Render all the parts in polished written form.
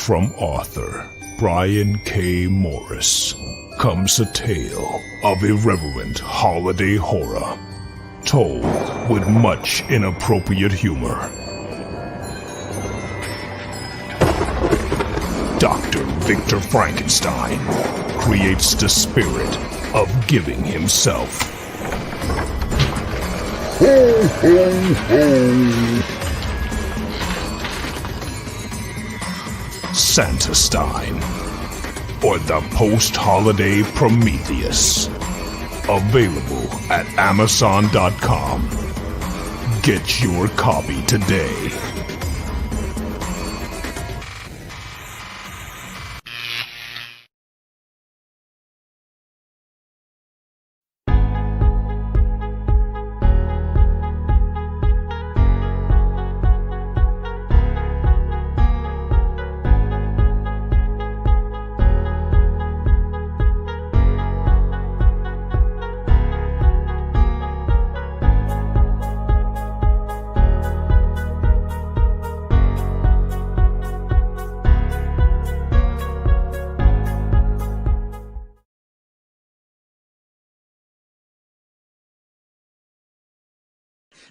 From author Brian K. Morris comes a tale of irreverent holiday horror, told with much inappropriate humor. Dr. Victor Frankenstein creates the spirit of giving himself. Ho, ho, ho! Santastine, or the post-holiday Prometheus. Available at Amazon.com. Get your copy today.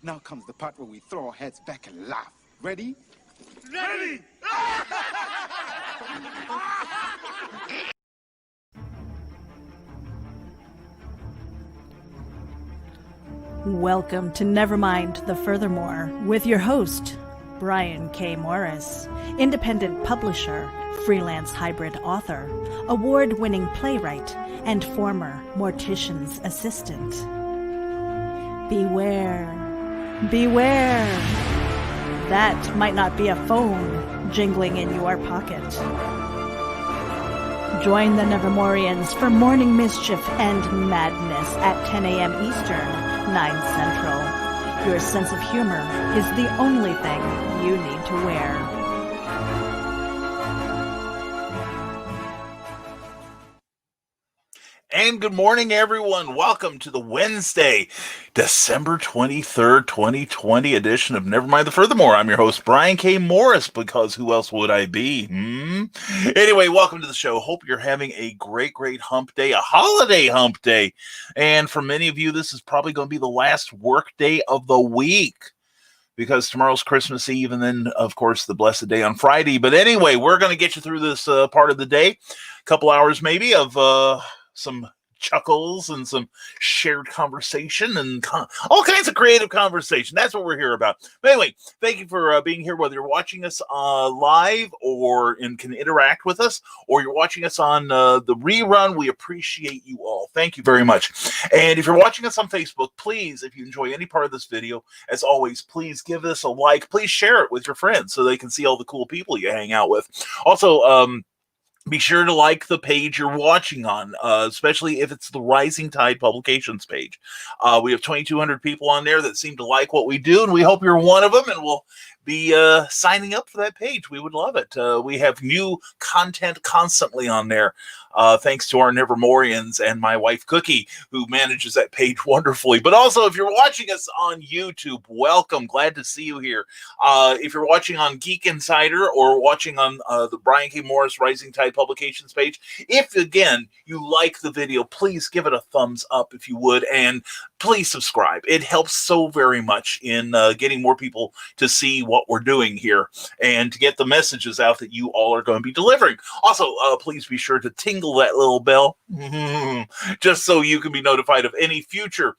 Now comes the part where we throw our heads back and laugh. Ready? Ready! Welcome to Nevermind the Furthermore with your host, Brian K. Morris, independent publisher, freelance hybrid author, award-winning playwright, and former mortician's assistant. Beware. Beware! That might not be a phone jingling in your pocket. Join the Nevermorians for morning mischief and madness at 10 a.m. Eastern, 9 Central. Your sense of humor is the only thing you need to wear. And good morning, everyone. Welcome to the Wednesday, December 23rd, 2020 edition of Nevermind the Furthermore. I'm your host, Brian K. Morris, because who else would I be? Anyway, welcome to the show. Hope you're having a great hump day, a holiday hump day. And for many of you, this is probably going to be the last work day of the week, because tomorrow's Christmas Eve, and then, of course, the blessed day on Friday. But anyway, we're going to get you through this part of the day, a couple hours maybe of some chuckles and some shared conversation and all kinds of creative conversation. That's what we're here about. But anyway, thank you for being here, whether you're watching us live or can interact with us, or you're watching us on the rerun. We appreciate you all. Thank you very much. And if you're watching us on Facebook, please, if you enjoy any part of this video, as always, please give this a like. Please share it with your friends so they can see all the cool people you hang out with. Also, be sure to like the page you're watching on, especially if it's the Rising Tide Publications page. We have 2,200 people on there that seem to like what we do, and we hope you're one of them, and we'll be signing up for that page. We would love it. We have new content constantly on there, thanks to our Nevermorians and my wife, Cookie, who manages that page wonderfully. But also, if you're watching us on YouTube, welcome. Glad to see you here. If you're watching on Geek Insider or watching on the Brian K. Morris Rising Tide Publications page, if, again, you like the video, please give it a thumbs up if you would, and please subscribe. It helps so very much in getting more people to see what we're doing here and to get the messages out that you all are going to be delivering. Also, please be sure to tingle that little bell just so you can be notified of any future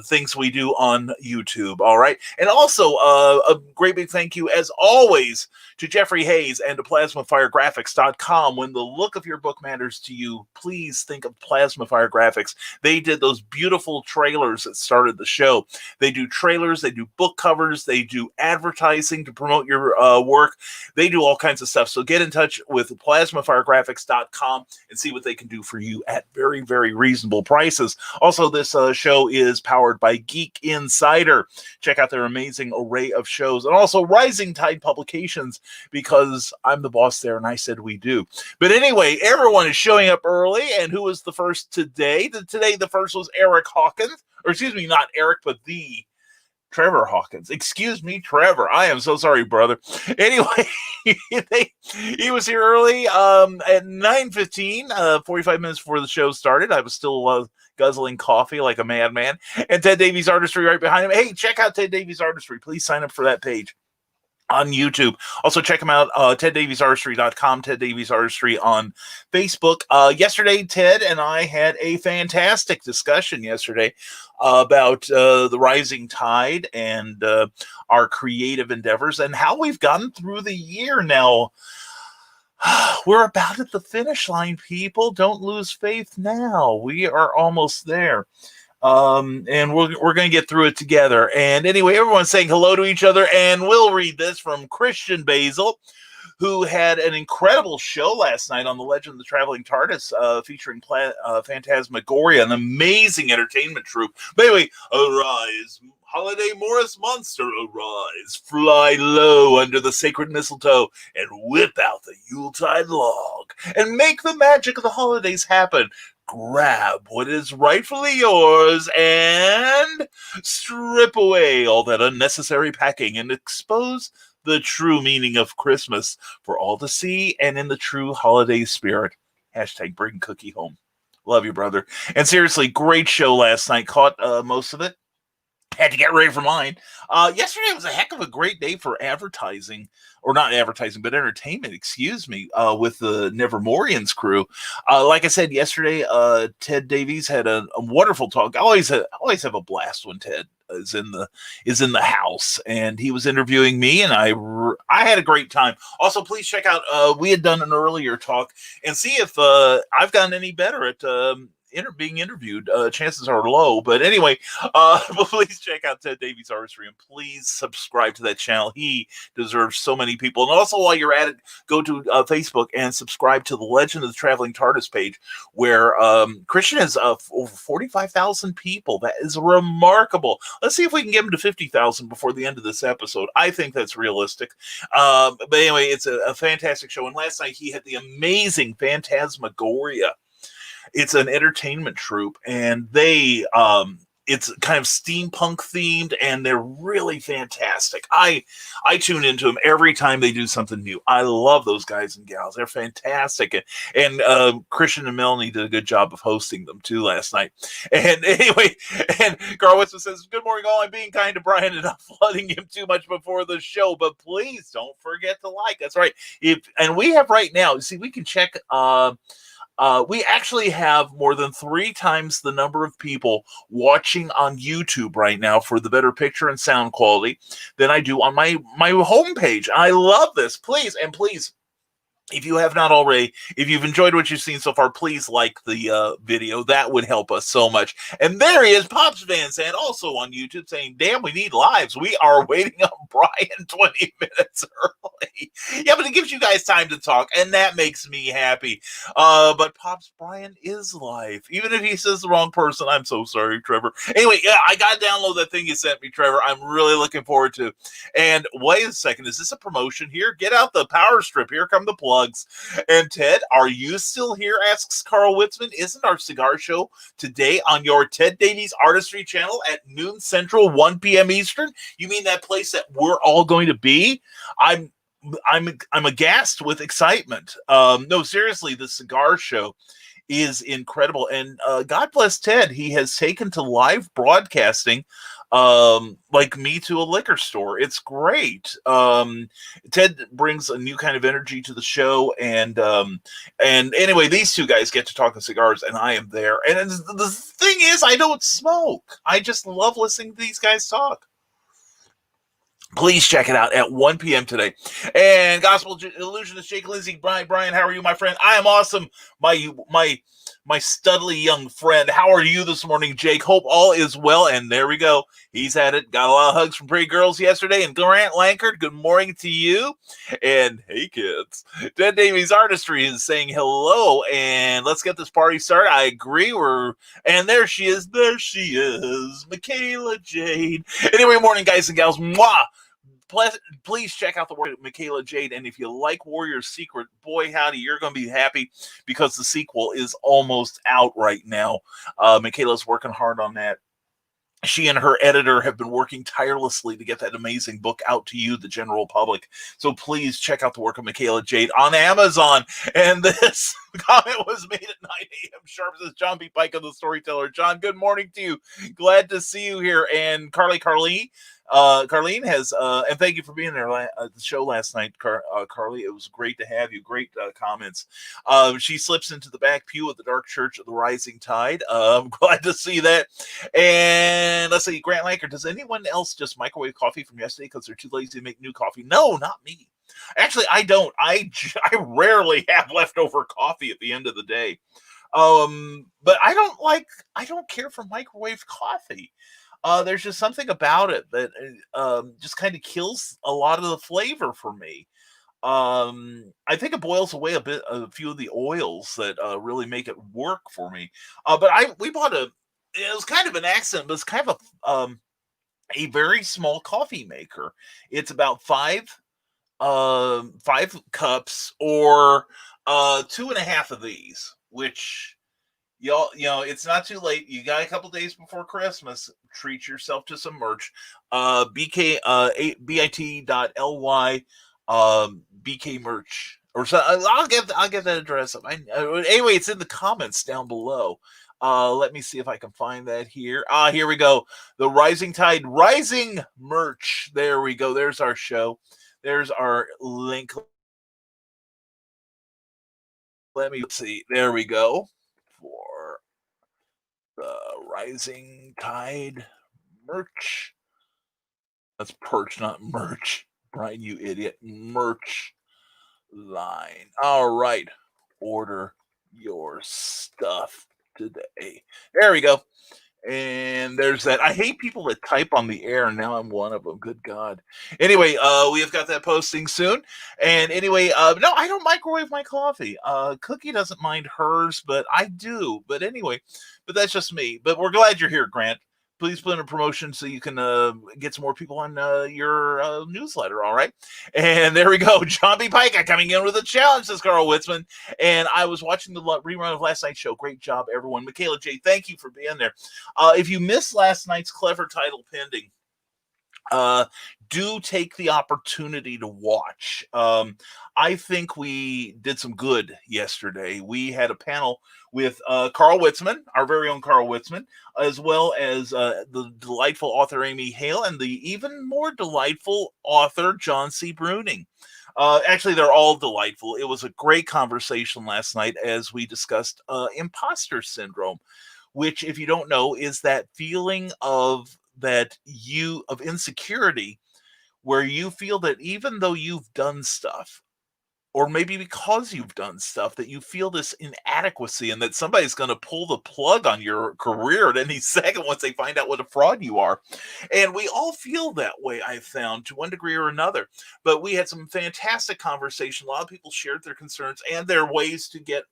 things we do on YouTube. All right. And also a great big thank you, as always, to Jeffrey Hayes and to PlasmaFireGraphics.com. When the look of your book matters to you, please think of Plasma Fire Graphics. They did those beautiful trailers that started the show. They do trailers, they do book covers, they do advertising to promote your work. They do all kinds of stuff. So get in touch with PlasmaFireGraphics.com and see what they can do for you at very, very reasonable prices. Also, this show is powered by Geek Insider. Check out their amazing array of shows. And also Rising Tide Publications, because I'm the boss there and I said we do. But anyway, everyone is showing up early. And who was the first today? Today, the first was Eric Hawkins. Or excuse me, not Eric, but the Trevor Hawkins. Excuse me, Trevor. I am so sorry, brother. Anyway, he was here early at 9:15, 45 minutes before the show started. I was still guzzling coffee like a madman. And Ted Davies Artistry right behind him. Hey, check out Ted Davies Artistry. Please sign up for that page on YouTube. Also check him out, teddaviesartistry.com, Ted Davies Artistry on Facebook. Yesterday, Ted and I had a fantastic discussion yesterday about the rising tide and our creative endeavors and how we've gotten through the year now. We're about at the finish line, people. Don't lose faith now. We are almost there. And we're going to get through it together. And anyway, everyone's saying hello to each other, and we'll read this from Christian Basil, who had an incredible show last night on The Legend of the Traveling TARDIS, featuring Phantasmagoria, an amazing entertainment troupe. But anyway, arise, Holiday Morris monster, arise, fly low under the sacred mistletoe, and whip out the Yuletide log, and make the magic of the holidays happen. Grab what is rightfully yours and strip away all that unnecessary packing and expose the true meaning of Christmas for all to see and in the true holiday spirit. Hashtag bring cookie home. Love you, brother. And seriously, great show last night. Caught most of it. Had to get ready for mine. Yesterday was a heck of a great day for advertising, or not advertising, but entertainment, excuse me, with the Nevermorians crew. Like I said yesterday, Ted Davies had a wonderful talk. I always have a blast when Ted is in the house, and he was interviewing me, and I had a great time. Also, please check out, we had done an earlier talk, and see if I've gotten any better at being interviewed. Chances are low, but anyway, please check out Ted Davies Artistry, and please subscribe to that channel. He deserves so many people. And also, while you're at it, go to Facebook and subscribe to the Legend of the Traveling TARDIS page, where Christian has over 45,000 people. That is remarkable. Let's see if we can get him to 50,000 before the end of this episode. I think that's realistic. But anyway, it's a fantastic show. And last night he had the amazing Phantasmagoria. It's an entertainment troupe, and it's kind of steampunk themed, and they're really fantastic. I tune into them every time they do something new. I love those guys and gals. They're fantastic. And Christian and Melanie did a good job of hosting them too last night. And anyway, and Carl Whitson says, good morning all. I'm being kind to Brian and not flooding him too much before the show, but please don't forget to like. That's right. And we have right now, see, we can check, we actually have more than 3 times the number of people watching on YouTube right now for the better picture and sound quality than I do on my homepage. I love this. Please, if you have not already, if you've enjoyed what you've seen so far, please like the video. That would help us so much. And there he is, Pops Van Sant, also on YouTube, saying, damn, we need lives. We are waiting on Brian 20 minutes early. Yeah, but it gives you guys time to talk, and that makes me happy. But Pops Brian is live. Even if he says the wrong person, I'm so sorry, Trevor. Anyway, yeah, I got to download that thing you sent me, Trevor. I'm really looking forward to. And wait a second, is this a promotion here? Get out the power strip. Here come the plugs. And Ted, are you still here? Asks Carl Witzman. Isn't our cigar show today on your Ted Davies Artistry channel at noon Central, 1 p.m. Eastern? You mean that place that we're all going to be? I'm aghast with excitement. No, seriously, the cigar show is incredible. And God bless Ted. He has taken to live broadcasting like me to a liquor store. It's great. Ted brings a new kind of energy to the show, and anyway, these two guys get to talk cigars, and I am there. And the thing is, I don't smoke. I just love listening to these guys talk. Please check it out at 1 p.m. today. And Gospel Illusionist Jake Lindsay, Brian, how are you, my friend? I am awesome, my studly young friend. How are you this morning, Jake? Hope all is well. And there we go. He's had it. Got a lot of hugs from pretty girls yesterday. And Grant Lankard, good morning to you. And hey, kids. Ted Davies Artistry is saying hello. And let's get this party started. I agree. And there she is. There she is. Michaela Jade. Anyway, morning, guys and gals. Mwah! Please check out the work of Michaela Jade. And if you like Warrior's Secret, boy, howdy, you're going to be happy because the sequel is almost out right now. Michaela's working hard on that. she and her editor have been working tirelessly to get that amazing book out to you, the general public. So please check out the work of Michaela Jade on Amazon. And this comment was made at 9 a.m. sharp. This is John B. Pike of the Storyteller. John, good morning to you. Glad to see you here. And Carlene has, and thank you for being there at the show last night, Carly. It was great to have you. Great comments. She slips into the back pew of the Dark Church of the Rising Tide. I'm glad to see that. And let's see, Grant Lanker, does anyone else just microwave coffee from yesterday because they're too lazy to make new coffee? No, not me. Actually, I don't. I rarely have leftover coffee at the end of the day. But I don't care for microwave coffee. There's just something about it that just kind of kills a lot of the flavor for me. I think it boils away a few of the oils that really make it work for me. But we bought it was kind of an accident, but it's kind of a very small coffee maker. It's about five cups or 2.5 of these, which it's not too late. You got a couple days before Christmas. Treat yourself to some merch. bit.ly BK merch or so. I'll get that address up. Anyway, it's in the comments down below. Let me see if I can find that here. Here we go. The Rising Tide Rising merch. There we go. There's our show. There's our link. Let me see. There we go. For the Rising Tide merch. That's perch, not merch. Brian, you idiot. Merch line. All right. Order your stuff today. There we go. And there's that. I hate people that type on the air, and now I'm one of them. Good God. Anyway, we have got that posting soon. And anyway, no, I don't microwave my coffee. Cookie doesn't mind hers, but I do. But anyway, but that's just me. But we're glad you're here, Grant. Please put in a promotion so you can get some more people on your newsletter, all right? And there we go. John B. Pike coming in with a challenge, says Carl Witzman. And I was watching the rerun of last night's show. Great job, everyone. Michaela J., thank you for being there. If you missed last night's clever title pending, do take the opportunity to watch. I think we did some good yesterday. We had a panel with Carl Witzman, our very own Carl Witzman, as well as the delightful author Amy Hale and the even more delightful author John C. Bruning. Actually, they're all delightful. It was a great conversation last night as we discussed imposter syndrome, which, if you don't know, is that feeling of insecurity where you feel that even though you've done stuff, or maybe because you've done stuff, that you feel this inadequacy and that somebody's going to pull the plug on your career at any second once they find out what a fraud you are. And we all feel that way, I've found, to one degree or another. But we had some fantastic conversation. A lot of people shared their concerns and their ways to get,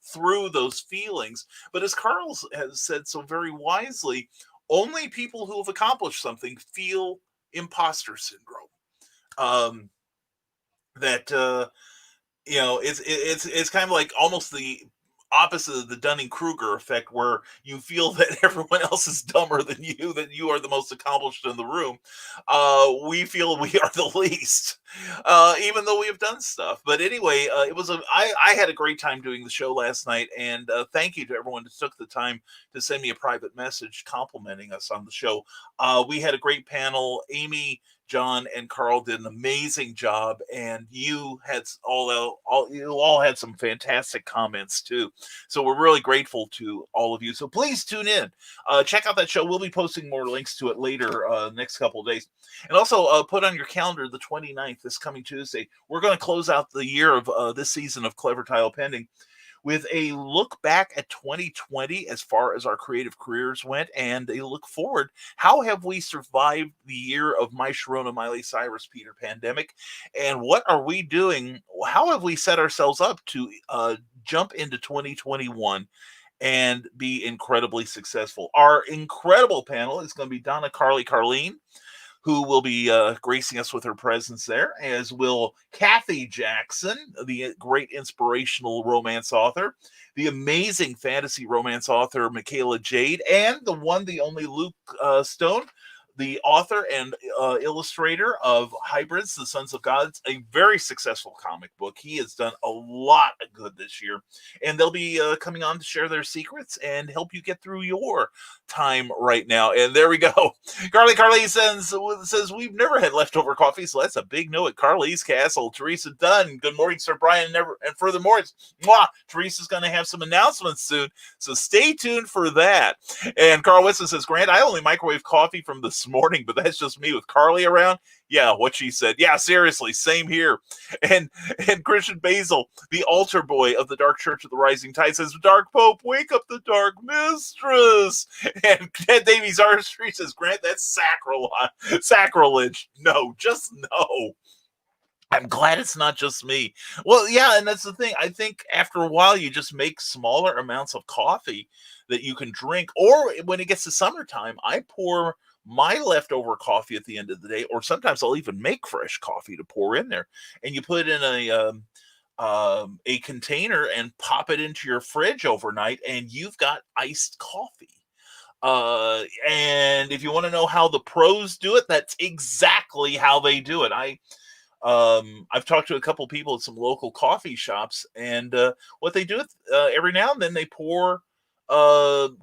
through those feelings. But as Carl has said so very wisely, only people who have accomplished something feel imposter syndrome. It's kind of like almost the opposite of the Dunning-Kruger effect, where you feel that everyone else is dumber than you, that you are the most accomplished in the room. We feel we are the least, even though we have done stuff. But anyway, I had a great time doing the show last night, and thank you to everyone that took the time to send me a private message complimenting us on the show. We had a great panel. Amy, John, and Carl did an amazing job, and you all had some fantastic comments too. So we're really grateful to all of you. So please tune in, check out that show. We'll be posting more links to it later, next couple of days, and also put on your calendar the 29th, this coming Tuesday. We're going to close out the year of this season of Clever Title Pending with a look back at 2020 as far as our creative careers went, and a look forward. How have we survived the year of My Sharona, Miley Cyrus, Peter pandemic? And what are we doing? How have we set ourselves up to jump into 2021 and be incredibly successful? Our incredible panel is going to be Donna, Carly, Carlene, who will be gracing us with her presence there, as will Kathy Jackson, the great inspirational romance author, the amazing fantasy romance author Michaela Jade, and the one, the only Luke Stone, the author and illustrator of Hybrids, The Sons of Gods, a very successful comic book. He has done a lot of good this year, and they'll be coming on to share their secrets and help you get through your time right now. And there we go. Carly says we've never had leftover coffee, so that's a big no at Carly's Castle. Teresa Dunn, good morning, Sir Brian. And furthermore, Teresa's going to have some announcements soon, so stay tuned for that. And Carl Whitson says, Grant, I only microwave coffee from this morning, but that's just me with Carly around. Yeah, what she said. Yeah, seriously, same here. And Christian Basil, the altar boy of the Dark Church of the Rising Tide, says, Dark Pope, wake up the Dark Mistress. And Ted Davies Artistry says, Grant, that's sacrilege. No, just no. I'm glad it's not just me. Well, yeah, and that's the thing. I think after a while, you just make smaller amounts of coffee that you can drink. Or when it gets to summertime, I pour my leftover coffee at the end of the day, or sometimes I'll even make fresh coffee to pour in there. And you put it in a container and pop it into your fridge overnight, and you've got iced coffee. And if you want to know how the pros do it, that's exactly how they do it. I've talked to a couple people at some local coffee shops, and what they do every now and then, they pour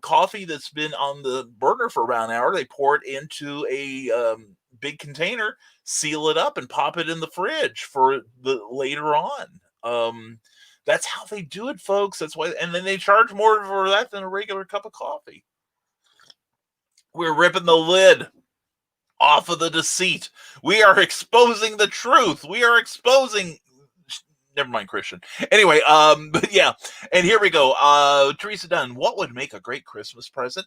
coffee that's been on the burner for about an hour. They pour it into a big container, seal it up, and pop it in the fridge for the later on. That's how they do it, folks. That's why, and then they charge more for that than a regular cup of coffee. We're ripping the lid off of the deceit. We are exposing the truth. We are exposing. Never mind, Christian. Anyway, but yeah, and here we go. Teresa Dunn, what would make a great Christmas present?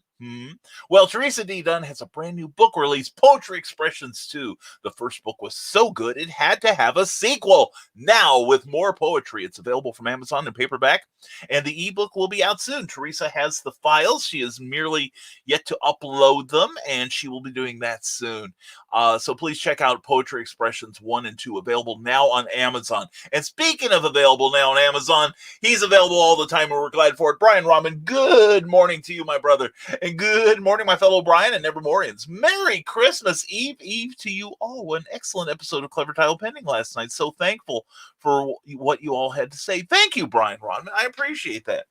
Well, Teresa D. Dunn has a brand new book release, Poetry Expressions 2. The first book was so good, it had to have a sequel. Now, with more poetry, it's available from Amazon in paperback, and the ebook will be out soon. Teresa has the files. She is merely yet to upload them, and she will be doing that soon. So please check out Poetry Expressions 1 and 2, available now on Amazon. And speaking of available now on Amazon, he's available all the time, and we're glad for it. Brian Rahman, good morning to you, my brother. And good morning, my fellow Brian and Nevermorians. Merry Christmas Eve to you all. An excellent episode of Clever Title pending last night. So thankful for what you all had to say. Thank you, Brian Rahman. I appreciate that.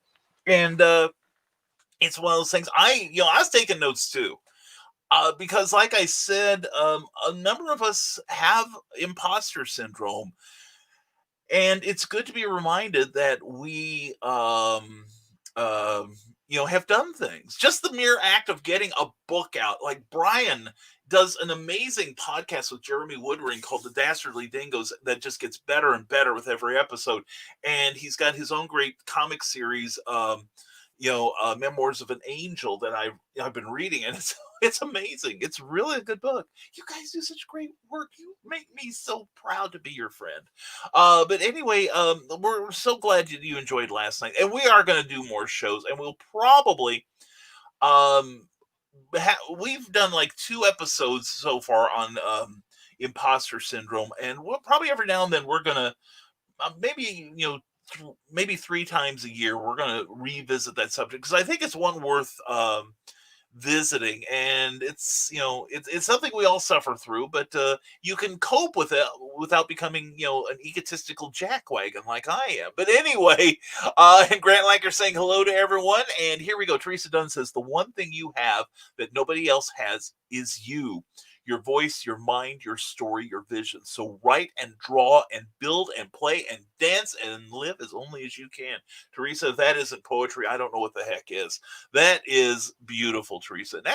And it's one of those things. I was taking notes too. Because like I said, a number of us have imposter syndrome. And it's good to be reminded that we, have done things. Just the mere act of getting a book out. Like Brian does an amazing podcast with Jeremy Woodring called The Dastardly Dingoes that just gets better and better with every episode. And he's got his own great comic series, Memoirs of an Angel, that I've been reading, and it's amazing. It's really a good book. You guys do such great work. You make me so proud to be your friend. But anyway, we're so glad you enjoyed last night, and we are going to do more shows, and we'll probably we've done like 2 episodes so far on imposter syndrome, and we'll probably every now and then we're gonna maybe 3 times a year we're going to revisit that subject, because I think it's one worth visiting, and it's something we all suffer through, but you can cope with it without becoming an egotistical jackwagon like I am. But anyway, and Grant Lanker saying hello to everyone, and here we go. Teresa Dunn says, the one thing you have that nobody else has is you. Your voice, your mind, your story, your vision. So write and draw and build and play and dance and live as only as you can. Teresa, if that isn't poetry, I don't know what the heck is. That is beautiful, Teresa. And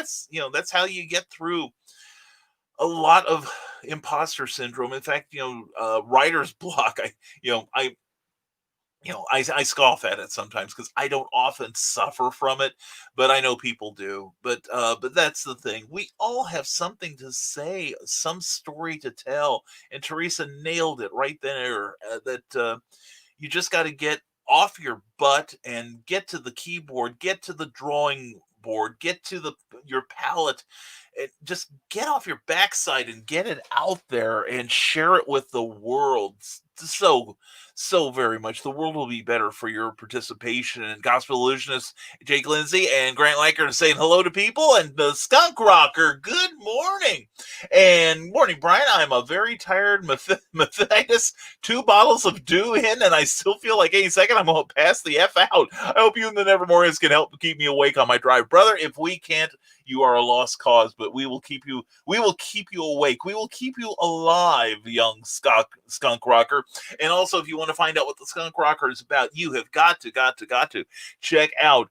that's how you get through a lot of imposter syndrome. In fact, writer's block. I scoff at it sometimes because I don't often suffer from it, but I know people do. But that's the thing. We all have something to say, some story to tell. And Teresa nailed it right there. That you just got to get off your butt and get to the keyboard, get to the drawing board, get to the your palate. And just get off your backside and get it out there and share it with the world. So very much. The world will be better for your participation. And Gospel Illusionist Jake Lindsay and Grant Lankard saying hello to people, and the Skunk Rocker, good morning. And morning, Brian. I'm a very tired Matthias, 2 bottles of dew in, and I still feel like any second I'm going to pass the F out. I hope you and the Nevermorians can help keep me awake on my drive. Brother, if we can't, you are a lost cause, but we will keep you awake. We will keep you alive, young skunk rocker. And also, if you want to find out what the Skunk Rocker is about, you have got to check out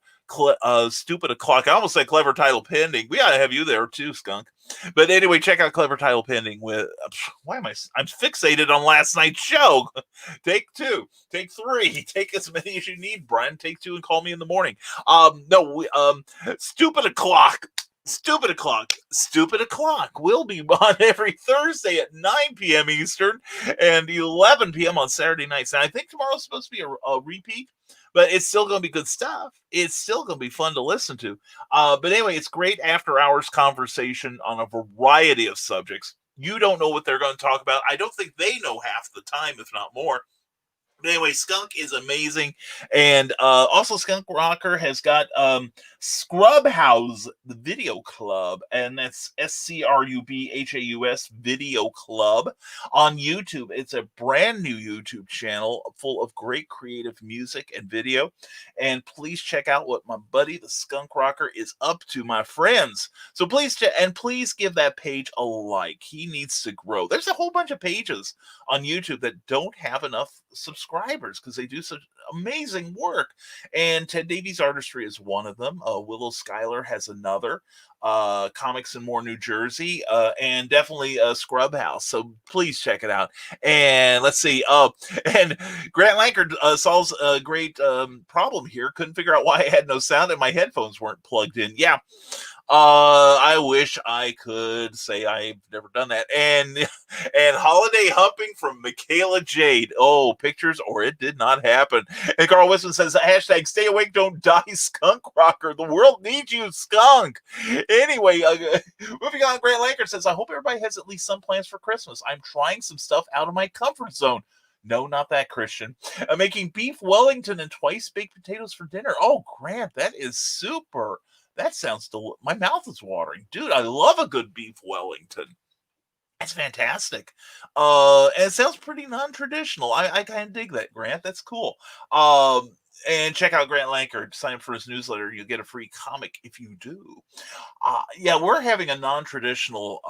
Stupid O'Clock. I almost said Clever Title Pending. We gotta have you there too, Skunk. But anyway, check out Clever Title Pending with I'm fixated on last night's show. Take 2, take 3, take as many as you need, Brian. Take 2 and call me in the morning. Stupid O'Clock. Stupid O'Clock will be on every Thursday at 9 p.m. Eastern and 11 p.m. on Saturday nights. And I think tomorrow's supposed to be a repeat, but it's still going to be good stuff. It's still going to be fun to listen to. But anyway, it's great after-hours conversation on a variety of subjects. You don't know what they're going to talk about. I don't think they know half the time, if not more. But anyway, Skunk is amazing. And also Skunk Rocker has got Scrub House, the video club, and that's SCRUBHAUS Video Club on YouTube. It's a brand new YouTube channel full of great creative music and video. And please check out what my buddy, the Skunk Rocker, is up to, my friends. So please give that page a like. He needs to grow. There's a whole bunch of pages on YouTube that don't have enough subscribers because they do such amazing work. And Ted Davies Artistry is one of them. Willow Schuyler has another. Comics and More New Jersey, and definitely Scrub House. So please check it out. And let's see. And Grant Lankard solves a great problem here. Couldn't figure out why I had no sound and my headphones weren't plugged in. Yeah. I wish I could say I've never done that. And holiday humping from Michaela Jade. Oh, pictures or it did not happen. And Carl Wisman says, hashtag stay awake, don't die, Skunk Rocker. The world needs you, Skunk. Anyway, moving on, Grant Lankard says, I hope everybody has at least some plans for Christmas. I'm trying some stuff out of my comfort zone. No, not that, Christian. Making beef Wellington and twice baked potatoes for dinner. Oh, Grant, that is super. That sounds my mouth is watering. Dude, I love a good beef Wellington. That's fantastic. And it sounds pretty non-traditional. I kind of dig that, Grant. That's cool. And check out Grant Lankard. Sign up for his newsletter. You'll get a free comic if you do. Yeah, we're having a non-traditional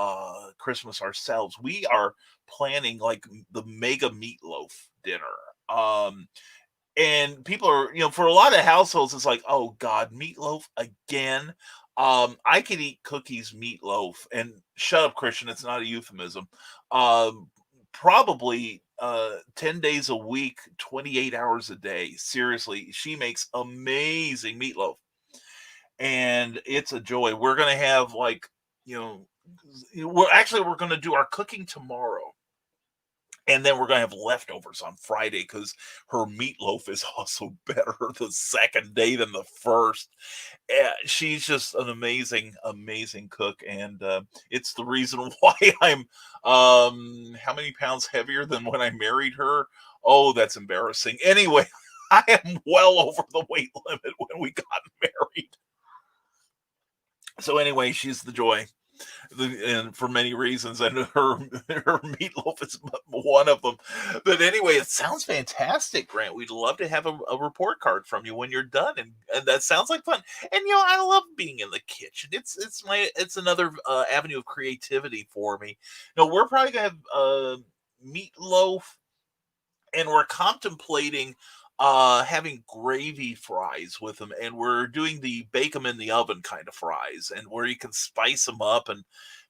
Christmas ourselves. We are planning like the mega meatloaf dinner. And people are, for a lot of households, it's like, oh God, meatloaf again. I could eat cookies, meatloaf, and shut up, Christian. It's not a euphemism. Probably 10 days a week, 28 hours a day. Seriously, she makes amazing meatloaf. And it's a joy. We're going to have we're going to do our cooking tomorrow. And then we're going to have leftovers on Friday because her meatloaf is also better the second day than the first. She's just an amazing, amazing cook. And it's the reason why I'm how many pounds heavier than when I married her? Oh, that's embarrassing. Anyway, I am well over the weight limit when we got married. So anyway, she's the joy. And for many reasons, and her meatloaf is one of them. But anyway, it sounds fantastic, Grant. We'd love to have a report card from you when you're done, and that sounds like fun. And I love being in the kitchen. It's another avenue of creativity for me. We're probably gonna have meatloaf, and we're contemplating having gravy fries with them, and we're doing the bake them in the oven kind of fries, and where you can spice them up and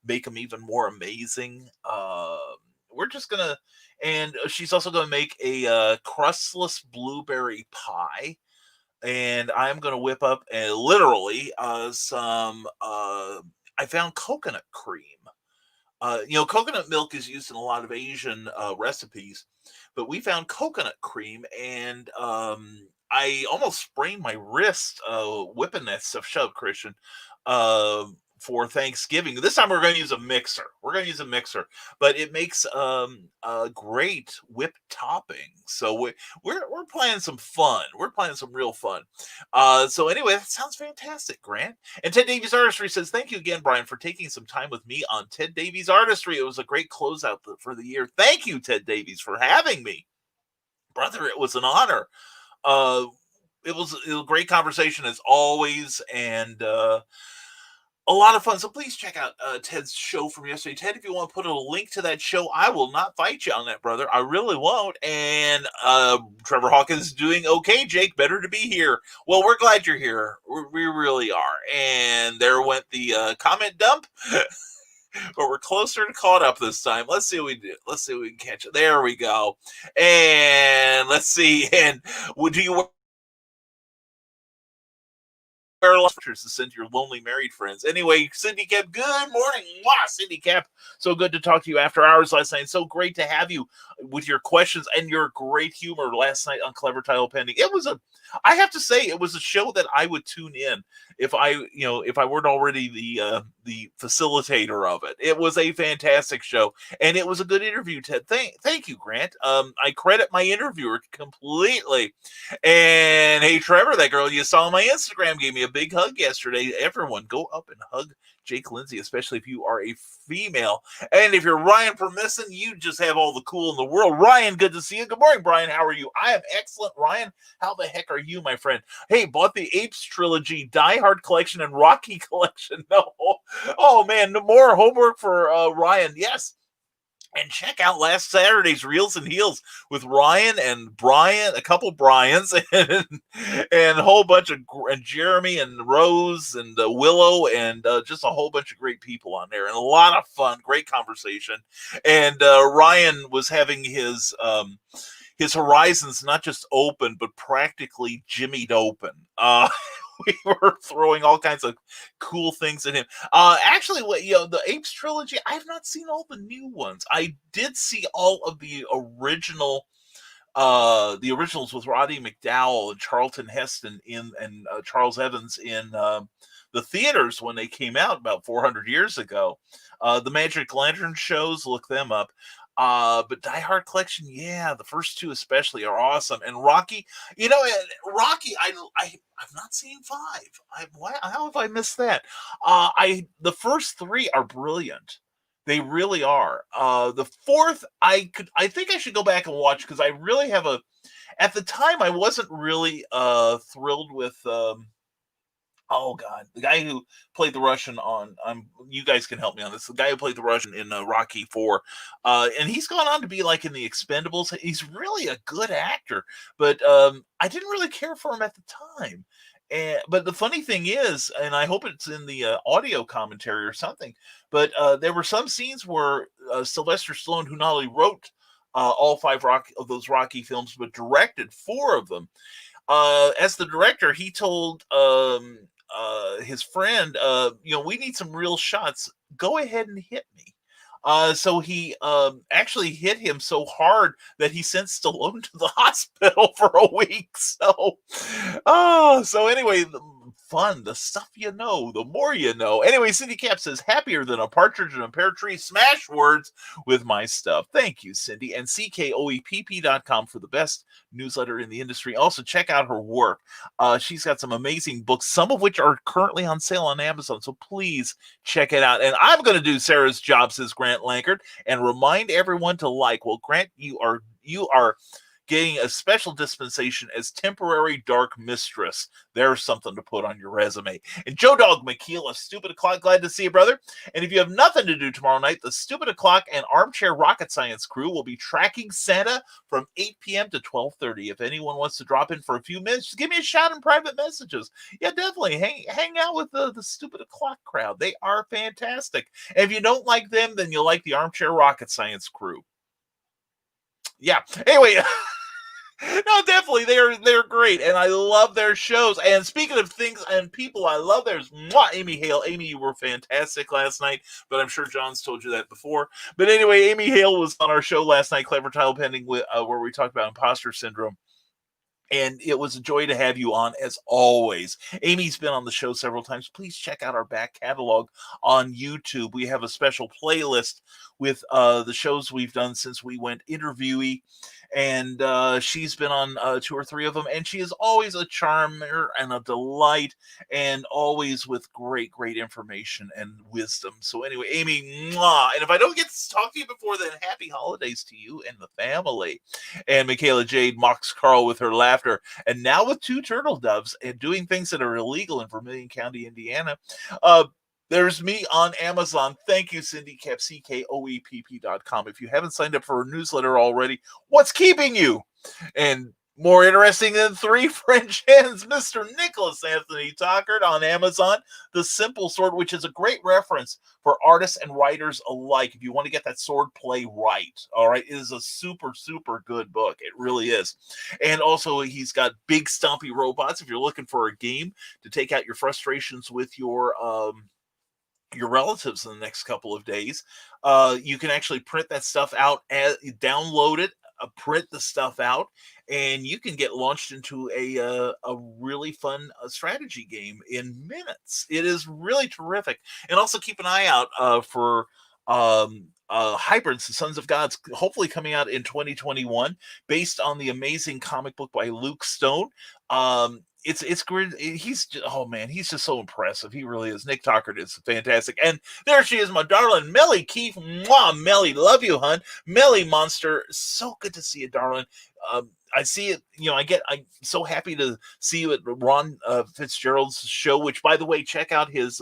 make them even more amazing. We're just gonna, and she's also gonna make a crustless blueberry pie, and I'm gonna whip up literally some. I found coconut cream. Coconut milk is used in a lot of Asian recipes, but we found coconut cream, and I almost sprained my wrist whipping that stuff. Shut up, Christian. for Thanksgiving. This time we're going to use a mixer. But it makes a great whipped topping. So we're playing some fun. We're playing some real fun. So anyway, that sounds fantastic, Grant. And Ted Davies Artistry says, thank you again, Brian, for taking some time with me on Ted Davies Artistry. It was a great closeout for the year. Thank you, Ted Davies, for having me. Brother, it was an honor. It was a great conversation as always, and a lot of fun. So please check out Ted's show from yesterday. Ted, if you want to put a link to that show, I will not fight you on that, brother. I really won't. And Trevor Hawkins is doing okay, Jake. Better to be here. Well, we're glad you're here. We really are. And there went the comment dump. But we're closer to caught up this time. Let's see what we do. Let's see what we can catch it. There we go. And let's see. And do you letters to send to your lonely married friends? Anyway, Cindy Cap, good morning. Mwah, Cindy Cap. So good to talk to you after hours last night. So great to have you with your questions and your great humor last night on Clever Title Pending. I have to say, it was a show that I would tune in if I weren't already the facilitator of it. It was a fantastic show, and it was a good interview, Ted. Thank you, Grant. I credit my interviewer completely. And hey, Trevor, that girl you saw on my Instagram gave me a big hug yesterday. Everyone, go up and hug Jake Lindsay, especially if you are a female. And if you're Ryan Permisson, you just have all the cool in the world. Ryan, good to see you. Good morning, Brian. How are you? I am excellent, Ryan. How the heck are you, my friend? Hey, bought the Apes trilogy, Die Hard collection, and Rocky collection. No. Oh, man, no more homework for Ryan. Yes. And check out last Saturday's Reels and Heels with Ryan and Brian, a couple Bryans, and a whole bunch of and Jeremy and Rose and Willow, and just a whole bunch of great people on there, and a lot of fun, great conversation. And Ryan was having his horizons not just open, but practically jimmied open. We were throwing all kinds of cool things at him. Actually, the Apes trilogy, I have not seen all the new ones. I did see all of the originals with Roddy McDowall and Charlton Heston and Charles Evans in the theaters when they came out about 400 years ago. The Magic Lantern shows, look them up. But Die Hard collection, yeah, the first two especially are awesome. And Rocky, Rocky, I've not seen 5. How have I missed that? The first 3 are brilliant. They really are. The 4th, I think I should go back and watch, because I really have at the time I wasn't really thrilled with oh God, the guy who played the Russian you guys can help me on this. The guy who played the Russian in Rocky 4, and he's gone on to be like in the Expendables. He's really a good actor, but I didn't really care for him at the time. But the funny thing is, and I hope it's in the audio commentary or something, but there were some scenes where Sylvester Stallone, who not only wrote all 5 of those Rocky films, but directed 4 of them. As the director, he told his friend, we need some real shots. Go ahead and hit me. So he actually hit him so hard that he sent Stallone to the hospital for a week. So anyway, fun, the stuff you know, the more you know. Anyway, Cindy Cap says, happier than a partridge in a pear tree. Smash words with my stuff. Thank you, Cindy. And CKOEPP.com for the best newsletter in the industry. Also, check out her work. She's got some amazing books, some of which are currently on sale on Amazon. So please check it out. And I'm going to do Sarah's job, says Grant Lankard, and remind everyone to like. Well, Grant, you are getting a special dispensation as temporary dark mistress. There's something to put on your resume. And Joe Dog McKeel, a Stupid O'Clock, glad to see you, brother. And if you have nothing to do tomorrow night, the Stupid O'Clock and Armchair Rocket Science crew will be tracking Santa from 8 p.m. to 12:30. If anyone wants to drop in for a few minutes, just give me a shout in private messages. Yeah, definitely. Hang out with the Stupid O'Clock crowd. They are fantastic. And if you don't like them, then you'll like the Armchair Rocket Science crew. Yeah. Anyway, no, definitely they're great, and I love their shows. And speaking of things and people I love, there's Amy Hale. Amy, you were fantastic last night, but I'm sure John's told you that before. But anyway, Amy Hale was on our show last night, Clever Title Pending, where we talked about imposter syndrome. And it was a joy to have you on as always. Amy's been on the show several times. Please check out our back catalog on YouTube. We have a special playlist with the shows we've done since we went interviewee. And she's been on 2 or 3 of them. And she is always a charmer and a delight, and always with great, great information and wisdom. So anyway, Amy, mwah. And if I don't get to talk to you before then, happy holidays to you and the family. And Michaela Jade mocks Carl with her laughter. And now with 2 turtle doves and doing things that are illegal in Vermilion County, Indiana. There's me on Amazon. Thank you, Cindy Cap, CKOEPP.com. If you haven't signed up for a newsletter already, what's keeping you? And more interesting than 3 French hens, Mr. Nicholas Anthony Tockert on Amazon. The Simple Sword, which is a great reference for artists and writers alike. If you want to get that sword play right, all right, it is a super, super good book. It really is. And also, he's got Big Stompy Robots. If you're looking for a game to take out your frustrations with your relatives in the next couple of days, you can actually print that stuff out, download it, print the stuff out, and you can get launched into a really fun strategy game in minutes. It is really terrific. And also keep an eye out for Hybrids, the Sons of Gods, hopefully coming out in 2021, based on the amazing comic book by Luke Stone. It's great. He's just so impressive. He really is. Nick Tockert is fantastic. And there she is, my darling Melly Keefe. Mwah, Melly, love you, hun. Melly Monster, so good to see you, darling. I see it. I'm so happy to see you at Ron Fitzgerald's show. Which, by the way, check out his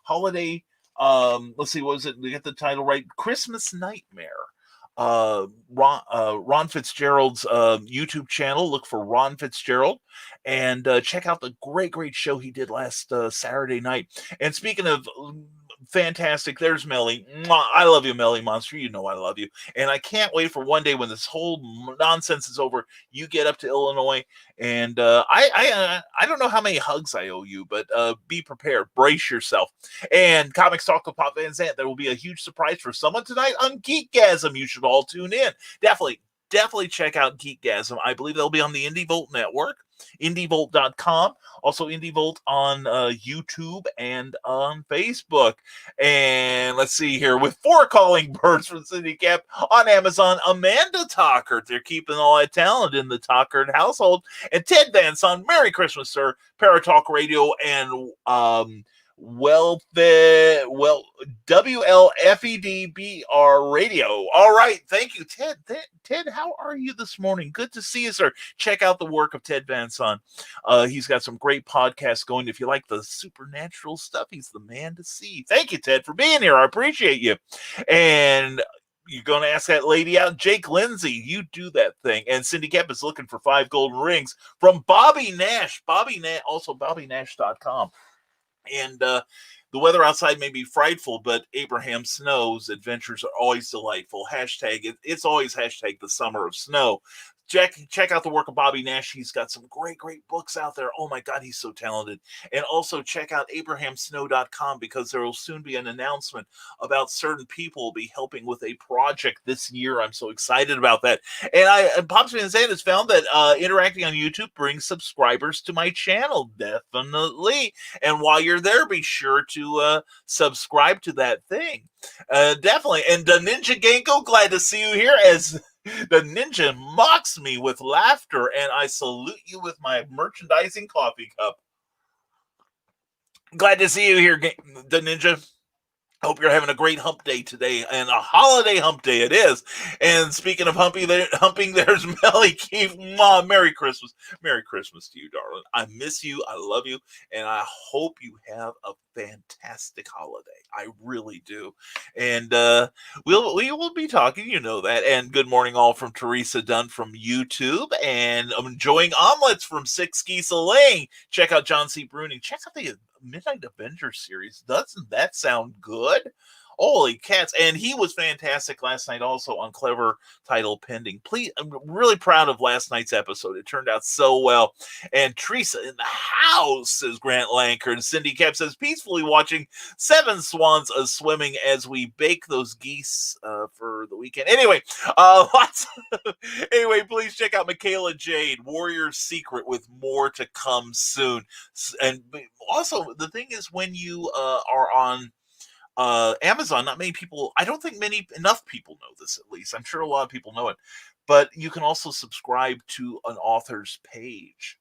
holiday. Let's see, what was it? We get the title right. Christmas Nightmare. Ron Fitzgerald's YouTube channel. Look for Ron Fitzgerald and check out the great show he did last Saturday night. And speaking of fantastic, there's Melly. Mwah, I love you, Melly Monster. You know I love you. And I can't wait for one day when this whole nonsense is over, you get up to Illinois. And I don't know how many hugs I owe you, but be prepared. Brace yourself. And Comics Talk with Pop Van Zandt. There will be a huge surprise for someone tonight on Geekgasm. You should all tune in. Definitely check out Geekgasm. I believe they'll be on the Indie Volt Network, indievolt.com, also Indie Volt on YouTube and on Facebook. And let's see here, with 4 calling birds from Cindy Cap on Amazon, Amanda Tockert. They're keeping all that talent in the Tockert household. And Ted Van Son, Merry Christmas, sir. Paratalk Radio and WLFEDBR Radio. All right, thank you, Ted. Ted, how are you this morning? Good to see you, sir. Check out the work of Ted Van Son. He's got some great podcasts going. If you like the supernatural stuff, he's the man to see. Thank you, Ted, for being here. I appreciate you. And you're going to ask that lady out, Jake Lindsay. You do that thing. And Cindy Cap is looking for 5 golden rings from Bobby Nash. Also BobbyNash.com. And the weather outside may be frightful, but Abraham Snow's adventures are always delightful. It's always hashtag the summer of snow. Check out the work of Bobby Nash. He's got some great books out there. Oh my God, he's so talented. And also check out abrahamsnow.com, because there will soon be an announcement about certain people will be helping with a project this year. I'm so excited about that. And Pops Van Zandt has found that interacting on YouTube brings subscribers to my channel. Definitely. And while you're there, be sure to subscribe to that thing. Definitely. And the Ninja Genko, glad to see you here as the ninja mocks me with laughter, and I salute you with my merchandising coffee cup. Glad to see you here, the ninja. Hope you're having a great hump day today, and a holiday hump day it is. And speaking of humping, there's Melly Keefe. Mom, Merry Christmas. Merry Christmas to you, darling. I miss you. I love you. And I hope you have a fantastic holiday. I really do. And we will be talking, you know that. And good morning all from Teresa Dunn from YouTube. And I'm enjoying omelets from Six Geese Laying. Check out John C. Bruning. Check out the Midnight Avengers series. Doesn't that sound good? Holy cats. And he was fantastic last night also on Clever Title Pending. Please, I'm really proud of last night's episode. It turned out so well. And Teresa in the house, says Grant Lanker. And Cindy Cap says, peacefully watching 7 swans swimming as we bake those geese for the weekend. Anyway, anyway, please check out Michaela Jade, Warrior's Secret, with more to come soon. And also, the thing is, when you are on Amazon, not many people, I don't think enough people know this, at least. I'm sure a lot of people know it. But you can also subscribe to an author's page,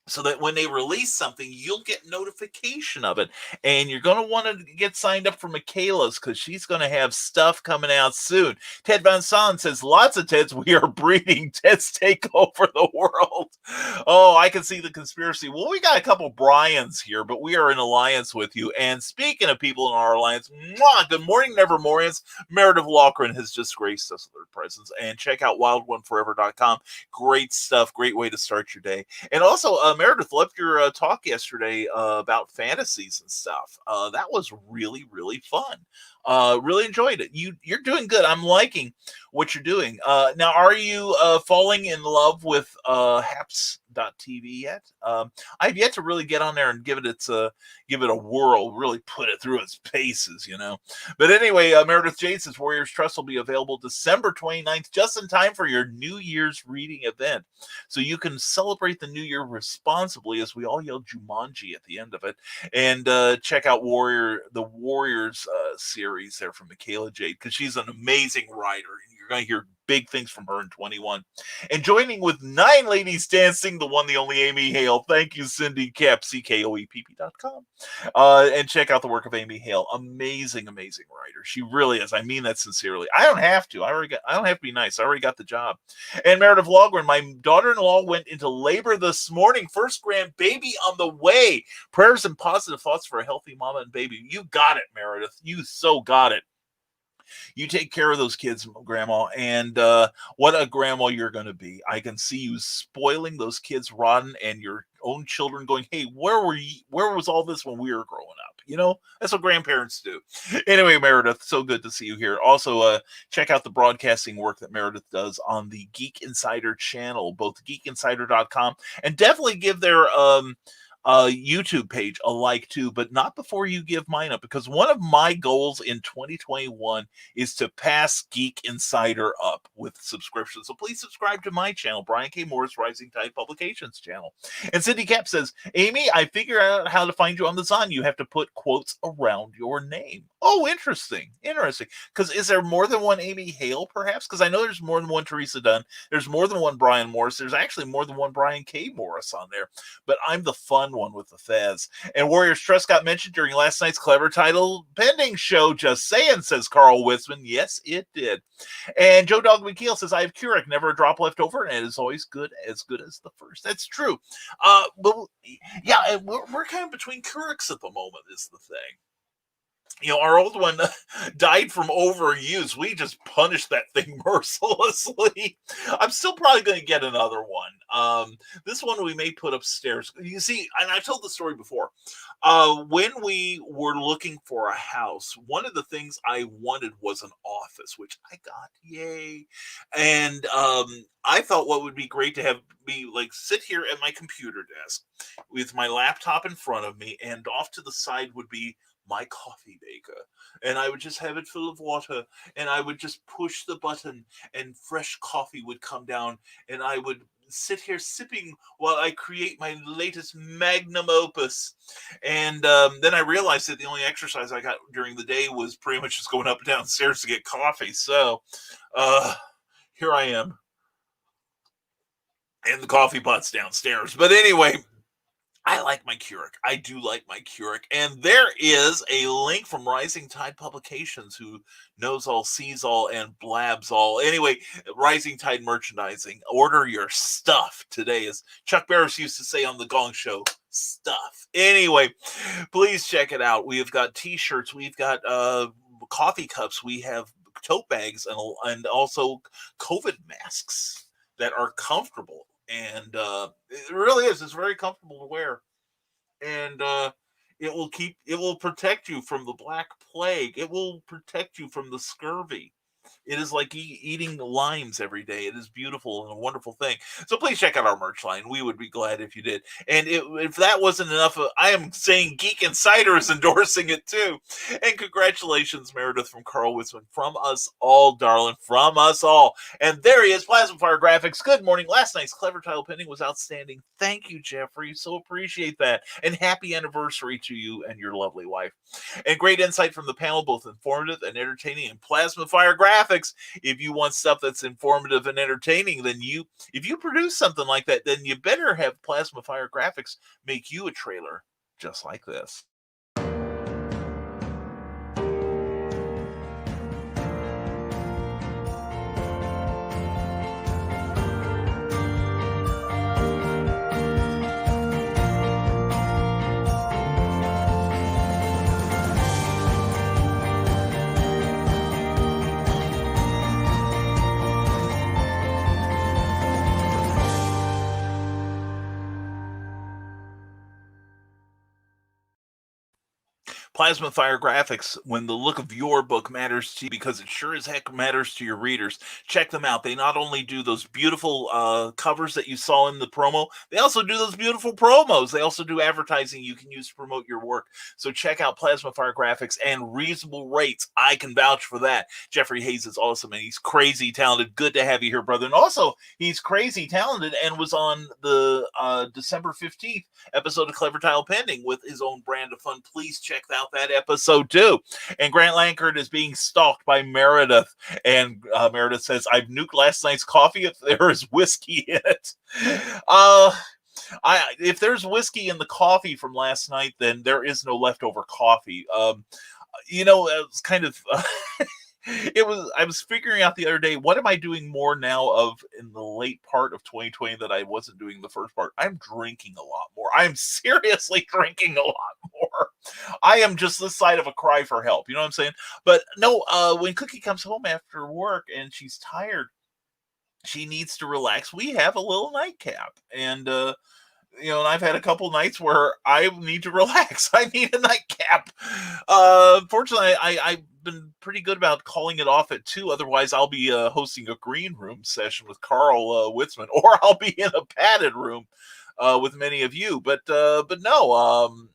so that when they release something, you'll get notification of it. And you're going to want to get signed up for Michaela's, because she's going to have stuff coming out soon. Ted Van Son says, lots of Teds. We are breeding. Teds take over the world. Oh, I can see the conspiracy. Well, we got a couple Brians here, but we are in alliance with you. And speaking of people in our alliance, good morning, Nevermorians. Meredith Loughran has just graced us with her presence. And check out wildoneforever.com. Great stuff. Great way to start your day. And also, Meredith, loved your talk yesterday about fantasies and stuff. That was really, really fun. Really enjoyed it. You're doing good. I'm liking what you're doing. Now, are you falling in love with Haps.tv yet? I've yet to really get on there and give it a whirl, really put it through its paces, But anyway, Meredith Jade says Warriors Trust will be available December 29th, just in time for your New Year's reading event. So you can celebrate the new year responsibly, as we all yell Jumanji at the end of it. And check out the Warriors series there from Michaela Jade, because she's an amazing writer. You're going to hear big things from her in 21. And joining with 9 ladies dancing, the one, the only Amy Hale. Thank you, Cindy Cap, CKOEPP.com. And check out the work of Amy Hale. Amazing, amazing writer. She really is. I mean that sincerely. I don't have to. I don't have to be nice. I already got the job. And Meredith Loughran, my daughter-in-law went into labor this morning. First grandbaby on the way. Prayers and positive thoughts for a healthy mama and baby. You got it, Meredith. You so got it. You take care of those kids, Grandma, and what a grandma you're going to be. I can see you spoiling those kids rotten, and your own children going, hey, where was all this when we were growing up? That's what grandparents do. Anyway, Meredith, so good to see you here. Also, check out the broadcasting work that Meredith does on the Geek Insider channel, both geekinsider.com, and definitely give their YouTube page a like too, but not before you give mine up, because one of my goals in 2021 is to pass Geek Insider up with subscriptions. So please subscribe to my channel, Brian K. Morris Rising Tide Publications channel. And Cindy Cap says, Amy, I figured out how to find you on the Zon. You have to put quotes around your name. Oh, interesting. Because is there more than one Amy Hale, perhaps? Because I know there's more than one Teresa Dunn. There's more than one Brian Morris. There's actually more than one Brian K. Morris on there. But I'm the fun one with the Fez. And Warriors Trust got mentioned during last night's Clever Title Pending show. Just saying, says Carl Witzman. Yes, it did. And Joe Dog McKeel says, I have Keurig, never a drop left over, and it is always good as the first. That's true. But yeah, we're kind of between Keurigs at the moment, is the thing. Our old one died from overuse. We just punished that thing mercilessly. I'm still probably going to get another one. This one we may put upstairs. You see, and I told the story before. When we were looking for a house, one of the things I wanted was an office, which I got. Yay. And I thought what would be great to have me sit here at my computer desk with my laptop in front of me, and off to the side would be my coffee maker, and I would just have it full of water, and I would just push the button, and fresh coffee would come down, and I would sit here sipping while I create my latest magnum opus. And then I realized that the only exercise I got during the day was pretty much just going up and down stairs to get coffee. So here I am, and the coffee pot's downstairs. But anyway, I like my Keurig. I do like my Keurig. And there is a link from Rising Tide Publications, who knows all, sees all, and blabs all. Anyway, Rising Tide Merchandising. Order your stuff today, as Chuck Barris used to say on the Gong Show. Stuff. Anyway, please check it out. We've got t-shirts. We've got coffee cups. We have tote bags, and also COVID masks that are comfortable. And it really is. It's very comfortable to wear. And It will protect you from the Black Plague. It will protect you from the scurvy. It is like eating limes every day. It is beautiful and a wonderful thing. So please check out our merch line. We would be glad if you did. And if that wasn't enough, I am saying Geek Insider is endorsing it too. And congratulations, Meredith from Carl Witzman. From us all, darling. From us all. And there he is, Plasma Fire Graphics. Good morning. Last night's clever tile painting was outstanding. Thank you, Jeffrey. So appreciate that. And happy anniversary to you and your lovely wife. And great insight from the panel, both informative and entertaining. And Plasma Fire Graphics, if you want stuff that's informative and entertaining, then if you produce something like that, then you better have Plasma Fire Graphics make you a trailer just like this. Plasma Fire Graphics, when the look of your book matters to you, because it sure as heck matters to your readers, check them out. They not only do those beautiful covers that you saw in the promo, they also do those beautiful promos. They also do advertising you can use to promote your work. So check out Plasma Fire Graphics, and reasonable rates. I can vouch for that. Jeffrey Hayes is awesome, and he's crazy talented. Good to have you here, brother. And also, he's crazy talented and was on the December 15th episode of Clever Tile Pending with his own brand of fun. Please check that episode too. And Grant Lankard is being stalked by Meredith, and Meredith says, "I've nuked last night's coffee if there is whiskey in it." If there's whiskey in the coffee from last night, then there is no leftover coffee. It was kind of I was figuring out the other day, what am I doing more now of in the late part of 2020 that I wasn't doing the first part? I'm drinking a lot more. I'm seriously drinking a lot more. I am just this side of a cry for help. You know what I'm saying? But no, when Cookie comes home after work and she's tired, she needs to relax. We have a little nightcap, and and I've had a couple nights where I need to relax. I need a nightcap. Fortunately, I've been pretty good about calling it off at 2. Otherwise, I'll be hosting a green room session with Carl Witzman, or I'll be in a padded room with many of you. But no.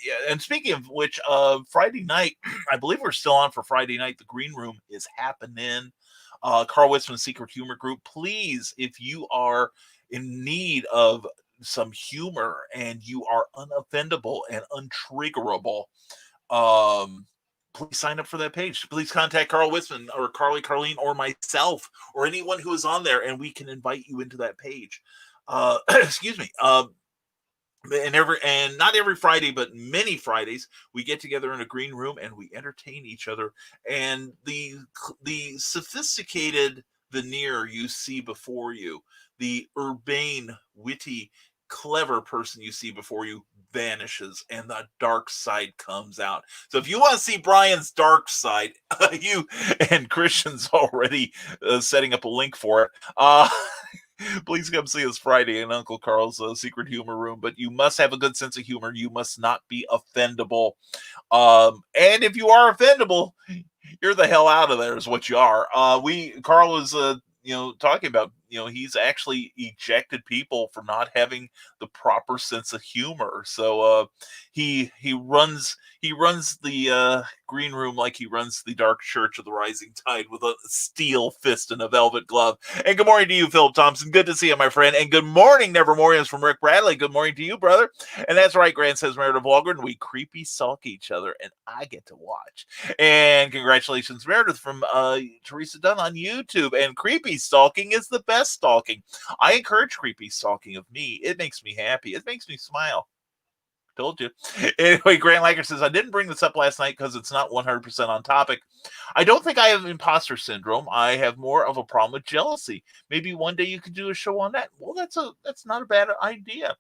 Yeah. And speaking of which, Friday night, I believe we're still on for Friday night. The green room is happening. Carl Witzman's Secret Humor Group. Please, if you are in need of some humor and you are unoffendable and untriggerable, please sign up for that page. Please contact Carl Witzman or Carlene or myself or anyone who is on there, and we can invite you into that page. Excuse me. And not every Friday, but many Fridays, we get together in a green room and we entertain each other. And the sophisticated veneer you see before you, the urbane, witty, clever person you see before you vanishes, and the dark side comes out. So if you want to see Brian's dark side, you and Christian's already setting up a link for it. Please come see us Friday in Uncle Carl's Secret Humor Room. But you must have a good sense of humor. You must not be offendable. And if you are offendable, you're the hell out of there is what you are. Carl was talking about, he's actually ejected people for not having the proper sense of humor. So he runs the green room like he runs the Dark Church of the Rising Tide with a steel fist and a velvet glove. And good morning to you, Philip Thompson. Good to see you, my friend. And good morning, Nevermorians from Rick Bradley. Good morning to you, brother. And that's right, Grant says Meredith Walgren. We creepy sulk each other, and I get to watch. And congratulations, Meredith, from Teresa Dunn on YouTube. And creepy stalking is the best stalking. I encourage creepy stalking of me. It makes me happy. It makes me smile. Told you. Anyway, Grant Lager says, I didn't bring this up last night because it's not 100% on topic. I don't think I have imposter syndrome. I have more of a problem with jealousy. Maybe one day you could do a show on that. Well, that's not a bad idea.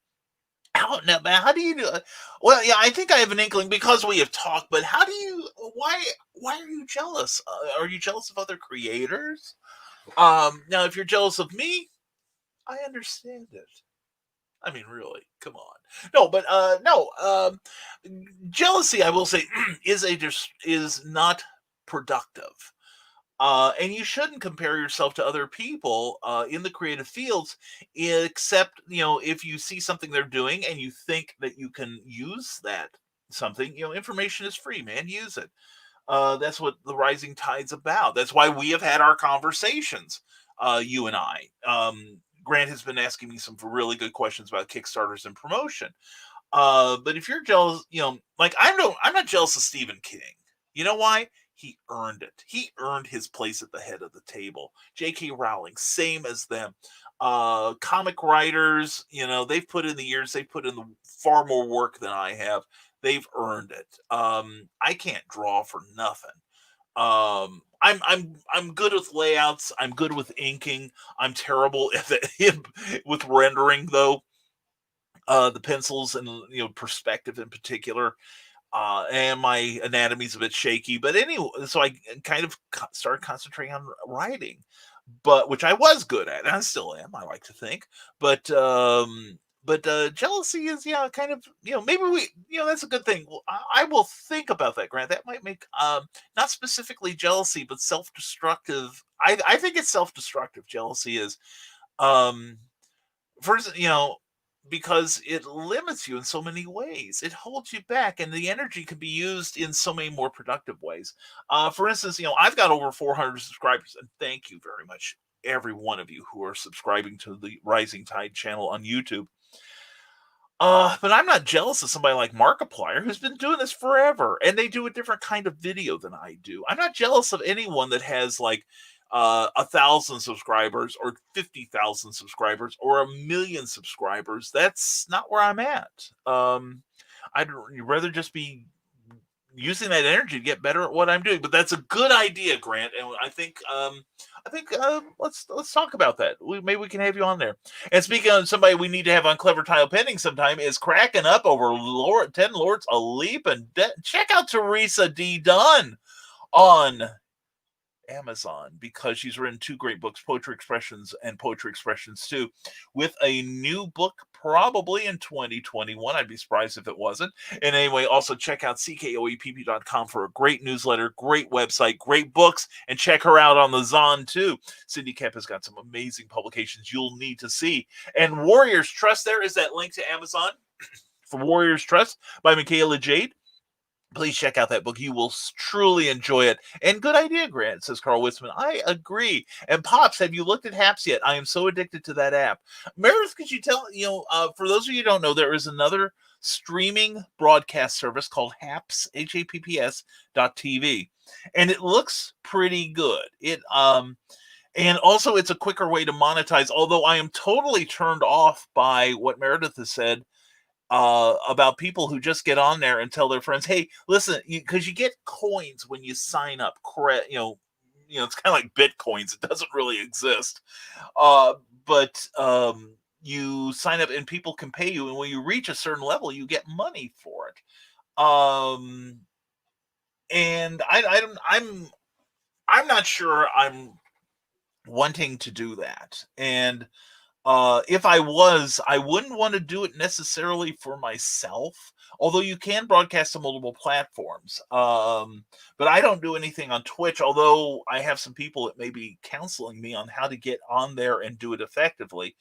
How do you do it? Well, yeah, I think I have an inkling because we have talked, but why are you jealous? Are you jealous of other creators? Now, if you're jealous of me, I understand it. I mean, really, come on. No, but no. Jealousy, I will say, is not productive. And you shouldn't compare yourself to other people in the creative fields, except if you see something they're doing and you think that you can use that something. Information is free, man. Use it. That's what the Rising Tide's about. That's why we have had our conversations, you and I. Grant has been asking me some really good questions about Kickstarters and promotion. But if you're jealous, like I'm not jealous of Stephen King. You know why? He earned it. He earned his place at the head of the table. J.K. Rowling, same as them. Comic writers, they've put in the years, they've put in far more work than I have. They've earned it. I can't draw for nothing. I'm good with layouts. I'm good with inking. I'm terrible with rendering, though. The pencils and perspective in particular. And my anatomy's a bit shaky, but anyway, so I kind of started concentrating on writing, but which I was good at, and I still am. I like to think, but jealousy is kind of maybe we that's a good thing. Well, I will think about that, Grant. That might make not specifically jealousy, but self-destructive. I think it's self-destructive. Jealousy is first because it limits you in so many ways. It holds you back, and the energy can be used in so many more productive ways. For instance, I've got over 400 subscribers, and thank you very much, every one of you who are subscribing to the Rising Tide channel on YouTube. But I'm not jealous of somebody like Markiplier, who's been doing this forever, and they do a different kind of video than I do. I'm not jealous of anyone that has like 1,000 subscribers or 50,000 subscribers or 1,000,000 subscribers. That's not where I'm at. I'd rather just be using that energy to get better at what I'm doing. But that's a good idea, Grant, and I think let's talk about that. Maybe we can have you on there. And speaking of somebody we need to have on Clever Tile Pending sometime, is cracking up over 10 Lords a Leap, and check out Teresa D. Dunn on Amazon, because she's written 2 great books, Poetry Expressions and Poetry Expressions 2, with a new book probably in 2021. I'd be surprised if it wasn't. And anyway, also check out ckoepp.com for a great newsletter, great website, great books, and check her out on the Zon too. Cindy Kemp has got some amazing publications you'll need to see. And Warriors Trust, there is that link to Amazon for Warriors Trust by Michaela Jade. Please check out that book. You will truly enjoy it. And good idea, Grant, says Carl Witzman. I agree. And Pops, have you looked at Haps yet? I am so addicted to that app. Meredith, could you tell, for those of you who don't know, there is another streaming broadcast service called Haps, HAPPS.TV. And it looks pretty good. And also it's a quicker way to monetize, although I am totally turned off by what Meredith has said about people who just get on there and tell their friends, hey, listen, because you get coins when you sign up. It's kind of like Bitcoins. It doesn't really exist. But you sign up and people can pay you. And when you reach a certain level, you get money for it. And I'm not sure I'm wanting to do that. And if I was, I wouldn't want to do it necessarily for myself, although you can broadcast to multiple platforms. But I don't do anything on Twitch, although I have some people that may be counseling me on how to get on there and do it effectively.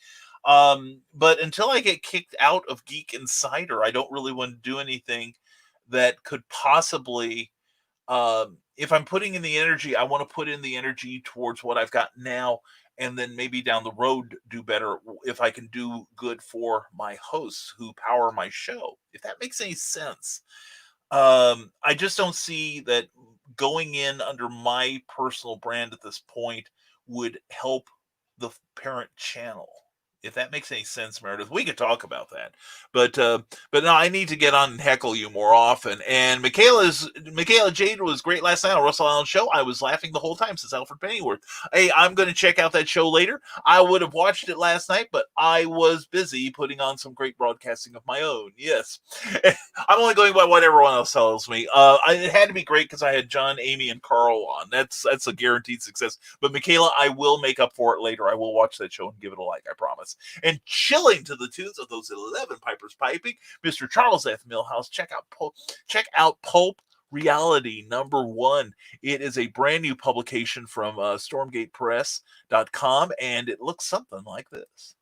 But until I get kicked out of Geek Insider, I don't really want to do anything that could possibly, if I'm putting in the energy, I want to put in the energy towards what I've got now, and then maybe down the road do better if I can do good for my hosts who power my show, if that makes any sense. I just don't see that going in under my personal brand at this point would help the parent channel. If that makes any sense, Meredith, we could talk about that. But no, I need to get on and heckle you more often. And Michaela Jade was great last night on Russell Allen's show. I was laughing the whole time since Alfred Pennyworth. Hey, I'm going to check out that show later. I would have watched it last night, but I was busy putting on some great broadcasting of my own. Yes. I'm only going by what everyone else tells me. It had to be great because I had John, Amy, and Carl on. That's a guaranteed success. But Michaela, I will make up for it later. I will watch that show and give it a like, I promise. us. And chilling to the tunes of those 11 pipers piping, Mr. Charles F. Millhouse. Check out Pulp Reality #1. It is a brand new publication from stormgatepress.com, and it looks something like this.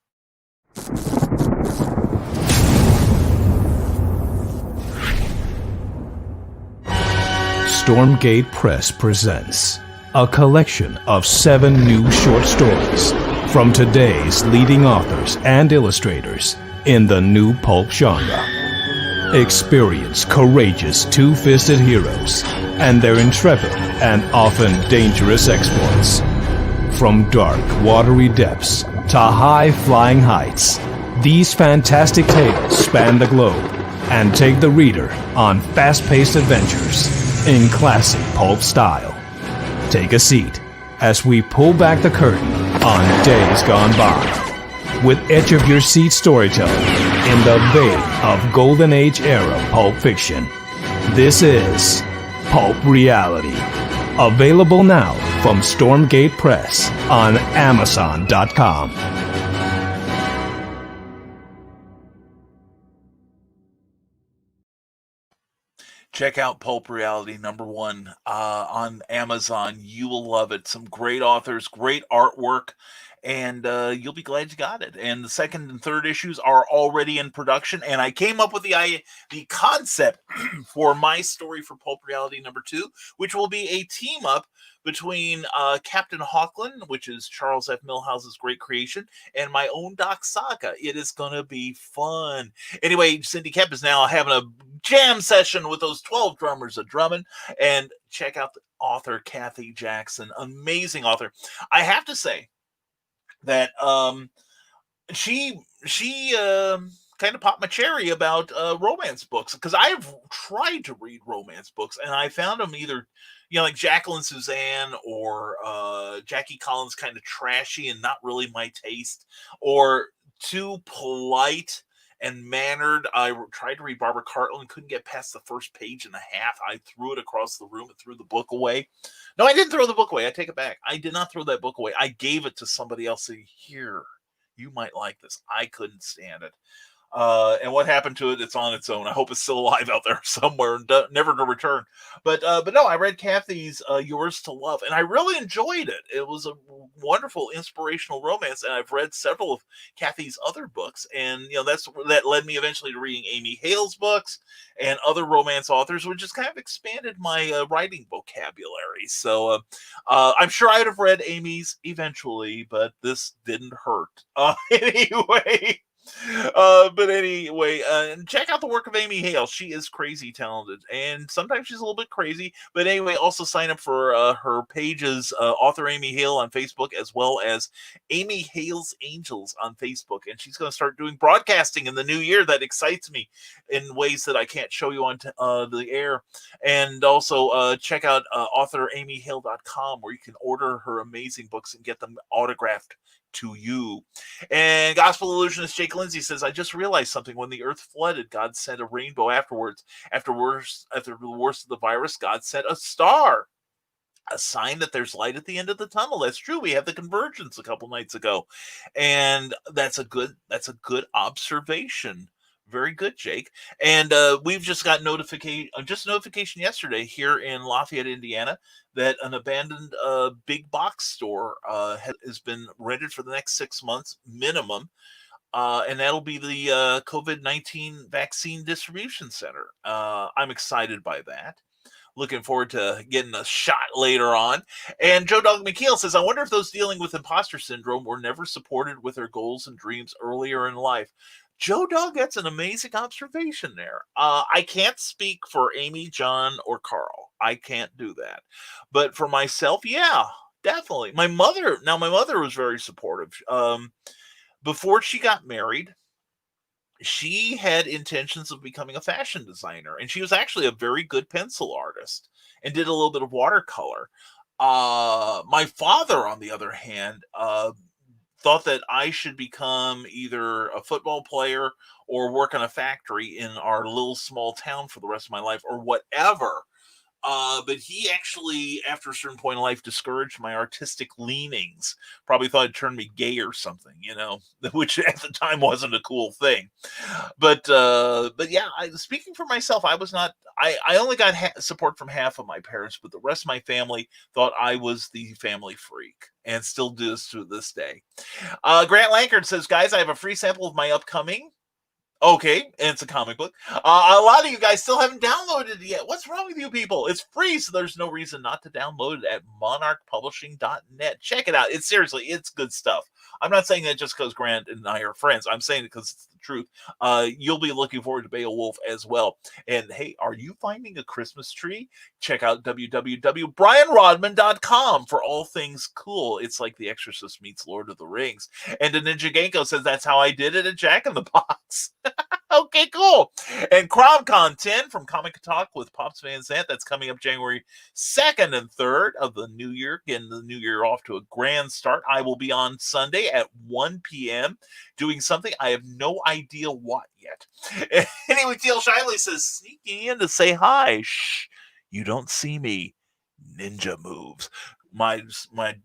Stormgate Press presents a collection of 7 new short stories from today's leading authors and illustrators in the new pulp genre. Experience courageous two-fisted heroes and their intrepid and often dangerous exploits. From dark, watery depths to high-flying heights, these fantastic tales span the globe and take the reader on fast-paced adventures in classic pulp style. Take a seat as we pull back the curtain on days gone by with edge-of-your-seat storytelling in the vein of Golden Age era pulp fiction. This is Pulp Reality. Available now from Stormgate Press on Amazon.com. Check out Pulp Reality #1 on Amazon. You will love it. Some great authors, great artwork, and you'll be glad you got it. And the second and third issues are already in production. And I came up with the concept for my story for Pulp Reality #2, which will be a team up between Captain Hawkland, which is Charles F. Millhouse's great creation, and my own Doc Saga. It is going to be fun. Anyway, Cindy Kemp is now having a jam session with those 12 drummers of drumming. And check out the author, Kathy Jackson. Amazing author. I have to say that she kind of popped my cherry about romance books, because I've tried to read romance books and I found them either, like Jacqueline Suzanne or Jackie Collins, kind of trashy and not really my taste, or too polite and mannered. I tried to read Barbara Cartland, couldn't get past the first page and a half. I threw it across the room and threw the book away. No, I didn't throw the book away. I take it back. I did not throw that book away. I gave it to somebody else. Say, here, you might like this. I couldn't stand it. And what happened to it? It's on its own. I hope it's still alive out there somewhere and never to return. But no, I read Kathy's Yours to Love, and I really enjoyed it. It was a wonderful, inspirational romance, and I've read several of Kathy's other books, and that led me eventually to reading Amy Hale's books and other romance authors, which has kind of expanded my writing vocabulary. So I'm sure I'd have read Amy's eventually, but this didn't hurt. Anyway. But anyway, check out the work of Amy Hale. She is crazy talented, and sometimes she's a little bit crazy. But anyway, also sign up for her pages, author Amy Hale on Facebook, as well as Amy Hale's Angels on Facebook. And she's going to start doing broadcasting in the new year. That excites me in ways that I can't show you on the air. And also check out authoramyhale.com, where you can order her amazing books and get them autographed to you. And Gospel Illusionist Jake Lindsay says, I just realized something. When the earth flooded, God sent a rainbow afterwards. After the worst of the virus, God sent a star, a sign that there's light at the end of the tunnel. That's true. We had the convergence a couple nights ago, and that's a good observation. Very good, Jake. And we've just got notification yesterday here in Lafayette, Indiana, that an abandoned big box store has been rented for the next 6 months minimum. And that'll be the COVID-19 vaccine distribution center. I'm excited by that. Looking forward to getting a shot later on. And Joe Dog McKeel says, I wonder if those dealing with imposter syndrome were never supported with their goals and dreams earlier in life. Joe Dog, that's an amazing observation there. I can't speak for Amy, John, or Carl. I can't do that. But for myself, yeah, definitely. My mother was very supportive. Before she got married, she had intentions of becoming a fashion designer, and she was actually a very good pencil artist and did a little bit of watercolor. My father, on the other hand, thought that I should become either a football player or work in a factory in our little small town for the rest of my life, or whatever. But he actually, after a certain point in life, discouraged my artistic leanings. Probably thought it turned me gay or something, which at the time wasn't a cool thing. But yeah, speaking for myself, I was not. I only got support from half of my parents, but the rest of my family thought I was the family freak, and still does to this day. Grant Lankard says, "Guys, I have a free sample of my upcoming." Okay, and it's a comic book. A lot of you guys still haven't downloaded it yet. What's wrong with you people? It's free, so there's no reason not to download it at monarchpublishing.net. Check it out. It's good stuff. I'm not saying that just because Grant and I are friends. I'm saying it because it's the truth. You'll be looking forward to Beowulf as well. And hey, are you finding a Christmas tree? Check out www.brianrodman.com for all things cool. It's like The Exorcist meets Lord of the Rings. And the Ninja Genko says that's how I did it at Jack in the Box. Okay, cool. And CrowdCon 10 from Comic Talk with Pops Van Zandt. That's coming up January 2nd and 3rd of the new year. Getting the new year off to a grand start. I will be on Sunday at 1 p.m. doing something. I have no idea what yet. Anyway, Teal Shiley says, sneaking in to say hi. Shh, you don't see me. Ninja moves. My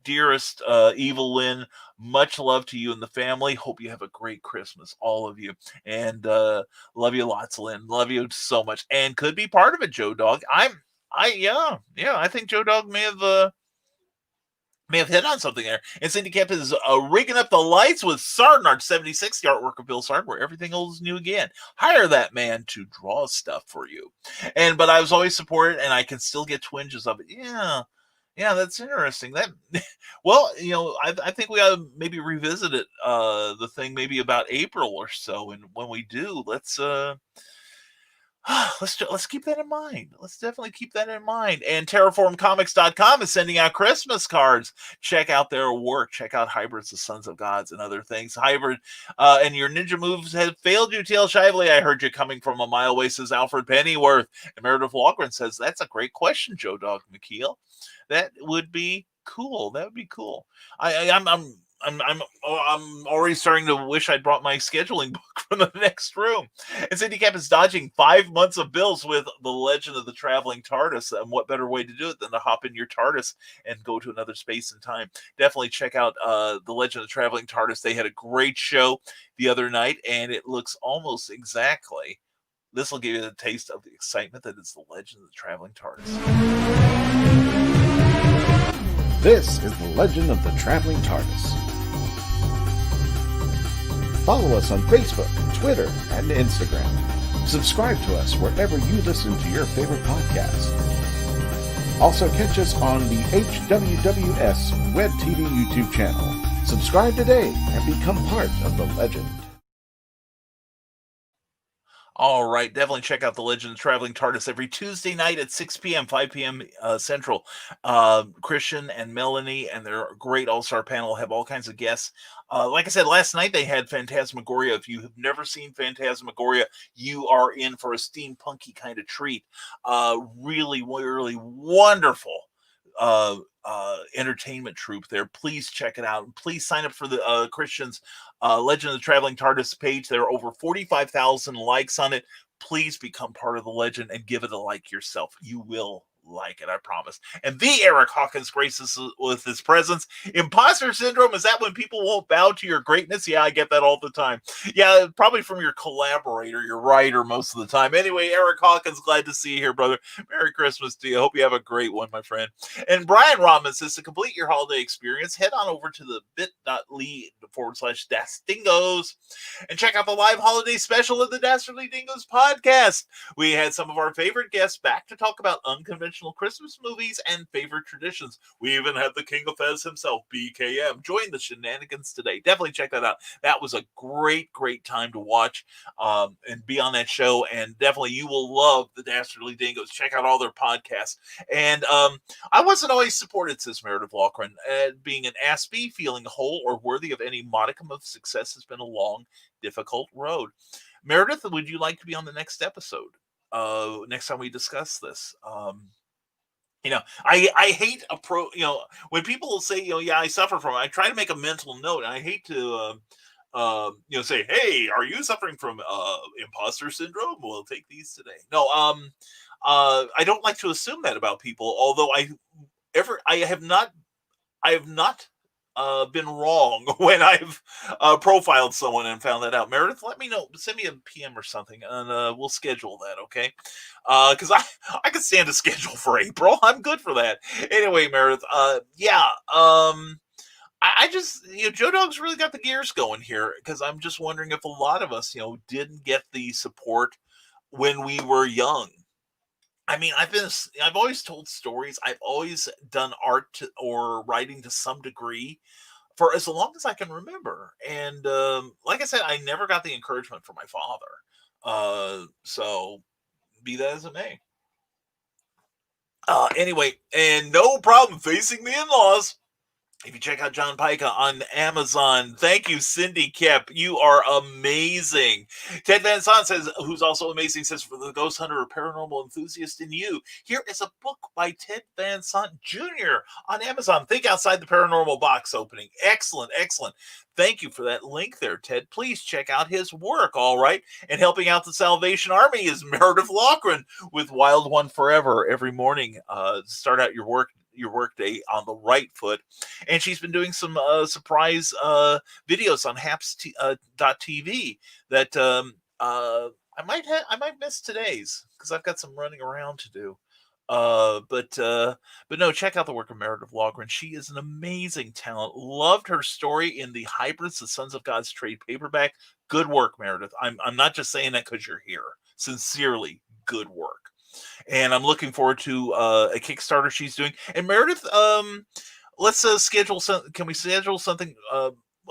dearest Evelyn, much love to you and the family. Hope you have a great Christmas, all of you, and love you lots, Lynn. Love you so much, and could be part of it, Joe Dog. I think Joe Dog may have hit on something there. And Cindy Camp is rigging up the lights with Sardnart 76, the artwork of Bill Sard, where everything old is new again. Hire that man to draw stuff for you. But I was always supported, and I can still get twinges of it. Yeah, that's interesting. Well, I think we ought to maybe revisit it, the thing maybe about April or so, and when we do, let's keep that in mind. Let's definitely keep that in mind. And terraformcomics.com is sending out Christmas cards. Check out their work. Check out Hybrids, the Sons of Gods, and other things. Hybrid, and your ninja moves have failed you, Teal Shively. I heard you coming from a mile away, says Alfred Pennyworth. And Meredith Walgren says, that's a great question, Joe Dog McKeel. That would be cool. That would be cool. I'm already starting to wish I'd brought my scheduling book from the next room. And Cindy Cap is dodging 5 months of bills with The Legend of the Traveling TARDIS. And what better way to do it than to hop in your TARDIS and go to another space and time? Definitely check out The Legend of the Traveling TARDIS. They had a great show the other night, and it looks almost exactly. This will give you the taste of the excitement that is The Legend of the Traveling TARDIS. This is The Legend of the Traveling TARDIS. Follow us on Facebook, Twitter, and Instagram. Subscribe to us wherever you listen to your favorite podcast. Also catch us on the HWWS Web TV YouTube channel. Subscribe today and become part of the legend. All right, definitely check out The Legend of the Traveling TARDIS every Tuesday night at 6 p.m., 5 p.m. Central. Christian and Melanie and their great all-star panel have all kinds of guests. Like I said, last night they had Phantasmagoria. If you have never seen Phantasmagoria, you are in for a steampunky kind of treat. Really, really wonderful entertainment troupe there. Please check it out. Please sign up for the Christian's Legend of the Traveling TARDIS page. There are over 45,000 likes on it. Please become part of the legend and give it a like yourself. You will like it, I promise. And the Eric Hawkins graces with his presence. Imposter syndrome, is that when people won't bow to your greatness? Yeah, I get that all the time. Yeah, probably from your collaborator, your writer most of the time. Anyway, Eric Hawkins, glad to see you here, brother. Merry Christmas to you. I hope you have a great one, my friend. And Brian Robin says, to complete your holiday experience, head on over to the bit.ly/Dastingos and check out the live holiday special of the Dastardly Dingoes podcast. We had some of our favorite guests back to talk about unconventional Christmas movies and favorite traditions. We even had the King of Fez himself, BKM, join the shenanigans today. Definitely check that out. That was a great time to watch and be on that show. And definitely you will love the Dastardly Dingoes. Check out all their podcasts. And I wasn't always supported, says Meredith Walkren. Being an Aspie, feeling whole or worthy of any modicum of success has been a long, difficult road. Meredith, would you like to be on the next episode? Next time we discuss this? I hate when people say, yeah, I suffer from it. I try to make a mental note. And I hate to, say, hey, are you suffering from imposter syndrome? We'll take these today. No, I don't like to assume that about people, although I have not been wrong when I've profiled someone and found that out. Meredith, let me know. Send me a PM or something, and we'll schedule that. Okay? Because I can stand a schedule for April. I'm good for that. Anyway, Meredith. Yeah. I just, Joe Dog's really got the gears going here, because I'm just wondering if a lot of us, didn't get the support when we were young. I mean, I've always told stories. I've always done or writing to some degree for as long as I can remember. And like I said, I never got the encouragement from my father. So be that as it may. Anyway, and no problem facing the in-laws. If you check out John Pica on Amazon, thank you, Cindy Kep. You are amazing. Ted Van Sant says, who's also amazing, says, for the ghost hunter or paranormal enthusiast in you, here is a book by Ted Van Sant Jr. on Amazon. Think outside the paranormal box opening. Excellent, excellent. Thank you for that link there, Ted. Please check out his work, all right? And helping out the Salvation Army is Meredith Loughran with Wild One Forever every morning. Start out your workday on the right foot. And she's been doing some surprise videos on haps.tv that I might miss today's, because I've got some running around to do. But no, check out the work of Meredith Loughran. She is an amazing talent. Loved her story in the Hybrids, the Sons of God's trade paperback. Good work, Meredith. I'm not just saying that because you're here. Sincerely, good work. And I'm looking forward to a Kickstarter she's doing. And Meredith, let's schedule some. Can we schedule something?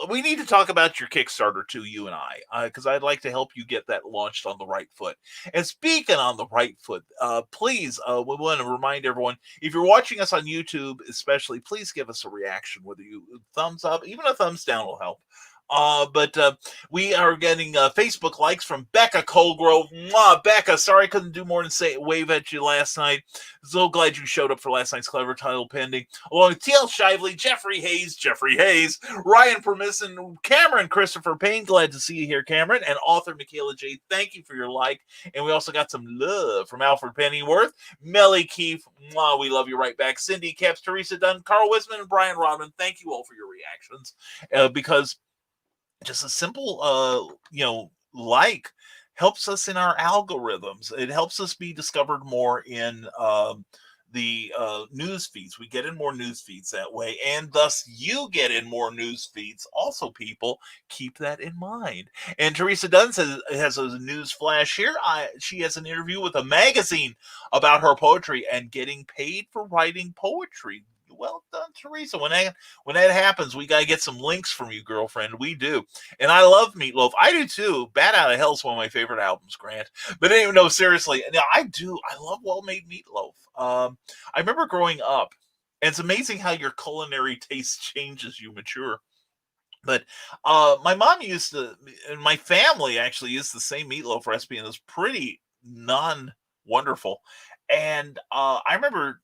We need to talk about your Kickstarter too, you and I, because I'd like to help you get that launched on the right foot. And speaking on the right foot, please, we want to remind everyone, if you're watching us on YouTube, especially, please give us a reaction. Whether you thumbs up, even a thumbs down will help. But we are getting Facebook likes from Becca Colgrove. Mwah, Becca, sorry I couldn't do more than wave at you last night. So glad you showed up for last night's Clever Title Pending. Along with T.L. Shively, Jeffrey Hayes, Ryan Permisson, Cameron Christopher Payne. Glad to see you here, Cameron. And author Michaela J. Thank you for your like. And we also got some love from Alfred Pennyworth, Melly Keefe. Mwah, we love you right back. Cindy Caps, Teresa Dunn, Carl Wisman, and Brian Rodman. Thank you all for your reactions. Because just a simple, like helps us in our algorithms. It helps us be discovered more in the news feeds. We get in more news feeds that way, and thus you get in more news feeds. Also, people, keep that in mind. And Teresa Dunn has a news flash here. She has an interview with a magazine about her poetry and getting paid for writing poetry. Well done, Teresa. When that happens, we gotta get some links from you, girlfriend. We do. And I love Meatloaf. I do too. Bat Out of Hell is one of my favorite albums, Grant. But anyway, no, seriously. I do. I love well-made meatloaf. I remember growing up, and it's amazing how your culinary taste changes as you mature. But my mom used to, and my family actually used the same meatloaf recipe, and it was pretty non-wonderful. And I remember,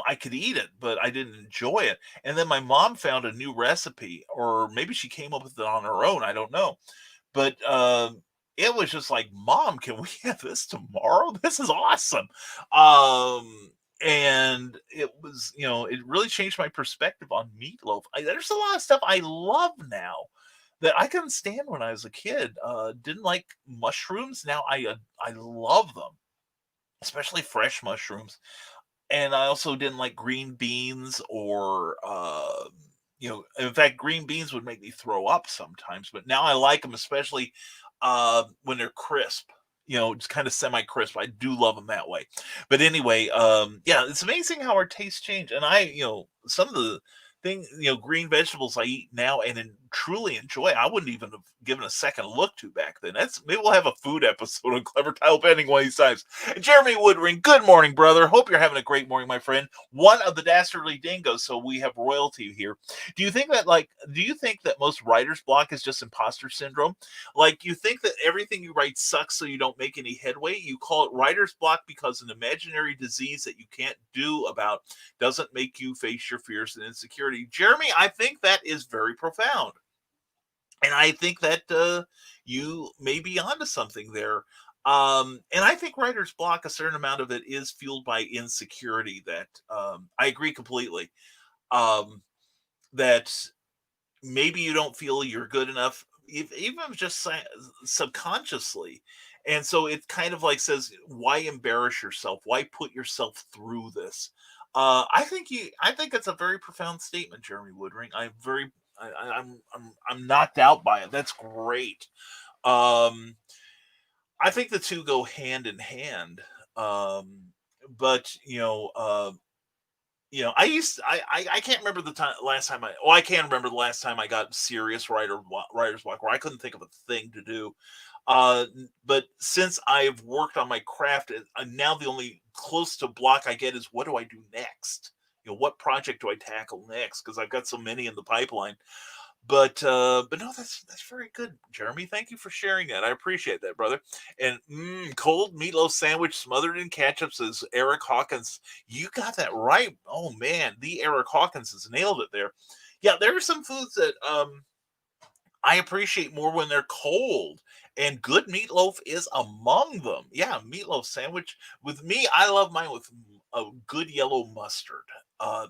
I could eat it, but I didn't enjoy it. And then my mom found a new recipe, or maybe she came up with it on her own. I don't know. But it was just like, Mom, can we have this tomorrow? This is awesome. And it was, it really changed my perspective on meatloaf. There's a lot of stuff I love now that I couldn't stand when I was a kid. Didn't like mushrooms. Now I love them, especially fresh mushrooms. And I also didn't like green beans, or, in fact, green beans would make me throw up sometimes. But now I like them, especially when they're crisp, just kind of semi-crisp. I do love them that way. But anyway, yeah, it's amazing how our tastes change. And some of the green vegetables I eat now and truly enjoy, I wouldn't even have given a second look to back then. Maybe we'll have a food episode on Clever Title Pending one of these times. Jeremy Woodring, good morning, brother. Hope you're having a great morning, my friend. One of the dastardly dingoes, so we have royalty here. Do you think that most writer's block is just imposter syndrome? Like, you think that everything you write sucks, so you don't make any headway? You call it writer's block because an imaginary disease that you can't do about doesn't make you face your fears and insecurity. Jeremy, I think that is very profound. And I think that you may be onto something there. And I think writer's block, a certain amount of it is fueled by insecurity that I agree completely. Um, that maybe you don't feel you're good enough, even if just subconsciously. And so it kind of like says, why embarrass yourself? Why put yourself through this? I think it's a very profound statement, Jeremy Woodring. I'm knocked out by it. That's great. Um, I think the two go hand in hand. But I can't remember the time last time I can remember the last time I got serious writer's block where I couldn't think of a thing to do. But since I've worked on my craft, now the only close to block I get is what do I do next? What project do I tackle next? Because I've got so many in the pipeline. But no, that's very good, Jeremy. Thank you for sharing that. I appreciate that, brother. And cold meatloaf sandwich smothered in ketchup, says Eric Hawkins. You got that right. Oh man, the Eric Hawkins has nailed it there. Yeah, there are some foods that I appreciate more when they're cold, and good meatloaf is among them. Yeah, meatloaf sandwich. With me, I love mine with a good yellow mustard.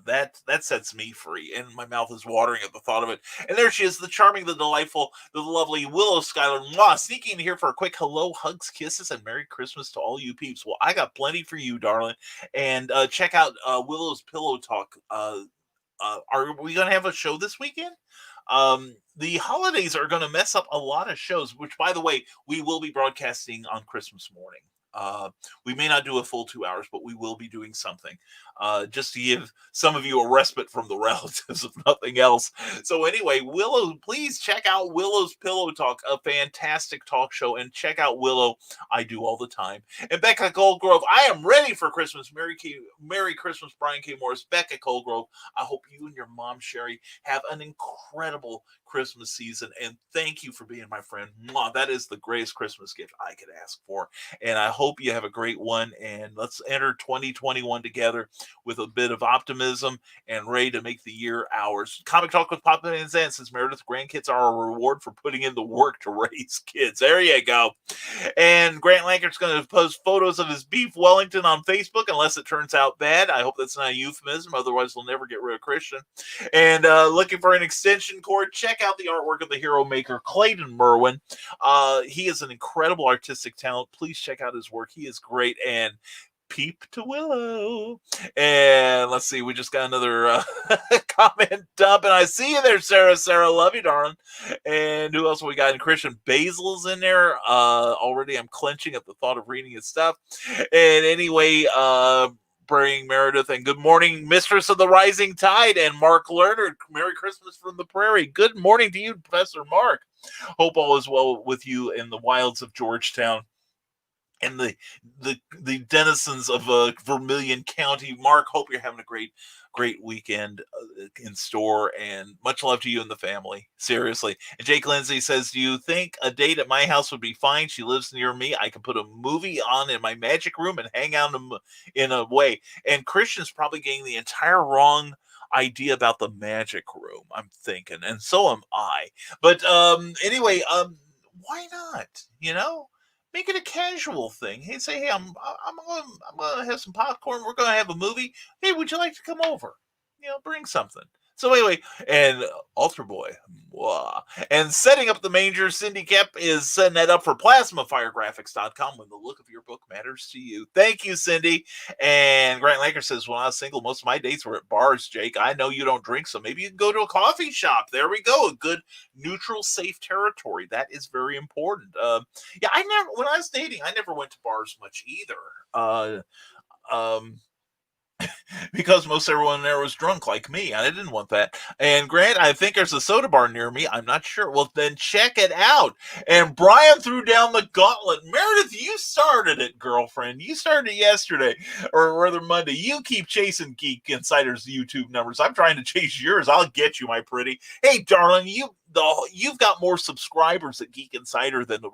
That sets me free, and my mouth is watering at the thought of it. And there she is, the charming, the delightful, the lovely Willow Skylar. Mwah, sneaking in here for a quick hello, hugs, kisses, and Merry Christmas to all you peeps. Well, I got plenty for you, darling. And check out Willow's Pillow Talk. Are we going to have a show this weekend? The holidays are going to mess up a lot of shows, which, by the way, we will be broadcasting on Christmas morning. We may not do a full 2 hours, but we will be doing something just to give some of you a respite from the relatives, if nothing else. So anyway, Willow, please check out Willow's Pillow Talk, a fantastic talk show, and check out Willow. I do all the time. And Becca Goldgrove, I am ready for Christmas. Merry Christmas, Brian K. Morris. Becca Goldgrove, I hope you and your mom, Sherry, have an incredible Christmas season, and thank you for being my friend. Mwah, that is the greatest Christmas gift I could ask for. And I hope you have a great one, and let's enter 2021 together with a bit of optimism and ready to make the year ours. Comic Talk with Papa and Zan, since Meredith, grandkids are a reward for putting in the work to raise kids. There you go. And Grant Lankert's going to post photos of his beef Wellington on Facebook, unless it turns out bad. I hope that's not a euphemism, otherwise we'll never get rid of Christian. And looking for an extension cord, check out the artwork of the hero maker Clayton Merwin. He is an incredible artistic talent. Please check out his work. He is great. And peep to Willow. And let's see, we just got another comment dump, and I see you there, Sarah. Sarah, love you, darling. And who else we got? And Christian Basil's in there. Already I'm clenching at the thought of reading his stuff. And anyway, Bring Meredith, and good morning, Mistress of the Rising Tide, and Mark Lerner. Merry Christmas from the Prairie. Good morning to you, Professor Mark. Hope all is well with you in the wilds of Georgetown and the denizens of Vermilion County. Mark, hope you're having a great weekend in store, and much love to you and the family. Seriously. And Jake Lindsay says, do you think a date at my house would be fine? She lives near me. I can put a movie on in my magic room and hang out in a way. And Christian's probably getting the entire wrong idea about the magic room, I'm thinking, and so am I. But anyway, why not? Make it a casual thing. Hey, say, hey, I'm gonna have some popcorn. We're gonna have a movie. Hey, would you like to come over? Bring something. So anyway, and Altar Boy, wow. And setting up the manger, Cindy Kep is setting that up for PlasmaFireGraphics.com when the look of your book matters to you. Thank you, Cindy. And Grant Lanker says, when I was single, most of my dates were at bars, Jake. I know you don't drink, so maybe you can go to a coffee shop. There we go. A good, neutral, safe territory. That is very important. Yeah, when I was dating, I never went to bars much either. Because most everyone there was drunk like me. I didn't want that. And Grant, I think there's a soda bar near me. I'm not sure. Well, then check it out. And Brian threw down the gauntlet. Meredith, you started it, girlfriend. You started it yesterday, or rather Monday. You keep chasing Geek Insider's YouTube numbers. I'm trying to chase yours. I'll get you, my pretty. Hey, darling, you've got more subscribers at Geek Insider than the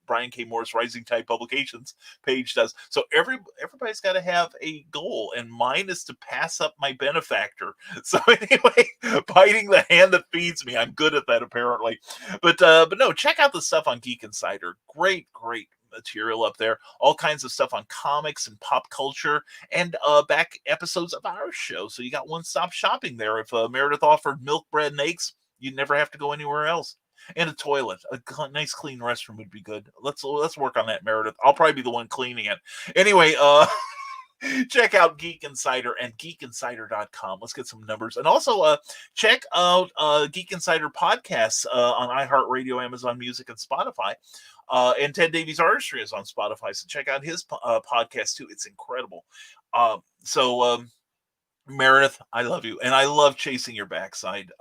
Brian K. Morris Rising Tide Publications page does. So everybody's got to have a goal, and mine is to pass up my benefactor. So anyway, biting the hand that feeds me. I'm good at that, apparently. But no, check out the stuff on Geek Insider. Great material up there. All kinds of stuff on comics and pop culture, and back episodes of our show. So you got one-stop shopping there. If Meredith offered milk, bread, and eggs, you'd never have to go anywhere else. And a toilet, nice clean restroom would be good. Let's work on that, Meredith. I'll probably be the one cleaning it. Anyway, check out Geek Insider and geekinsider.com. Let's get some numbers. And also check out Geek Insider podcasts on iHeartRadio, Amazon Music, and Spotify. And Ted Davies Artistry is on Spotify, so check out his podcast too. It's incredible. Meredith, I love you, and I love chasing your backside.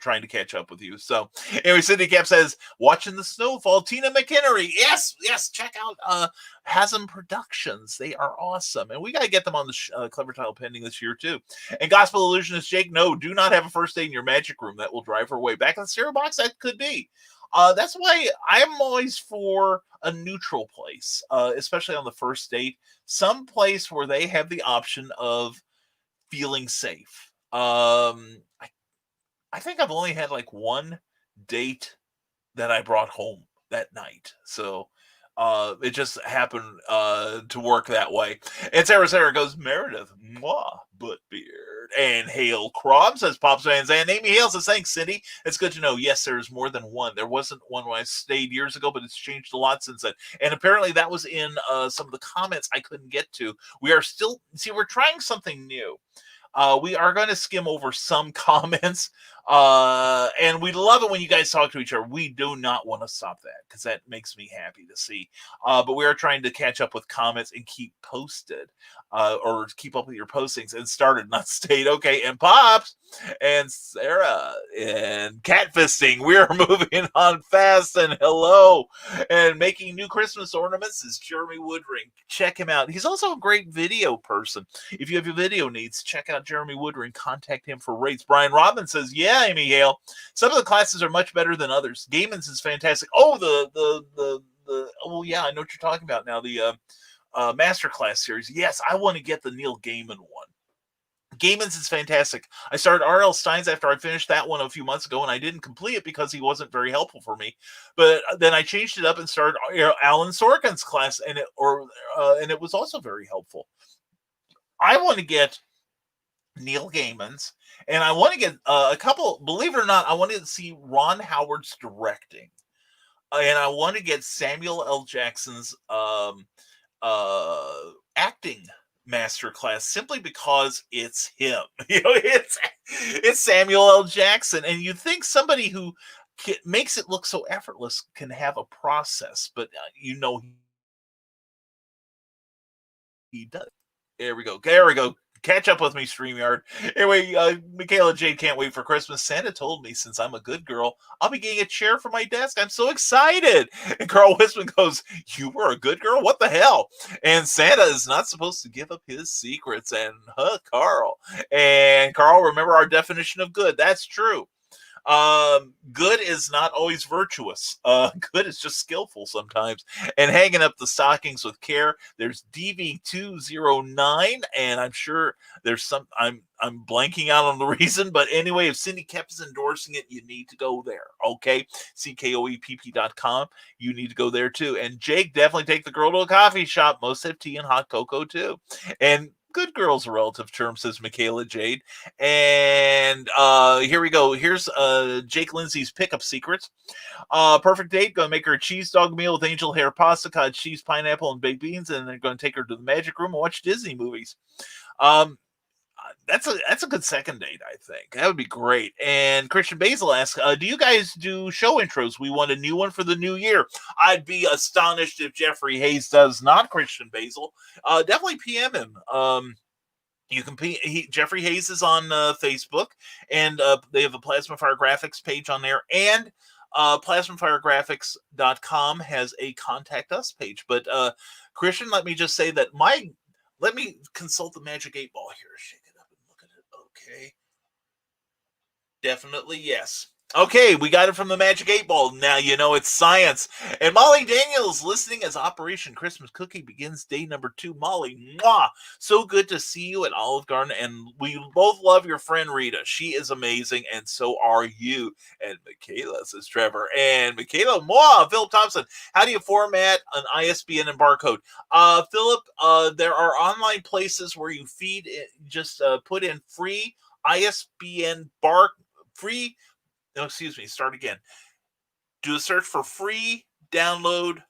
Trying to catch up with you. So, anyway, Cindy Cap says, watching the snowfall, Tina McInnery. Yes, check out Hasm Productions. They are awesome, and we got to get them on the Clever Tile Pending this year, too. And Gospel Illusionist Jake, no, do not have a first date in your magic room. That will drive her away. Back in the stereo box, that could be. That's why I'm always for a neutral place, especially on the first date. Some place where they have the option of feeling safe. I think I've only had like one date that I brought home that night. So it just happened to work that way. And Sarah goes, Meredith, mwah, butt beard. And Hale Crom says, Pops Van Zandt. Amy Hale says, thanks, Cindy. It's good to know. Yes, there's more than one. There wasn't one when I stayed years ago, but it's changed a lot since then. And apparently that was in some of the comments I couldn't get to. We're trying something new. We are going to skim over some comments, and we love it when you guys talk to each other. We do not want to stop that because that makes me happy to see. But we are trying to catch up with comments and keep posted, or keep up with your postings. And started, not stayed. Okay, and Pops and Sarah and Catfisting. We are moving on fast. And hello, and making new Christmas ornaments is Jeremy Woodring. Check him out. He's also a great video person. If you have your video needs, check out Jeremy Woodring. Contact him for rates. Brian Robbins says, yeah, Amy Hale, some of the classes are much better than others. Gaiman's is fantastic. Oh, yeah, I know what you're talking about now. The Masterclass series. Yes, I want to get the Neil Gaiman one. Gaiman's is fantastic. I started R.L. Stein's after I finished that one a few months ago, and I didn't complete it because he wasn't very helpful for me. But then I changed it up and started Alan Sorkin's class, and it was also very helpful. I want to get Neil Gaiman's, and I want to get a couple. Believe it or not, I want to see Ron Howard's directing, and I want to get Samuel L. Jackson's acting masterclass, simply because it's him. It's Samuel L. Jackson, and you think somebody who makes it look so effortless can have a process, but he does. There we go. Catch up with me, StreamYard. Anyway, Michaela Jade can't wait for Christmas. Santa told me since I'm a good girl, I'll be getting a chair for my desk. I'm so excited. And Carl Wisman goes, you were a good girl? What the hell? And Santa is not supposed to give up his secrets. And Carl. And Carl, remember our definition of good. That's true. Good is not always virtuous. Good is just skillful sometimes. And hanging up the stockings with care. There's DV209, and I'm sure there's some. I'm blanking out on the reason, but anyway, if Cindy Kep is endorsing it, you need to go there. Okay, CKOEPP.com. You need to go there too. And Jake, definitely take the girl to a coffee shop. Most have tea and hot cocoa too. And good girl's a relative term, says Michaela Jade. And here we go. Here's Jake Lindsay's pickup secrets. Perfect date. Going to make her a cheese dog meal with angel hair pasta, cottage cheese, pineapple, and baked beans. And they're going to take her to the magic room and watch Disney movies. That's a good second date, I think. That would be great. And Christian Basil asks, do you guys do show intros? We want a new one for the new year. I'd be astonished if Jeffrey Hayes does not, Christian Basil. Definitely PM him. You can Jeffrey Hayes is on Facebook, and they have a Plasma Fire Graphics page on there, and plasmafiregraphics.com has a contact us page. But Christian, let me just say that let me consult the Magic 8 Ball here. Shake it up and look at it. Okay. Definitely, yes. Okay, we got it from the Magic 8 Ball. Now you know it's science. And Molly Daniels listening as Operation Christmas Cookie begins day number 2. Molly, mwah! So good to see you at Olive Garden. And we both love your friend Rita. She is amazing, and so are you. And Michaela, says Trevor. And Michaela, mwah! Philip Thompson, how do you format an ISBN and barcode? Philip, there are online places where you feed it, just put in free ISBN free. No, excuse me, start again. Do a search for free download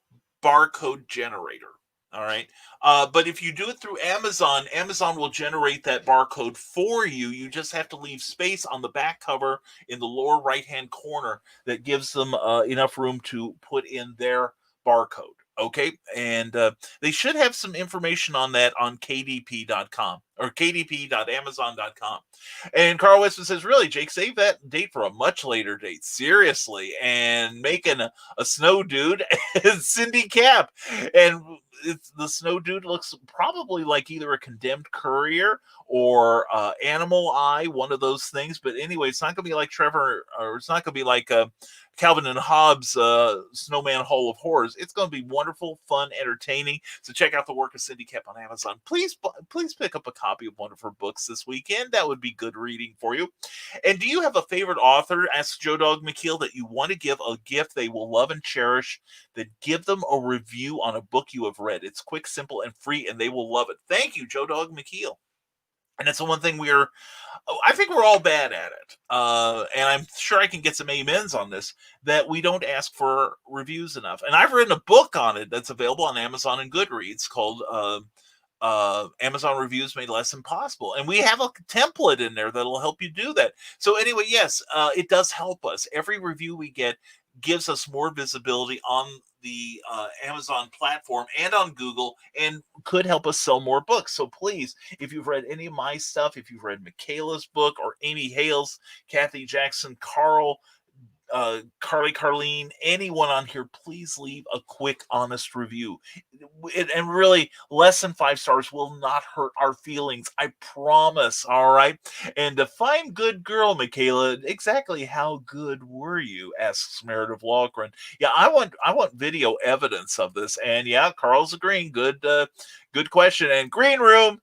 barcode generator. All right. But if you do it through Amazon, Amazon will generate that barcode for you. You just have to leave space on the back cover in the lower right-hand corner that gives them enough room to put in their barcode. Okay. And they should have some information on that on kdp.com or kdp.amazon.com. And Carl Westman says, really, Jake, save that date for a much later date. Seriously. And making a snow dude is Cindy Cap. And the snow dude looks probably like either a condemned courier or Animal Eye, one of those things. But anyway, it's not going to be like Trevor, or it's not going to be like Calvin and Hobbes' Snowman Hall of Horrors. It's going to be wonderful, fun, entertaining. So check out the work of Cindy Cap on Amazon. Please pick up a copy of one of her books this weekend. That would be good reading for you. And do you have a favorite author, asks Joe Dog McKeel, that you want to give a gift they will love and cherish? Then give them a review on a book you have read. It's quick, simple, and free, and they will love it. Thank you, Joe Dog McKeel. And that's the one thing I think we're all bad at it. And I'm sure I can get some amens on this, that we don't ask for reviews enough. And I've written a book on it that's available on Amazon and Goodreads called Amazon Reviews Made Less Impossible. And we have a template in there that'll help you do that. So anyway, yes, it does help us. Every review we get gives us more visibility on the Amazon platform and on Google, and could help us sell more books. So please, if you've read any of my stuff, if you've read Michaela's book or Amy Hale's, Kathy Jackson, Carl, Carly, Carlene, anyone on here, please leave a quick, honest review. And really, less than 5 stars will not hurt our feelings. I promise. All right. And to find good girl, Michaela, exactly how good were you? Asks Meredith Lawgren. Yeah, I want video evidence of this. And yeah, Carl's agreeing. Good question. And Green Room.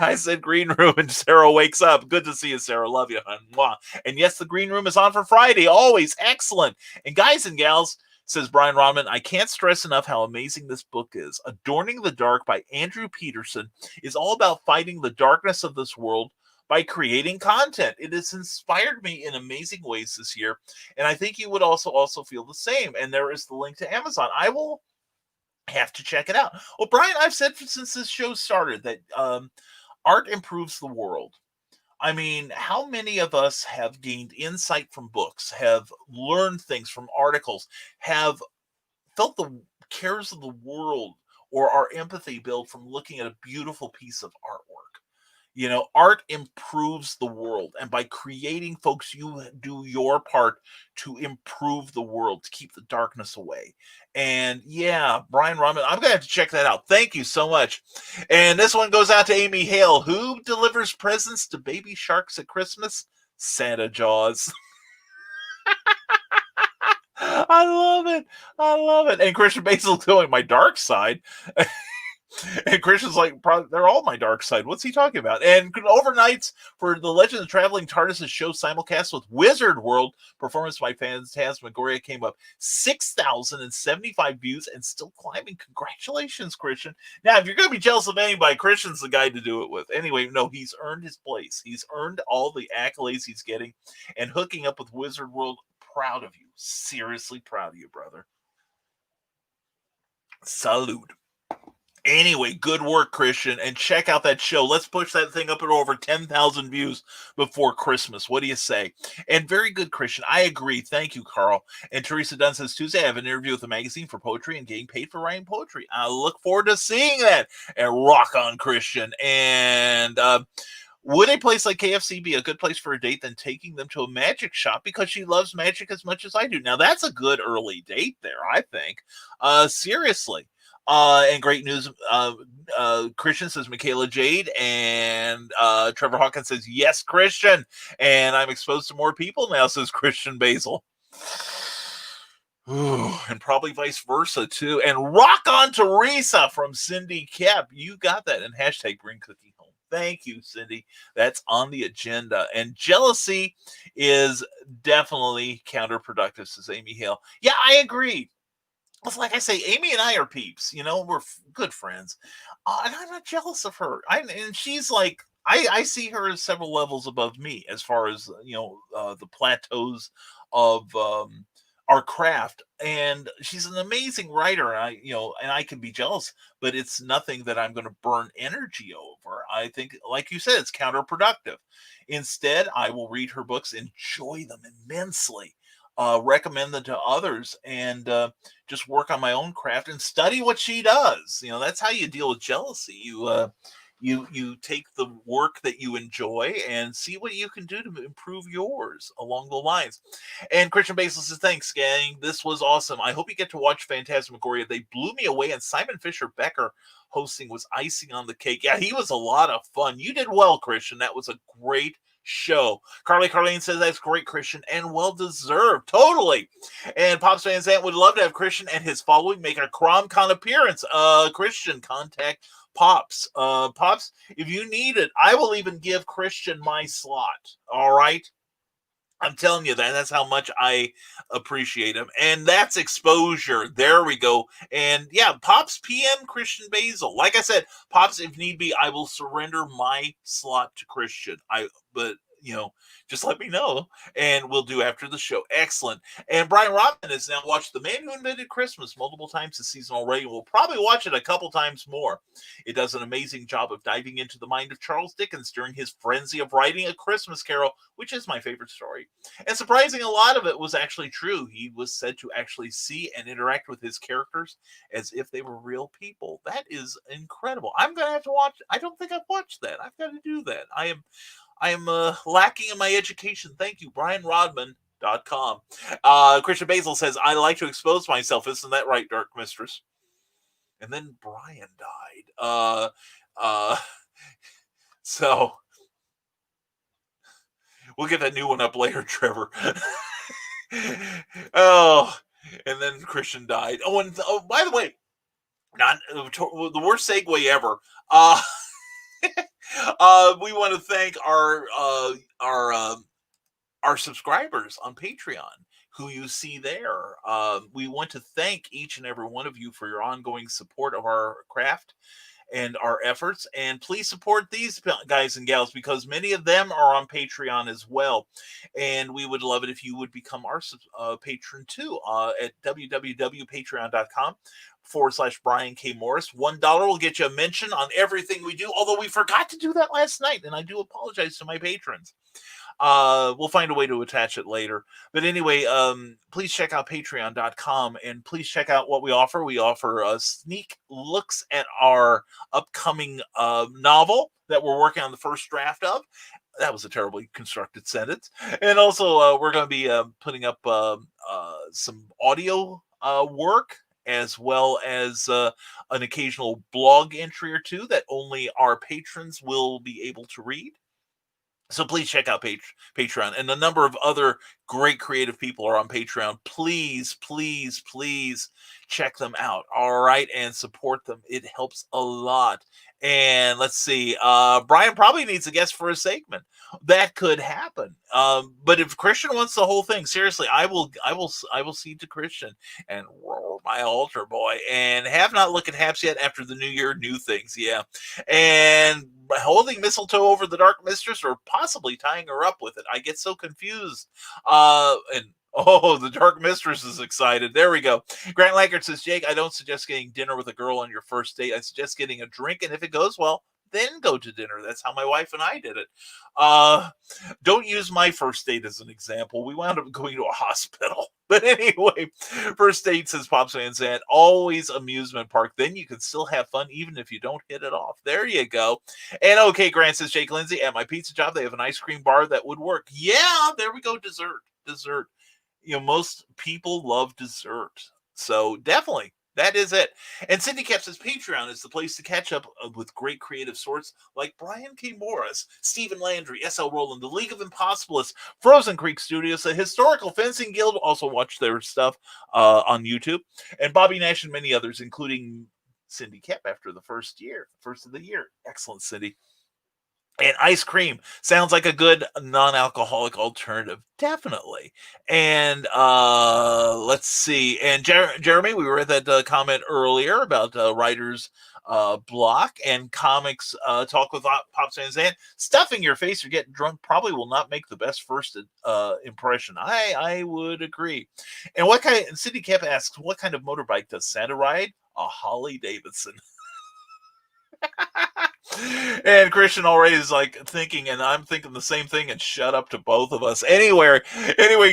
I said green room, and Sarah wakes up. Good to see you, Sarah. Love you, hon. Mwah. And yes, the green room is on for Friday. Always excellent. And guys and gals, says Brian Rodman, I can't stress enough how amazing this book is. Adorning the Dark by Andrew Peterson is all about fighting the darkness of this world by creating content. It has inspired me in amazing ways this year, and I think you would also feel the same. And there is the link to Amazon. I will have to check it out. Well, Brian, I've said since this show started that art improves the world. I mean, how many of us have gained insight from books, have learned things from articles, have felt the cares of the world or our empathy build from looking at a beautiful piece of artwork? You know, art improves the world. And by creating, folks, you do your part to improve the world, to keep the darkness away. And yeah, Brian Rodman, I'm going to have to check that out. Thank you so much. And this one goes out to Amy Hale. Who delivers presents to baby sharks at Christmas? Santa Jaws. I love it. I love it. And Christian Basil's going, my dark side. And Christian's like, they're all my dark side. What's he talking about? And overnights for the Legend of Traveling TARDIS show simulcast with Wizard World, performance by Phantasmagoria, came up 6,075 views and still climbing. Congratulations, Christian. Now, if you're going to be jealous of anybody, Christian's the guy to do it with. Anyway, no, he's earned his place. He's earned all the accolades he's getting, and hooking up with Wizard World. Proud of you. Seriously proud of you, brother. Salute. Anyway, good work, Christian, and check out that show. Let's push that thing up at over 10,000 views before Christmas. What do you say? And very good, Christian. I agree. Thank you, Carl. And Teresa Dunn says, Tuesday, I have an interview with a magazine for poetry and getting paid for writing poetry. I look forward to seeing that. And rock on, Christian. And would a place like KFC be a good place for a date than taking them to a magic shop because she loves magic as much as I do? Now, that's a good early date there, I think. Seriously. And great news. Christian says Michaela Jade, and Trevor Hawkins says yes, Christian. And I'm exposed to more people now, says Christian Basil. Ooh, and probably vice versa too. And rock on Teresa from Cindy Kep. You got that. And hashtag bring cookie home. Thank you, Cindy. That's on the agenda. And jealousy is definitely counterproductive, says Amy Hale. Yeah, I agree. It's like I say, Amy and I are peeps. You know, we're good friends. And I'm not jealous of her. And she's like, I see her as several levels above me as far as, the plateaus of our craft. And she's an amazing writer. And I can be jealous, but it's nothing that I'm going to burn energy over. I think, like you said, it's counterproductive. Instead, I will read her books, enjoy them immensely, recommend them to others, and just work on my own craft and study what she does. That's how you deal with jealousy. You take the work that you enjoy and see what you can do to improve yours along the lines. And Christian Basil says, thanks, gang. This was awesome. I hope you get to watch Phantasmagoria. They blew me away, and Simon Fisher Becker hosting was icing on the cake. Yeah, he was a lot of fun. You did well, Christian. That was a great show. Carlene says that's great, Christian, and well deserved. Totally. And Pops Van Zandt would love to have Christian and his following make a CromCon appearance. Christian, contact Pops. Pops, if you need it, I will even give Christian my slot. All right. I'm telling you that. That's how much I appreciate him. And that's exposure. There we go. And yeah, Pops PM Christian Basil. Like I said, Pops, if need be, I will surrender my slot to Christian. But just let me know, and we'll do after the show. Excellent. And Brian Rodman has now watched The Man Who Invented Christmas multiple times this season already. We'll probably watch it a couple times more. It does an amazing job of diving into the mind of Charles Dickens during his frenzy of writing A Christmas Carol, which is my favorite story. And surprising, a lot of it was actually true. He was said to actually see and interact with his characters as if they were real people. That is incredible. I'm going to have to watch. I don't think I've watched that. I've got to do that. I am lacking in my education. Thank you, BrianRodman.com. Christian Basil says, I like to expose myself. Isn't that right, Dark Mistress? And then Brian died. So we'll get that new one up later, Trevor. Oh, and then Christian died. Oh, and by the way, not the worst segue ever. We want to thank our subscribers on Patreon, who you see there. We want to thank each and every one of you for your ongoing support of our craft and our efforts. And please support these guys and gals, because many of them are on Patreon as well. And we would love it if you would become our patron too, at www.patreon.com/Brian K. Morris. $1 will get you a mention on everything we do, although we forgot to do that last night, and I do apologize to my patrons. We'll find a way to attach it later. But anyway, please check out patreon.com, and please check out what we offer. We offer sneak looks at our upcoming novel that we're working on the first draft of. That was a terribly constructed sentence. And also, we're going to be putting up some audio work, as well as an occasional blog entry or two that only our patrons will be able to read. So please check out Patreon. And a number of other great creative people are on Patreon. Please, please, please check them out. All right. And support them. It helps a lot. And let's see. Brian probably needs a guest for a segment. That could happen. But if Christian wants the whole thing, seriously, I will cede to Christian and roar my altar, boy. And have not looked at Haps yet after the new year, new things. Yeah. And holding mistletoe over the Dark Mistress, or possibly tying her up with it. I get so confused. The Dark Mistress is excited. There we go. Grant Lankert says, Jake, I don't suggest getting dinner with a girl on your first date. I suggest getting a drink, and if it goes well, then go to dinner. That's how my wife and I did it. Don't use my first date as an example. We wound up going to a hospital. But anyway, first date, says Pops Van Zandt, always amusement park. Then you can still have fun even if you don't hit it off. There you go. And okay, Grant says, Jake Lindsay, at my pizza job, they have an ice cream bar that would work. Yeah, there we go. Dessert. Most people love dessert. So definitely That is it. And Cindy Cap says Patreon is the place to catch up with great creative sorts like Brian K. Morris, Stephen Landry, S.L. Rowland, the League of Impossibilists, Frozen Creek Studios, the Historical Fencing Guild. Also watch their stuff on YouTube. And Bobby Nash and many others, including Cindy Cap after the first of the year. Excellent, Cindy. And ice cream sounds like a good non-alcoholic alternative, definitely. And let's see. And Jeremy, we read that comment earlier about writers block and comics talk with Pops Van Zandt. Stuffing your face or getting drunk probably will not make the best first impression. I would agree. And what kind? And Cindy Cap asks, what kind of motorbike does Santa ride? A Harley Davidson. And Christian already is like thinking, and I'm thinking the same thing, and shut up to both of us. Anyway,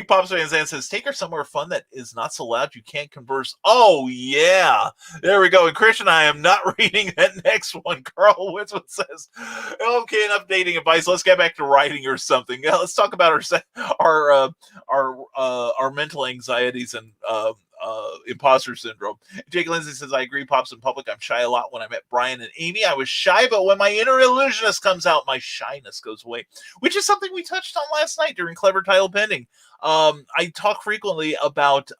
Pops Van Zandt says, take her somewhere fun that is not so loud you can't converse. Oh, yeah. There we go. And Christian, I am not reading that next one. Carl Winston says, okay, enough dating advice. Let's get back to writing or something. Yeah, let's talk about our mental anxieties and imposter syndrome. Jake Lindsay says, I agree, Pops. In public, I'm shy a lot. When I met Brian and Amy, I was shy, but when my inner illusionist comes out, my shyness goes away, which is something we touched on last night during Clever Title Pending. I talk frequently about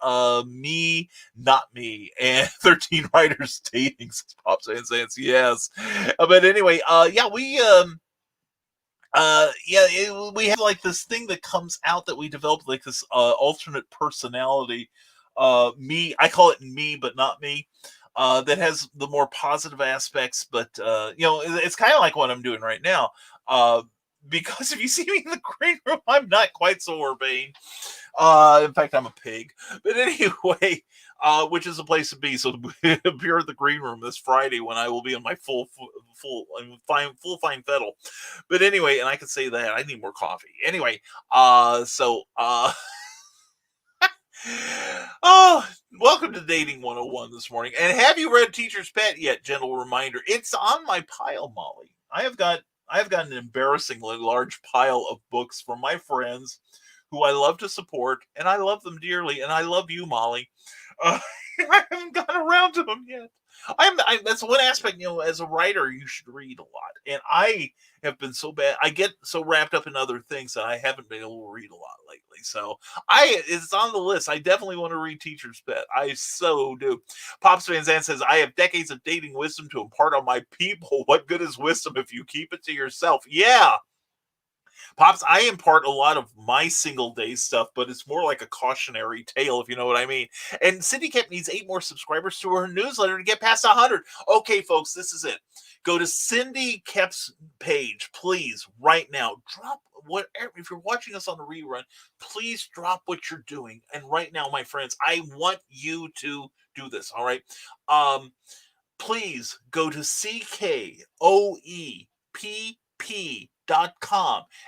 me, not me, and 13 writers dating, says Pops and Sans. Yes. But anyway, we have like this thing that comes out that we developed, like this alternate personality. Me, I call it me, but not me. That has the more positive aspects, but it's kind of like what I'm doing right now. Because if you see me in the green room, I'm not quite so urbane. In fact, I'm a pig. But anyway, which is a place to be. So appear at the green room this Friday when I will be on my full fine fettle. But anyway, and I can say that I need more coffee. Anyway, oh, welcome to Dating 101 this morning. And have you read Teacher's Pet yet? Gentle reminder. It's on my pile, Molly. I have got an embarrassingly large pile of books from my friends who I love to support, and I love them dearly, and I love you, Molly. I haven't gotten around to them yet. That's one aspect, as a writer, you should read a lot. And I have been so bad. I get so wrapped up in other things that I haven't been able to read a lot lately. So it's on the list. I definitely want to read Teacher's Pet. I so do. Pops Van Zandt says, I have decades of dating wisdom to impart on my people. What good is wisdom if you keep it to yourself? Yeah. Pops, I impart a lot of my single day stuff, but it's more like a cautionary tale, if you know what I mean. And Cindy Cap needs 8 more subscribers to her newsletter to get past 100. Okay, folks, this is it. Go to Cindy Cap's page, please, right now. Drop whatever. If you're watching us on the rerun, please drop what you're doing. And right now, my friends, I want you to do this, all right? Please go to CKOEPP.com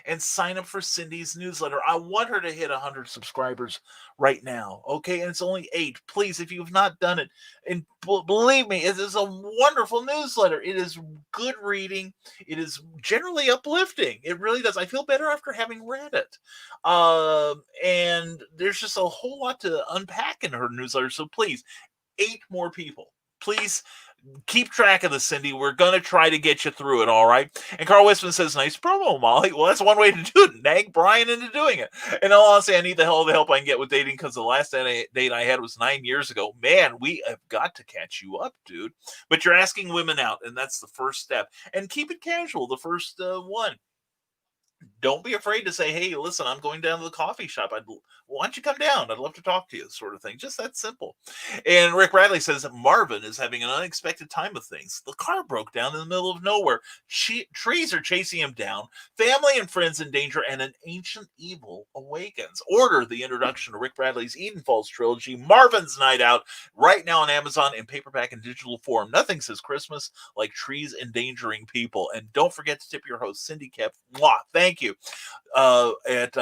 and sign up for Cindy's newsletter. I want her to hit 100 subscribers right now, okay? And it's only 8. Please, if you've not done it, and believe me, it is a wonderful newsletter. It is good reading. It is generally uplifting. It really does. I feel better after having read it. And there's just a whole lot to unpack in her newsletter. So please, 8 more people. Please keep track of this, Cindy. We're going to try to get you through it, all right? And Carl Westman says, nice promo, Molly. Well, that's one way to do it. Nag Brian into doing it. And I'll say I need the help I can get with dating because the last date I had was 9 years ago. Man, we have got to catch you up, dude. But you're asking women out, and that's the first step. And keep it casual, the first one. Don't be afraid to say, hey, listen, I'm going down to the coffee shop. Why don't you come down? I'd love to talk to you, sort of thing. Just that simple. And Rick Bradley says that Marvin is having an unexpected time of things. The car broke down in the middle of nowhere. Trees are chasing him down. Family and friends in danger, and an ancient evil awakens. Order the introduction to Rick Bradley's Eden Falls trilogy, Marvin's Night Out, right now on Amazon in paperback and digital form. Nothing says Christmas like trees endangering people. And don't forget to tip your host, Cindy Cap. Mwah, thank you. At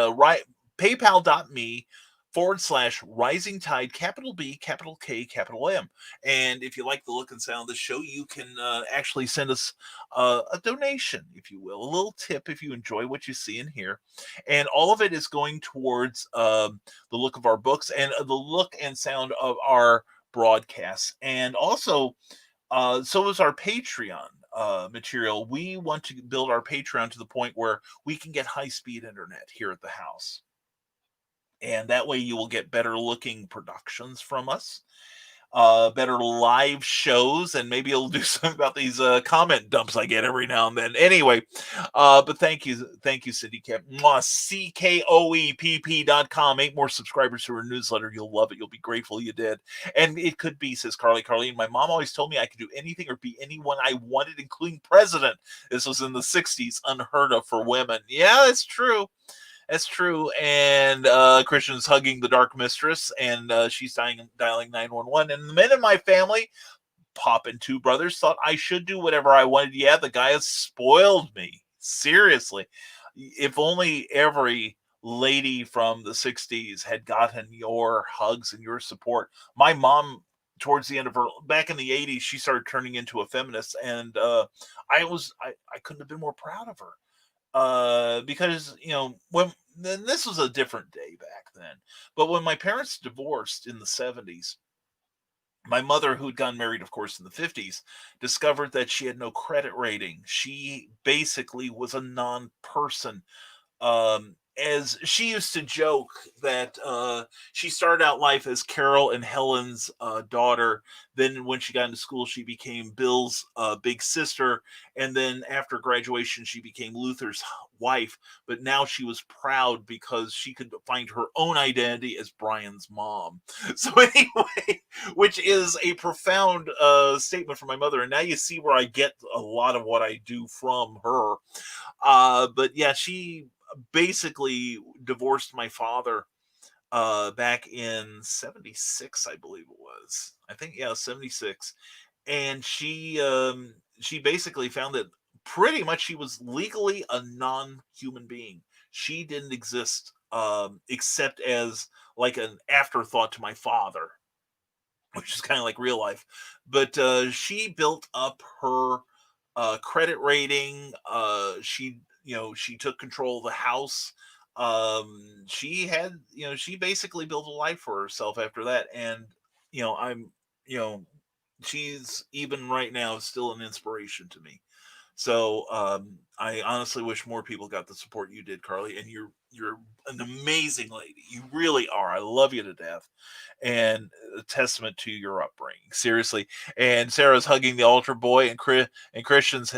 paypal.me/rising tide, capital B, capital K, capital M. And if you like the look and sound of the show, you can actually send us a donation, if you will, a little tip if you enjoy what you see and hear. And all of it is going towards the look of our books and the look and sound of our broadcasts. And also, so is our Patreon material. We want to build our Patreon to the point where we can get high-speed internet here at the house. And that way you will get better looking productions from us, better live shows, and maybe you'll do something about these comment dumps I get every now and then. Anyway, but thank you, Cindy Cap. CKOEPP.com. 8 more subscribers to our newsletter. You'll love it. You'll be grateful you did. And it could be, says Carlene. My mom always told me I could do anything or be anyone I wanted, including president. This was in the 60s, unheard of for women. Yeah, that's true. That's true. And Christian's hugging the dark mistress, and she's dialing 911. And the men in my family, Pop and 2 brothers, thought I should do whatever I wanted. Yeah, the guy has spoiled me. Seriously. If only every lady from the 60s had gotten your hugs and your support. My mom, towards the end of her, back in the 80s, she started turning into a feminist, and I couldn't have been more proud of her. Because then this was a different day back then. But when my parents divorced in the 70s, my mother, who'd gotten married, of course, in the 50s, discovered that she had no credit rating. She basically was a non-person. As she used to joke that she started out life as Carol and Helen's daughter. Then when she got into school, she became Bill's big sister. And then after graduation, she became Luther's wife. But now she was proud because she could find her own identity as Brian's mom. So anyway, which is a profound statement from my mother. And now you see where I get a lot of what I do from her. But yeah, she basically divorced my father back in 76, I believe it was. I think, yeah, 76. And she basically found that pretty much she was legally a non-human being. She didn't exist except as like an afterthought to my father, which is kind of like real life. But she built up her credit rating. She took control of the house. She basically built a life for herself after that. And, she's even right now still an inspiration to me. So I honestly wish more people got the support you did, Carly. And you're an amazing lady. You really are. I love you to death. And a testament to your upbringing, seriously. And Sarah's hugging the altar boy, and Christian's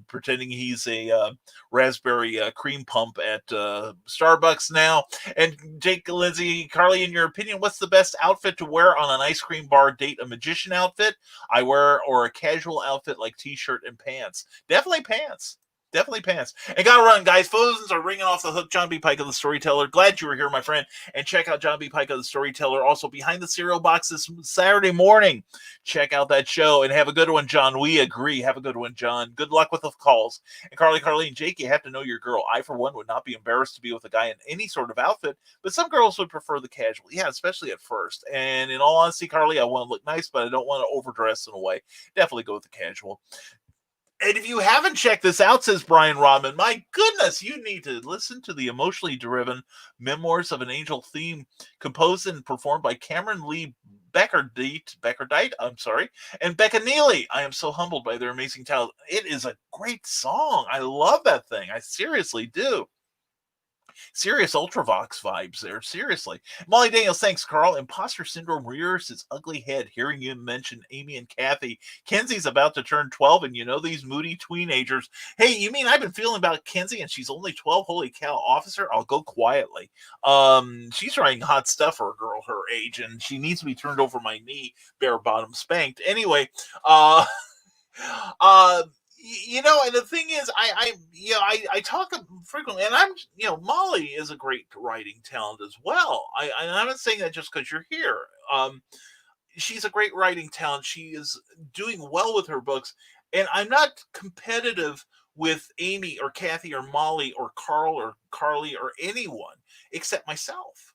pretending he's a raspberry cream pump at Starbucks now. And Jake, Lindsay, Carly, in your opinion, what's the best outfit to wear on an ice cream bar date? A magician outfit, or a casual outfit like t-shirt and pants? Definitely pants. Definitely pants. And gotta run, guys. Phones are ringing off the hook. John B. Pike of the Storyteller. Glad you were here, my friend. And check out John B. Pike of the Storyteller. Also, Behind the Cereal Box this Saturday morning. Check out that show and have a good one, John. We agree. Have a good one, John. Good luck with the calls. And Carly, and Jake, you have to know your girl. I, for one, would not be embarrassed to be with a guy in any sort of outfit, but some girls would prefer the casual. Yeah, especially at first. And in all honesty, Carly, I want to look nice, but I don't want to overdress in a way. Definitely go with the casual. And if you haven't checked this out, says Brian Rodman, my goodness, you need to listen to the emotionally driven Memoirs of an Angel theme, composed and performed by Cameron Lee Beckerdite, and Becca Neely. I am so humbled by their amazing talent. It is a great song. I love that thing. I seriously do. Serious Ultravox vibes there, seriously. Molly Daniels, thanks, Carl. Imposter syndrome rears its ugly head hearing you mention Amy and Kathy. Kenzie's about to turn 12, and these moody teenagers. Hey, you mean I've been feeling about Kenzie and she's only 12? Holy cow, officer, I'll go quietly. She's writing hot stuff for a girl her age, and she needs to be turned over my knee, bare bottom spanked. Anyway, and the thing is, I talk frequently, and Molly is a great writing talent as well. I'm not saying that just because you're here. She's a great writing talent. She is doing well with her books, and I'm not competitive with Amy or Kathy or Molly or Carl or Carly or anyone except myself.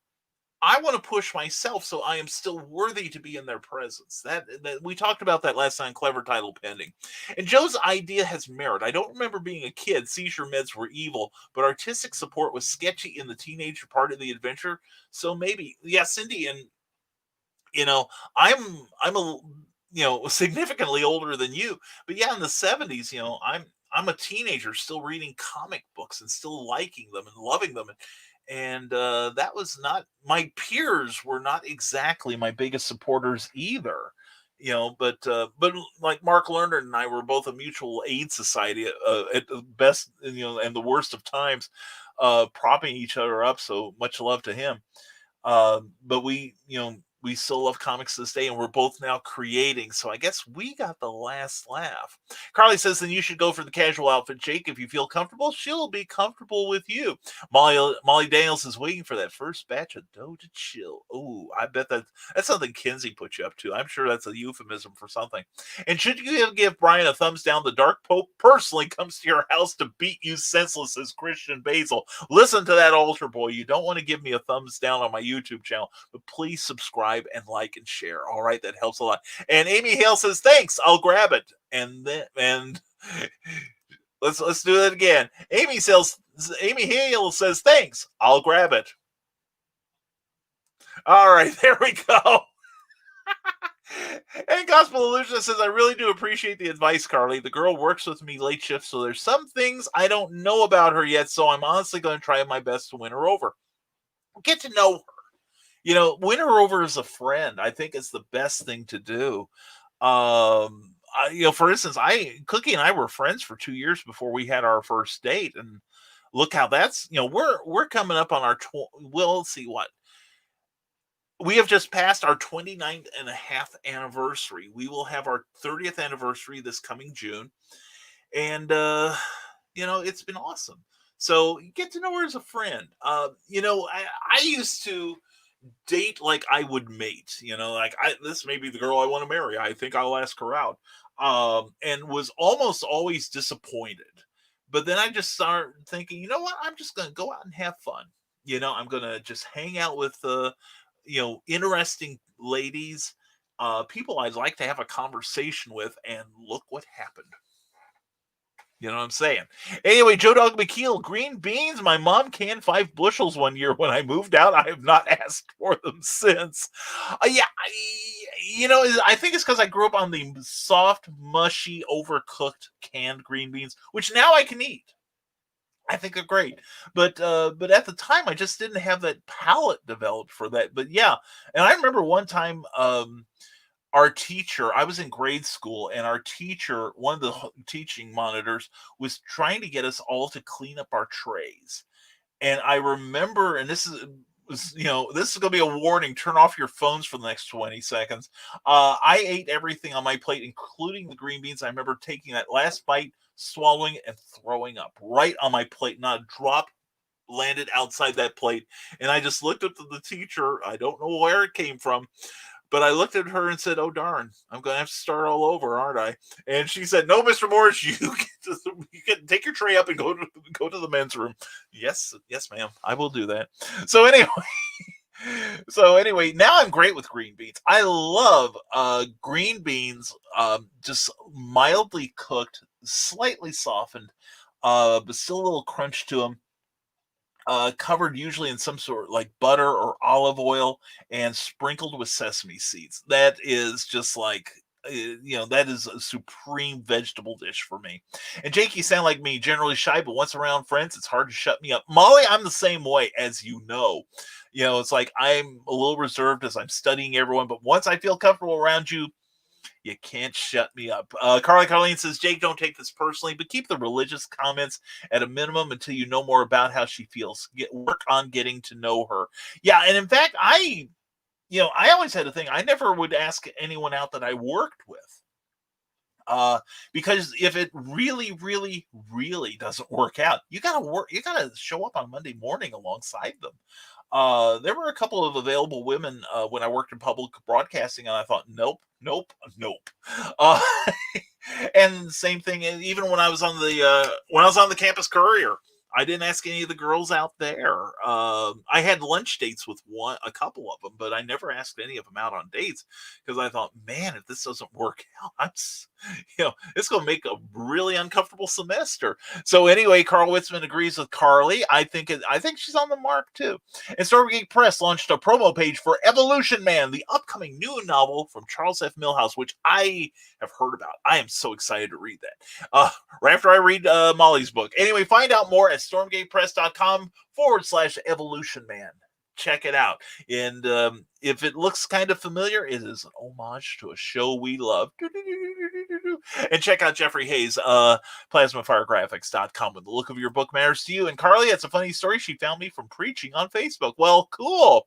I want to push myself so I am still worthy to be in their presence. That we talked about that last time, clever title pending. And Joe's idea has merit. I don't remember being a kid. Seizure meds were evil, but artistic support was sketchy in the teenager part of the adventure. So maybe, yeah, Cindy, and you know, I'm a significantly older than you, but yeah, in the 70s, I'm a teenager still reading comic books and still liking them and loving them, and that was not my peers were not exactly my biggest supporters either. But like Mark Lerner and I were both a mutual aid society at the best, and the worst of times, propping each other up. So much love to him. But we still love comics to this day, and we're both now creating. So I guess we got the last laugh. Carly says, then you should go for the casual outfit, Jake. If you feel comfortable, she'll be comfortable with you. Molly Daniels is waiting for that first batch of dough to chill. Oh, I bet that's something Kinsey put you up to. I'm sure that's a euphemism for something. And should you give Brian a thumbs down, the Dark Pope personally comes to your house to beat you senseless as Christian Basil. Listen to that altar boy. You don't want to give me a thumbs down on my YouTube channel, but please subscribe and like and share. All right, that helps a lot. And Amy Hale says, thanks, I'll grab it. And let's do that again. Amy Hale says, thanks, I'll grab it. All right, there we go. And Gospel Illusionist says, I really do appreciate the advice, Carly. The girl works with me late shift, so there's some things I don't know about her yet, so I'm honestly going to try my best to win her over. Get to know her. Win her over as a friend, I think, is the best thing to do. For instance, Cookie and I were friends for 2 years before we had our first date, and look how that's, we're coming up on our, we'll see what. We have just passed our 29th and a half anniversary. We will have our 30th anniversary this coming June. And, it's been awesome. So you get to know her as a friend. I used to date like I would mate, this may be the girl I want to marry. I think I'll ask her out. And was almost always disappointed. But then I just started thinking, you know what? I'm just going to go out and have fun. I'm going to just hang out with, interesting ladies, people I'd like to have a conversation with, and look what happened. You know what I'm saying? Anyway, Joe Dog McKeel, green beans. My mom canned 5 bushels one year when I moved out. I have not asked for them since. I think it's because I grew up on the soft, mushy, overcooked canned green beans, which now I can eat. I think they're great. But at the time, I just didn't have that palate developed for that. But yeah, and I remember one time, our teacher, I was in grade school, and our teacher, one of the teaching monitors, was trying to get us all to clean up our trays. And I remember, and this is going to be a warning, turn off your phones for the next 20 seconds. I ate everything on my plate, including the green beans. I remember taking that last bite, swallowing and throwing up right on my plate. Not a drop landed outside that plate. And I just looked up to the teacher. I don't know where it came from, but I looked at her and said, oh, darn, I'm going to have to start all over, aren't I? And she said, no, Mr. Morris, you can take your tray up and go to the men's room. Yes, ma'am, I will do that. So anyway, now I'm great with green beans. I love green beans, just mildly cooked, slightly softened, but still a little crunch to them. Covered usually in some sort of like butter or olive oil and sprinkled with sesame seeds. That is just like, that is a supreme vegetable dish for me. And Jake, you sound like me, generally shy, but once around friends, it's hard to shut me up. Molly, I'm the same way, as you know. It's like I'm a little reserved as I'm studying everyone, but once I feel comfortable around you, you can't shut me up. Colleen says, Jake, don't take this personally, but keep the religious comments at a minimum until you know more about how she feels. Work on getting to know her. Yeah, and in fact, I always had a thing. I never would ask anyone out that I worked with. Because if it really, really, really doesn't work out, you gotta show up on Monday morning alongside them. There were a couple of available women when I worked in public broadcasting, and I thought, nope. And same thing, even when I was on the Campus Courier, I didn't ask any of the girls out there. I had lunch dates with a couple of them, but I never asked any of them out on dates because I thought, man, if this doesn't work out, it's going to make a really uncomfortable semester. So anyway, Carl Witzman agrees with Carly. I think she's on the mark too. And Stormgate Press launched a promo page for Evolution Man, the upcoming new novel from Charles F. Milhouse, which I have heard about. I am so excited to read that. Right after I read Molly's book. Anyway, find out more at stormgatepress.com/Evolution Man. Check it out. And if it looks kind of familiar, it is an homage to a show we love. And check out Jeffrey Hayes, plasmafiregraphics.com. When the look of your book matters to you. And Carly, it's a funny story. She found me from preaching on Facebook. Well, cool.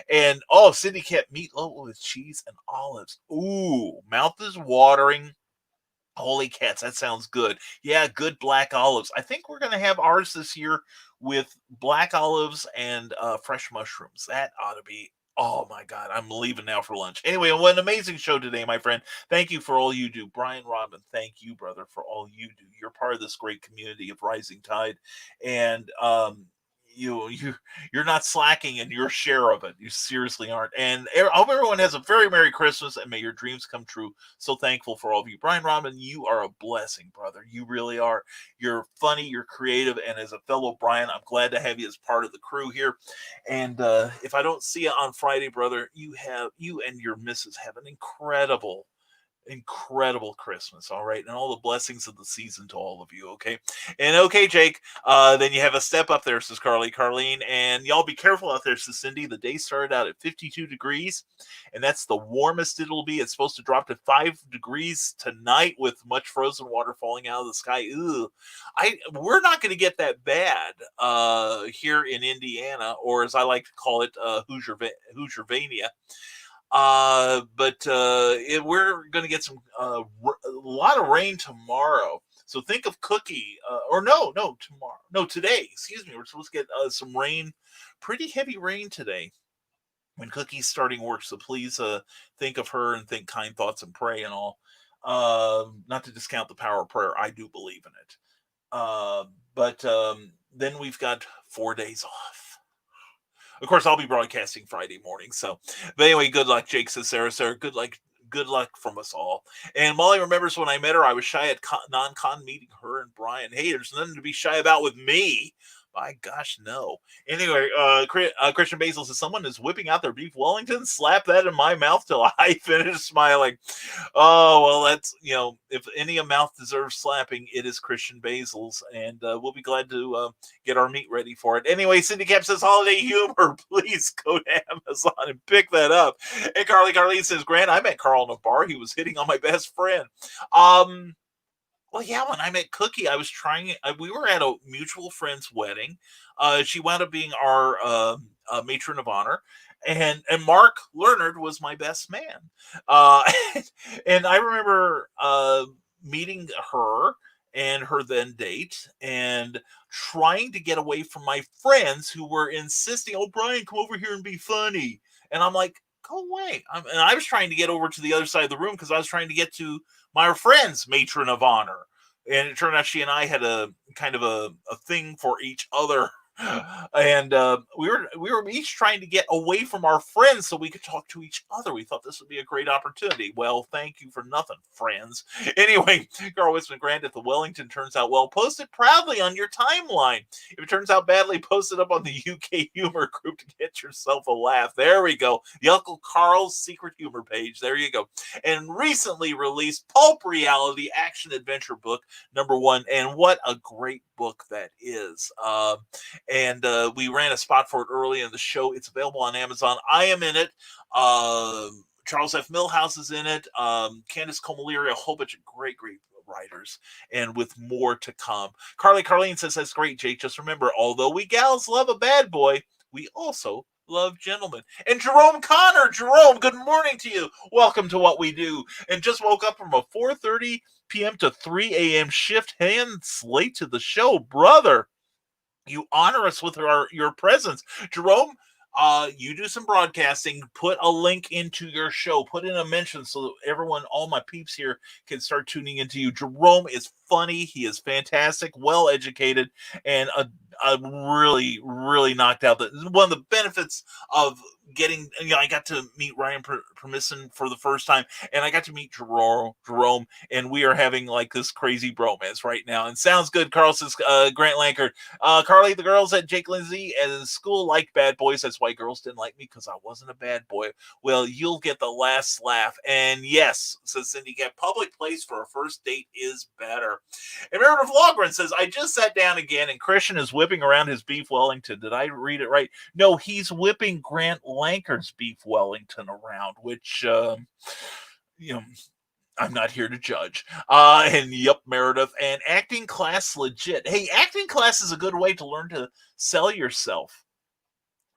And Cindy kept meatloaf with cheese and olives. Ooh, mouth is watering. Holy cats, that sounds good. Yeah, good black olives. I think we're going to have ours this year with black olives and fresh mushrooms. That ought to be, oh my God, I'm leaving now for lunch. Anyway, what an amazing show today, my friend. Thank you for all you do. Brian Rodman, thank you, brother, for all you do. You're part of this great community of Rising Tide. And you're not slacking in your share of it. You seriously aren't. And I hope everyone has a very Merry Christmas and may your dreams come true. So thankful for all of you. Brian Rodman, you are a blessing, brother. You really are. You're funny, you're creative, and as a fellow Brian, I'm glad to have you as part of the crew here. And if I don't see you on Friday, brother, you and your missus have an incredible Christmas, all right, and all the blessings of the season to all of you. Okay, and okay, Jake, then you have a step up there, says Carleen, and y'all be careful out there, says Cindy. The day started out at 52 degrees, and that's the warmest it'll be. It's supposed to drop to 5 degrees tonight with much frozen water falling out of the sky. We're not going to get that bad here in Indiana, or as I like to call it, Hoosiervania. But we're going to get a lot of rain tomorrow. So think of Cookie, today, excuse me. We're supposed to get some rain, pretty heavy rain today when Cookie's starting work. So please think of her and think kind thoughts and pray and all. Not to discount the power of prayer. I do believe in it. But then we've got 4 days off. Of course, I'll be broadcasting Friday morning. So, but anyway, good luck, Jake, says Sarah. Good luck from us all. And Molly remembers when I met her, I was shy at non-con meeting her and Brian. Hey, there's nothing to be shy about with me. My gosh, no. Anyway, Christian Basil says, someone is whipping out their beef Wellington. Slap that in my mouth till I finish smiling. Oh, well, that's, if any mouth deserves slapping, it is Christian Basil's. And we'll be glad to get our meat ready for it. Anyway, Cindy Cap says, holiday humor. Please go to Amazon and pick that up. And Carly says, Grant, I met Carl in a bar. He was hitting on my best friend. Well, yeah, when I met Cookie, I was we were at a mutual friend's wedding. She wound up being our matron of honor. And Mark Leonard was my best man. And I remember meeting her and her then date and trying to get away from my friends who were insisting, oh, Brian, come over here and be funny. And I'm like, go away. And I was trying to get over to the other side of the room because I was trying to get to my friend's matron of honor. And it turned out she and I had a kind of a thing for each other. And we were each trying to get away from our friends so we could talk to each other. We thought this would be a great opportunity. Well, thank you for nothing, friends. Anyway, Carl Witzman Grant, if the Wellington turns out well, post it proudly on your timeline. If it turns out badly, post it up on the UK humor group to get yourself a laugh. There we go. The Uncle Carl's secret humor page. There you go. And recently released pulp reality action adventure book #1. And what a great book that is. And we ran a spot for it early in the show. It's available on Amazon. I am in it. Charles F. Milhouse is in it. Candace Comaleary, a whole bunch of great writers, and with more to come. Carleen says, that's great, Jake. Just remember, although we gals love a bad boy, we also love gentlemen. And Jerome Connor, good morning to you. Welcome to What We Do. And just woke up from a 4:30 p.m. to 3 a.m. shift, hands late to the show, brother. You honor us with your presence. Jerome, you do some broadcasting. Put a link into your show. Put in a mention so that everyone, all my peeps here, can start tuning into you. Jerome is funny. He is fantastic, well-educated, and really, really knocked out. One of the benefits of getting, I got to meet Ryan Permisson for the first time, and I got to meet Jerome, and we are having like this crazy bromance right now. And sounds good, Carl says, Grant Lankard. Carly, the girls at Jake Lindsay and school liked bad boys. That's why girls didn't like me, because I wasn't a bad boy. Well, you'll get the last laugh. And yes, says Cindy Cat, public place for a first date is better. And Meredith Logren says, I just sat down again, and Christian is whipping around his beef Wellington. Did I read it right? No, he's whipping Grant Lankard's beef Wellington around, which, I'm not here to judge. And yep, Meredith. And acting class legit. Hey, acting class is a good way to learn to sell yourself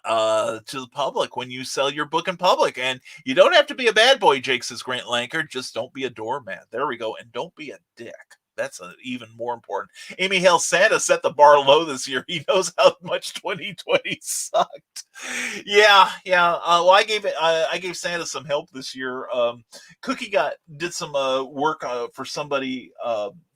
to the public when you sell your book in public. And you don't have to be a bad boy, Jake says Grant Lankard. Just don't be a doormat. There we go. And don't be a dick. That's even more important. Amy Hale, Santa set the bar low this year. He knows how much 2020 sucked. Yeah. Well, I gave Santa some help this year. Cookie did some work for somebody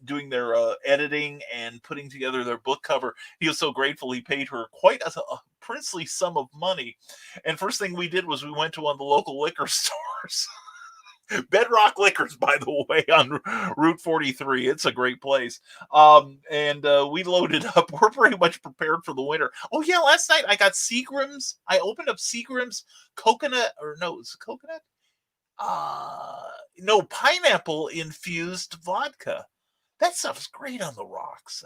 doing their editing and putting together their book cover. He was so grateful. He paid her quite a princely sum of money. And first thing we did was we went to one of the local liquor stores. Bedrock Liquors, by the way, on Route 43. It's a great place. And we loaded up. We're pretty much prepared for the winter. Oh, yeah, last night I got Seagram's. I opened up Seagram's coconut, or no, is it coconut? No, pineapple infused vodka. That stuff's great on the rocks.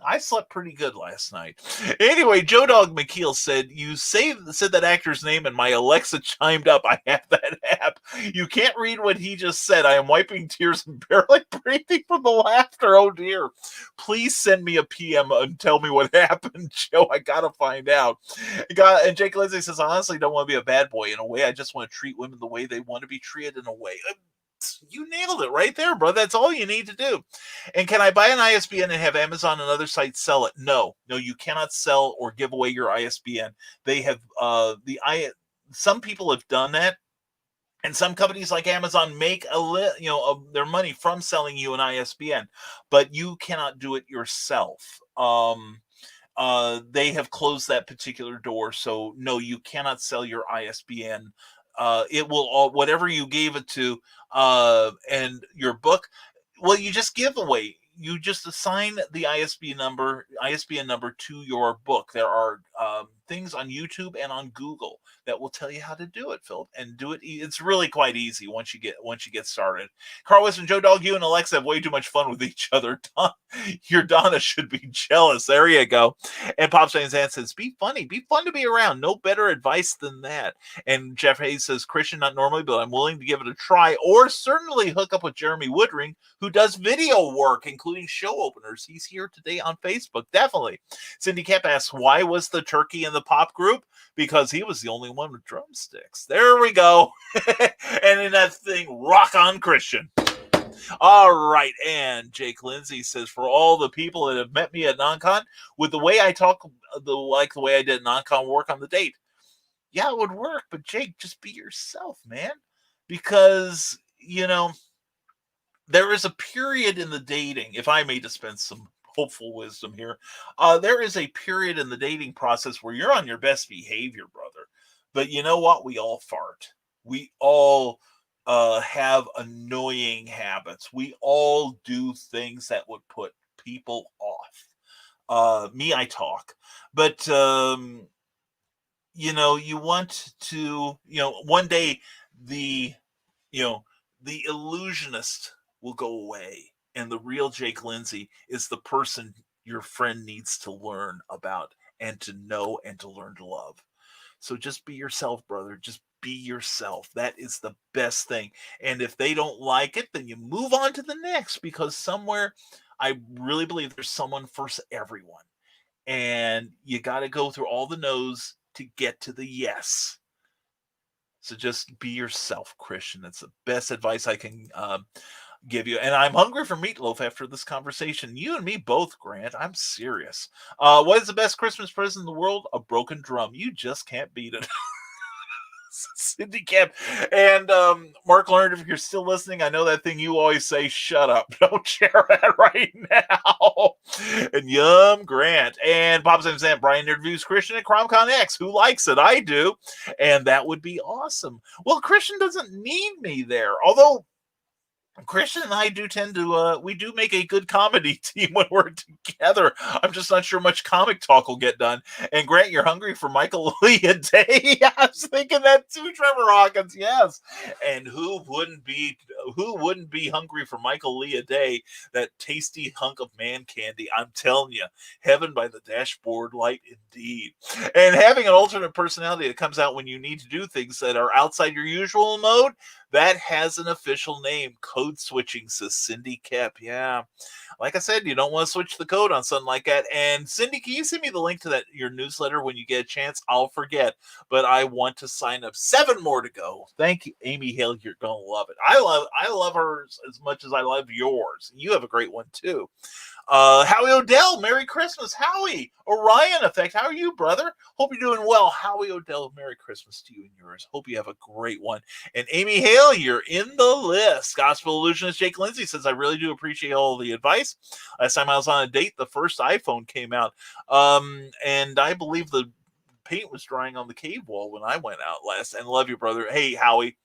I slept pretty good last night. Anyway, Joe Dog McKeel said, you said that actor's name and my Alexa chimed up. I have that app. You can't read what he just said. I am wiping tears and barely breathing from the laughter. Oh dear. Please send me a PM and tell me what happened, Joe. I gotta find out. And Jake Lindsay says, I honestly don't want to be a bad boy. In a way, I just want to treat women the way they want to be treated in a way. You nailed it right there, bro. That's all you need to do. And can I buy an ISBN and have Amazon and other sites sell it? No, you cannot sell or give away your ISBN. They have some people have done that, and some companies like Amazon make their money from selling you an ISBN, but you cannot do it yourself. They have closed that particular door, so no, you cannot sell your ISBN. It will all, whatever you gave it to, and your book, well, you just give away. You just assign the ISBN number to your book. There are things on YouTube and on Google that will tell you how to do it, Philip, and do it. It's really quite easy once you get started. Carl Weston, Joe Dog, you and Alexa have way too much fun with each other. Your Donna should be jealous. There you go. And Pop Stains Ann says, be funny, be fun to be around. No better advice than that. And Jeff Hayes says, Christian, not normally, but I'm willing to give it a try, or certainly hook up with Jeremy Woodring, who does video work, including show openers. He's here today on Facebook. Definitely. Cindy Kemp asks, why was the turkey in the pop group? Because he was the only one with drumsticks. There we go. And in that thing, rock on, Christian. All right. And Jake Lindsay says, for all the people that have met me at NonCon, with the way I talk, the way I did NonCon, work on the date. Yeah, it would work. But Jake, just be yourself, man. Because, there is a period in the dating, if I may dispense some hopeful wisdom here, there is a period in the dating process where you're on your best behavior, brother. But you know what? We all fart. We all have annoying habits. We all do things that would put people off. Me, I talk. But, you want to, one day the illusionist will go away. And the real Jake Lindsay is the person your friend needs to learn about and to know and to learn to love. So just be yourself, brother. Just be yourself. That is the best thing. And if they don't like it, then you move on to the next, because somewhere, I really believe there's someone for everyone. And you got to go through all the no's to get to the yes. So just be yourself, Christian. That's the best advice I can give you. And I'm hungry for meatloaf after this conversation. You and me both, Grant. I'm serious. What is the best Christmas present in the world? A broken drum. You just can't beat it. Cindy Cap. And Mark Learned, if you're still listening, I know that thing you always say, shut up. Don't share that right now. And Yum Grant. And Bob Sam Brian interviews Christian at CromCon X. Who likes it? I do. And that would be awesome. Well, Christian doesn't need me there. Although Christian and I do tend to, we do make a good comedy team when we're together. I'm just not sure much comic talk will get done. And Grant, you're hungry for Michael Lee a day? I was thinking that too, Trevor Hawkins, yes. And who wouldn't be hungry for Michael Lee a day? That tasty hunk of man candy. I'm telling you, heaven by the dashboard light indeed. And having an alternate personality that comes out when you need to do things that are outside your usual mode, that has an official name. Code switching, says Cindy Kep. Yeah. Like I said, you don't want to switch the code on something like that. And Cindy, can you send me the link to your newsletter when you get a chance? I'll forget. But I want to sign up. 7 more to go. Thank you, Amy Hale. You're going to love it. I love hers as much as I love yours. You have a great one, too. Howie Odell, Merry Christmas. Howie, Orion Effect, how are you, brother? Hope you're doing well. Howie Odell, Merry Christmas to you and yours. Hope you have a great one. And Amy Hale, you're in the list. Gospel Illusionist Jake Lindsay says, I really do appreciate all the advice. Last time I was on a date, the first iPhone came out. And I believe the paint was drying on the cave wall when I went out last. And love you, brother. Hey, Howie.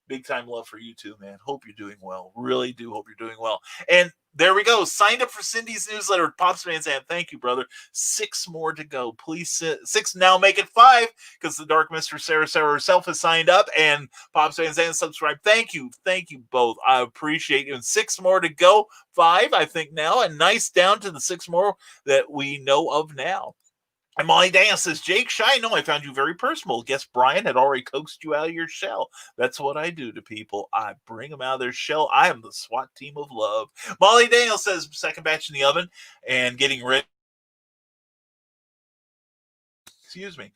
Big time love for you too, man. Hope you're doing well. Really do hope you're doing well. And there we go. Signed up for Cindy's newsletter. Pops Van Zandt. Thank you, brother. 6 more to go. Please 6 now. Make it 5 because the Dark Mistress Sarah herself has signed up and Pops Van Zandt subscribed. Thank you. Thank you both. I appreciate you. And 6 more to go. 5, I think now. And nice down to the 6 more that we know of now. And Molly Daniel says, Jake, shy, no, I found you very personal. Guess Brian had already coaxed you out of your shell. That's what I do to people. I bring them out of their shell. I am the SWAT team of love. Molly Daniel says, second batch in the oven and getting ready. Excuse me.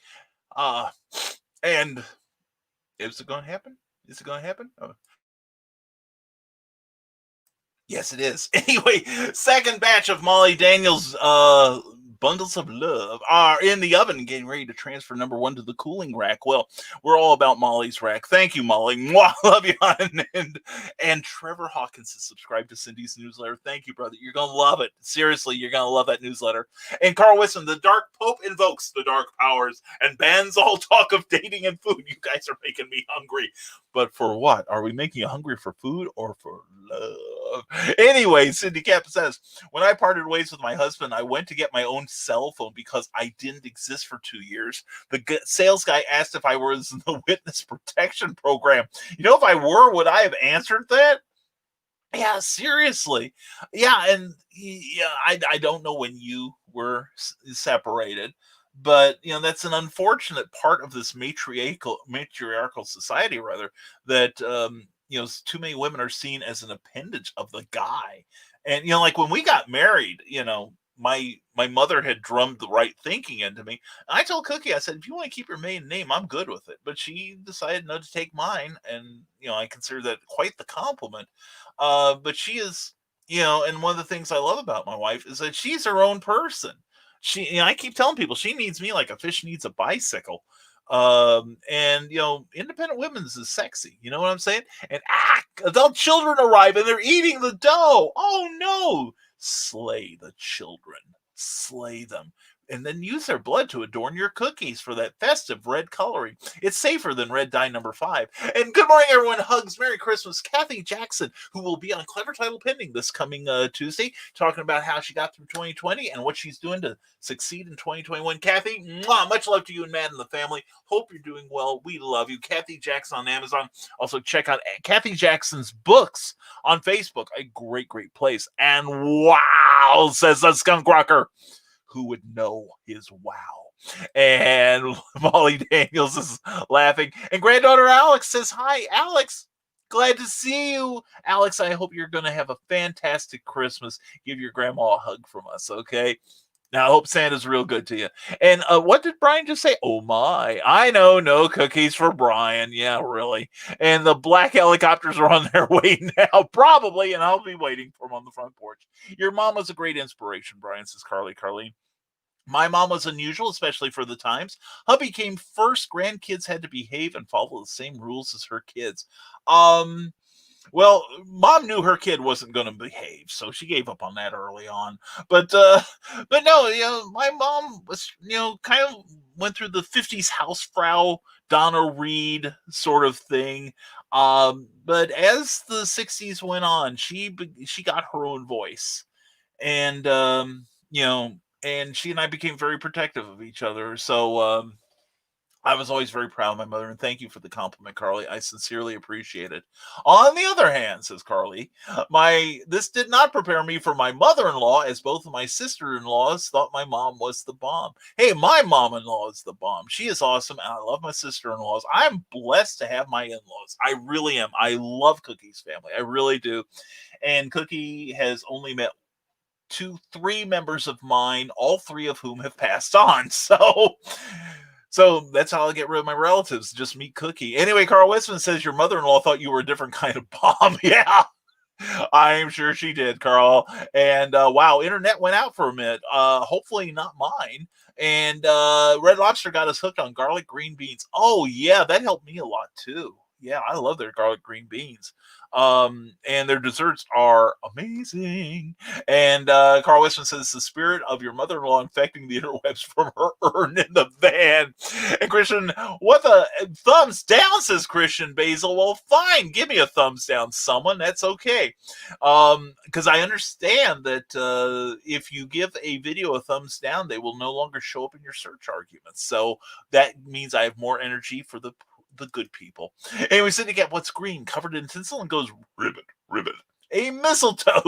And is it going to happen? Is it going to happen? Oh. Yes, it is. Anyway, second batch of Molly Daniels' bundles of love are in the oven, getting ready to transfer number 1 to the cooling rack. Well, we're all about Molly's rack. Thank you, Molly. Mwah, love you. And Trevor Hawkins has subscribed to Cindy's newsletter. Thank you, brother. You're going to love it. Seriously, you're going to love that newsletter. And Carl Wisson, the Dark Pope invokes the dark powers and bans all talk of dating and food. You guys are making me hungry. But for what? Are we making you hungry for food or for love? Anyway, Cindy Cap says, when I parted ways with my husband, I went to get my own cell phone because I didn't exist for 2 years. The sales guy asked if I was in the witness protection program. You know, if I were, would I have answered that? Yeah, seriously. Yeah, and yeah, I don't know when you were separated. But, you know, that's an unfortunate part of this matriarchal society, rather, that, you know, too many women are seen as an appendage of the guy. And, you know, like when we got married, you know, my mother had drummed the right thinking into me. And I told Cookie, I said, if you want to keep your maiden name, I'm good with it. But she decided not to take mine. And, you know, I consider that quite the compliment. But she is, you know, and one of the things I love about my wife is that she's her own person. She, you know, I keep telling people she needs me like a fish needs a bicycle. And you know, independent women's is sexy. You know what I'm saying? And adult children arrive and they're eating the dough. Oh no! Slay the children. Slay them. And then use their blood to adorn your cookies for that festive red coloring. It's safer than red dye number 5. And good morning, everyone. Hugs. Merry Christmas. Kathy Jackson, who will be on Clever Title Pending this coming Tuesday, talking about how she got through 2020 and what she's doing to succeed in 2021. Kathy, mwah, much love to you and Matt and the family. Hope you're doing well. We love you. Kathy Jackson on Amazon. Also, check out Kathy Jackson's books on Facebook. A great, great place. And wow, says the skunk rocker. Who would know his wow? And Molly Daniels is laughing. And granddaughter Alex says, hi, Alex. Glad to see you. Alex, I hope you're going to have a fantastic Christmas. Give your grandma a hug from us, okay? Now, I hope Santa's real good to you. And what did Brian just say? Oh, my. I know, no cookies for Brian. Yeah, really. And the black helicopters are on their way now, probably, and I'll be waiting for them on the front porch. Your mom was a great inspiration, Brian, says Carleen. My mom was unusual, especially for the times. Hubby came first. Grandkids had to behave and follow the same rules as her kids. Um, well, mom knew her kid wasn't going to behave, so she gave up on that early on. But no, my mom was, kind of went through the '50s housefrau Donna Reed sort of thing. But as the '60s went on, she got her own voice, and and she and I became very protective of each other. So I was always very proud of my mother, and thank you for the compliment, Carly. I sincerely appreciate it. On the other hand, says Carly, this did not prepare me for my mother-in-law, as both of my sister-in-laws thought my mom was the bomb. Hey, my mom-in-law is the bomb. She is awesome, and I love my sister-in-laws. I'm blessed to have my in-laws. I really am. I love Cookie's family. I really do. And Cookie has only met three members of mine, all three of whom have passed on. So that's how I get rid of my relatives. Just meet Cookie. Anyway, Carl Westman says your mother-in-law thought you were a different kind of bomb. Yeah, I'm sure she did, Carl. And wow, internet went out for a minute. Hopefully not mine. And Red Lobster got us hooked on garlic green beans. Oh yeah, that helped me a lot too. Yeah, I love their garlic green beans. And their desserts are amazing. And Carl Westman says the spirit of your mother-in-law infecting the interwebs from her urn in the van. And Christian, what the thumbs down, says Christian Basil. Well, fine, give me a thumbs down, someone. That's okay. Because I understand that if you give a video a thumbs down, they will no longer show up in your search arguments. So that means I have more energy for the good people. Anyway, Cindy Cat, what's green, covered in tinsel, and goes ribbit, ribbit. A mistletoe.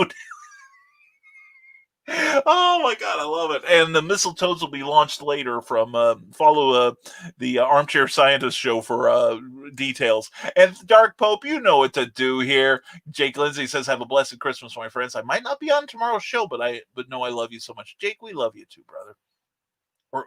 Oh my god, I love it. And the mistletoes will be launched later. From follow the Armchair Scientist show for details. And Dark Pope, you know what to do here. Jake Lindsay says, have a blessed Christmas, my friends. I might not be on tomorrow's show, but no, I love you so much. Jake, we love you too, brother.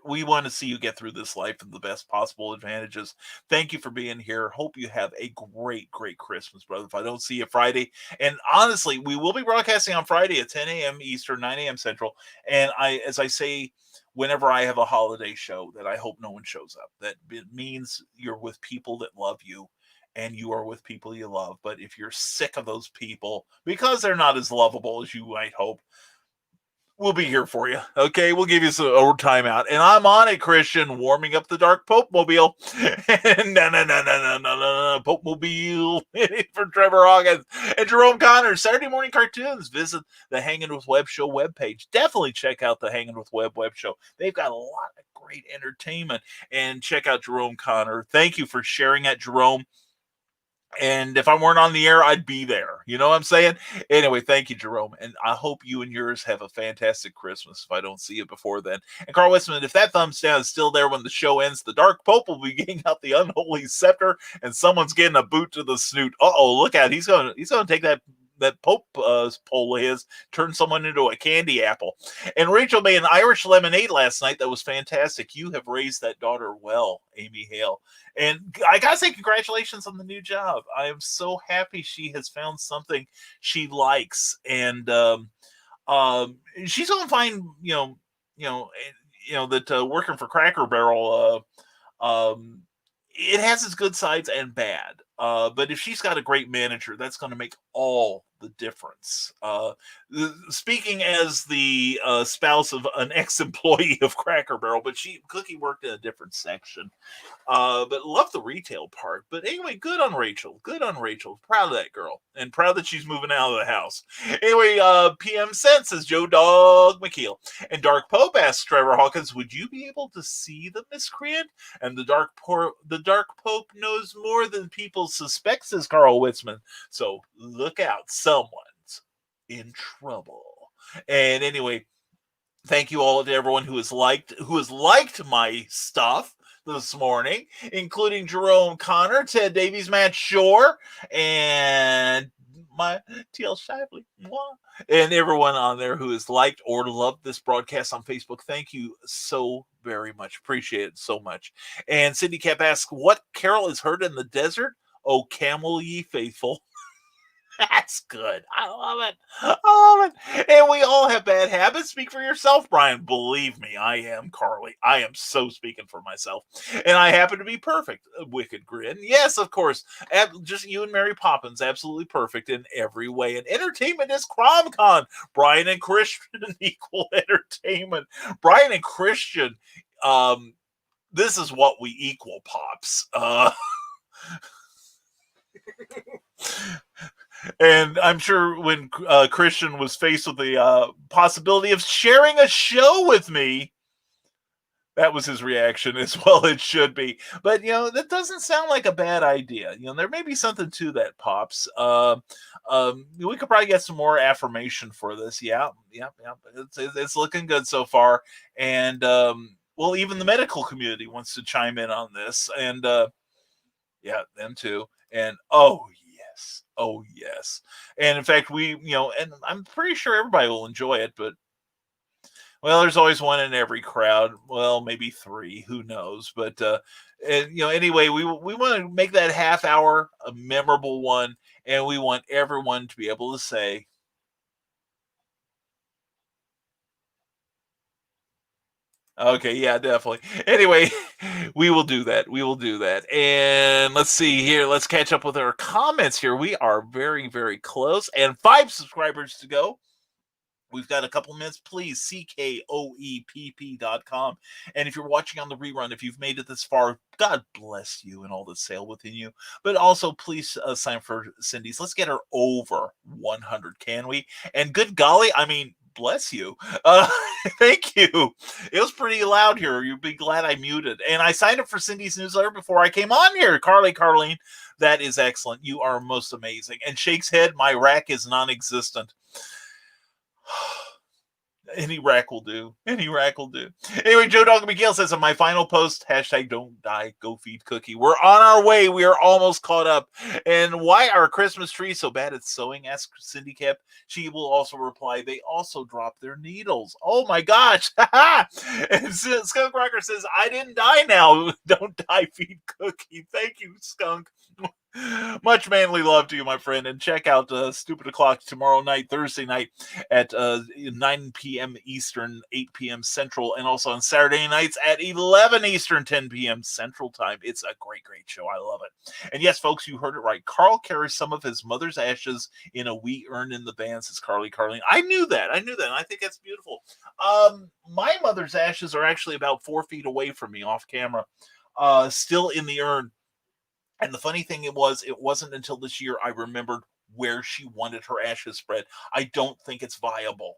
We want to see you get through this life with the best possible advantages. Thank you for being here. Hope you have a great, great Christmas, brother. If I don't see you Friday, and honestly, we will be broadcasting on Friday at 10 a.m. Eastern, 9 a.m. Central. And as I say, whenever I have a holiday show, that I hope no one shows up. That it means you're with people that love you, and you are with people you love. But if you're sick of those people because they're not as lovable as you might hope, we'll be here for you. Okay, we'll give you some timeout. And I'm on it, Christian, warming up the Dark Pope Mobile. No, Pope Mobile for Trevor Hawkins and Jerome Connor. Saturday morning cartoons. Visit the Hanging with Web show webpage. Definitely check out the Hanging with web show. They've got a lot of great entertainment. And check out Jerome Connor. Thank you for sharing that, Jerome. And if I weren't on the air, I'd be there. You know what I'm saying? Anyway, thank you, Jerome. And I hope you and yours have a fantastic Christmas if I don't see you before then. And Carl Westman, if that thumbs down is still there when the show ends, the Dark Pope will be getting out the unholy scepter and someone's getting a boot to the snoot. Uh-oh, look out. He's going to take that Pope poll of his, turn someone into a candy apple. And Rachel made an Irish lemonade last night that was fantastic. You have raised that daughter well, Amy Hale. And I gotta say, congratulations on the new job. I am so happy she has found something she likes, and she's gonna find, that working for Cracker Barrel, it has its good sides and bad. But if she's got a great manager, that's going to make all the difference. Speaking as the spouse of an ex-employee of Cracker Barrel, but Cookie worked in a different section. But love the retail part. But anyway, good on Rachel. Good on Rachel. Proud of that girl. And proud that she's moving out of the house. Anyway, PM Sense says Joe Dog McKeel. And Dark Pope asks Trevor Hawkins, would you be able to see the miscreant? And the Dark Pope knows more than people suspect, says Carl Witzman. So look out. Someone's in trouble. And anyway, thank you all to everyone who has liked my stuff this morning, including Jerome Connor, Ted Davies, Matt Shore, and my TL Shively, and everyone on there who has liked or loved this broadcast on Facebook. Thank you so very much. Appreciate it so much. And Cindy Cap asks, what carol is heard in the desert? Oh, camel ye faithful. That's good. I love it. I love it. And we all have bad habits. Speak for yourself, Brian. Believe me, I am Carly. I am so speaking for myself. And I happen to be perfect. A wicked grin. Yes, of course. Just you and Mary Poppins. Absolutely perfect in every way. And entertainment is CromCon. Brian and Christian equal entertainment. Brian and Christian, this is what we equal, Pops. And I'm sure when Christian was faced with the possibility of sharing a show with me, that was his reaction as well. It should be. But, that doesn't sound like a bad idea. There may be something to that, Pops. We could probably get some more affirmation for this. Yeah. It's looking good so far. And, well, even the medical community wants to chime in on this. And, yeah, them too. And, oh, yes. And in fact, and I'm pretty sure everybody will enjoy it, but, well, there's always one in every crowd. Well, maybe three, who knows? But, anyway, we want to make that half hour a memorable one, and we want everyone to be able to say, okay, yeah, definitely. Anyway, we will do that. And let's see here. Let's catch up with our comments here. We are very, very close. And 5 subscribers to go. We've got a couple minutes. Please, CKOEPP.com. And if you're watching on the rerun, if you've made it this far, God bless you and all the sail within you. But also, please sign up for Cindy's. Let's get her over 100, can we? And good golly, bless you. Thank you. It was pretty loud here. You'd be glad I muted. And I signed up for Cindy's newsletter before I came on here. Carleen, that is excellent. You are most amazing. And Shake's head, my rack is non-existent. Any rack will do. Anyway, Joe Dog McGill says on my final post, #don't die, go feed Cookie. We're on our way. We are almost caught up. And why are Christmas trees so bad at sewing? Asked Cindy Cap. She will also reply, they also drop their needles. Oh my gosh. And Skunk Rocker says, I didn't die now. Don't die, feed Cookie. Thank you, Skunk. Much manly love to you, my friend, and check out Stupid O'Clock tomorrow night, Thursday night at 9 p.m. Eastern, 8 p.m. Central, and also on Saturday nights at 11 Eastern, 10 p.m. Central Time. It's a great, great show. I love it. And yes, folks, you heard it right. Carl carries some of his mother's ashes in a We Earn in the Band, says Carleen. I knew that, and I think that's beautiful. My mother's ashes are actually about 4 feet away from me off camera, still in the urn. And the funny thing it wasn't until this year I remembered where she wanted her ashes spread. I don't think it's viable.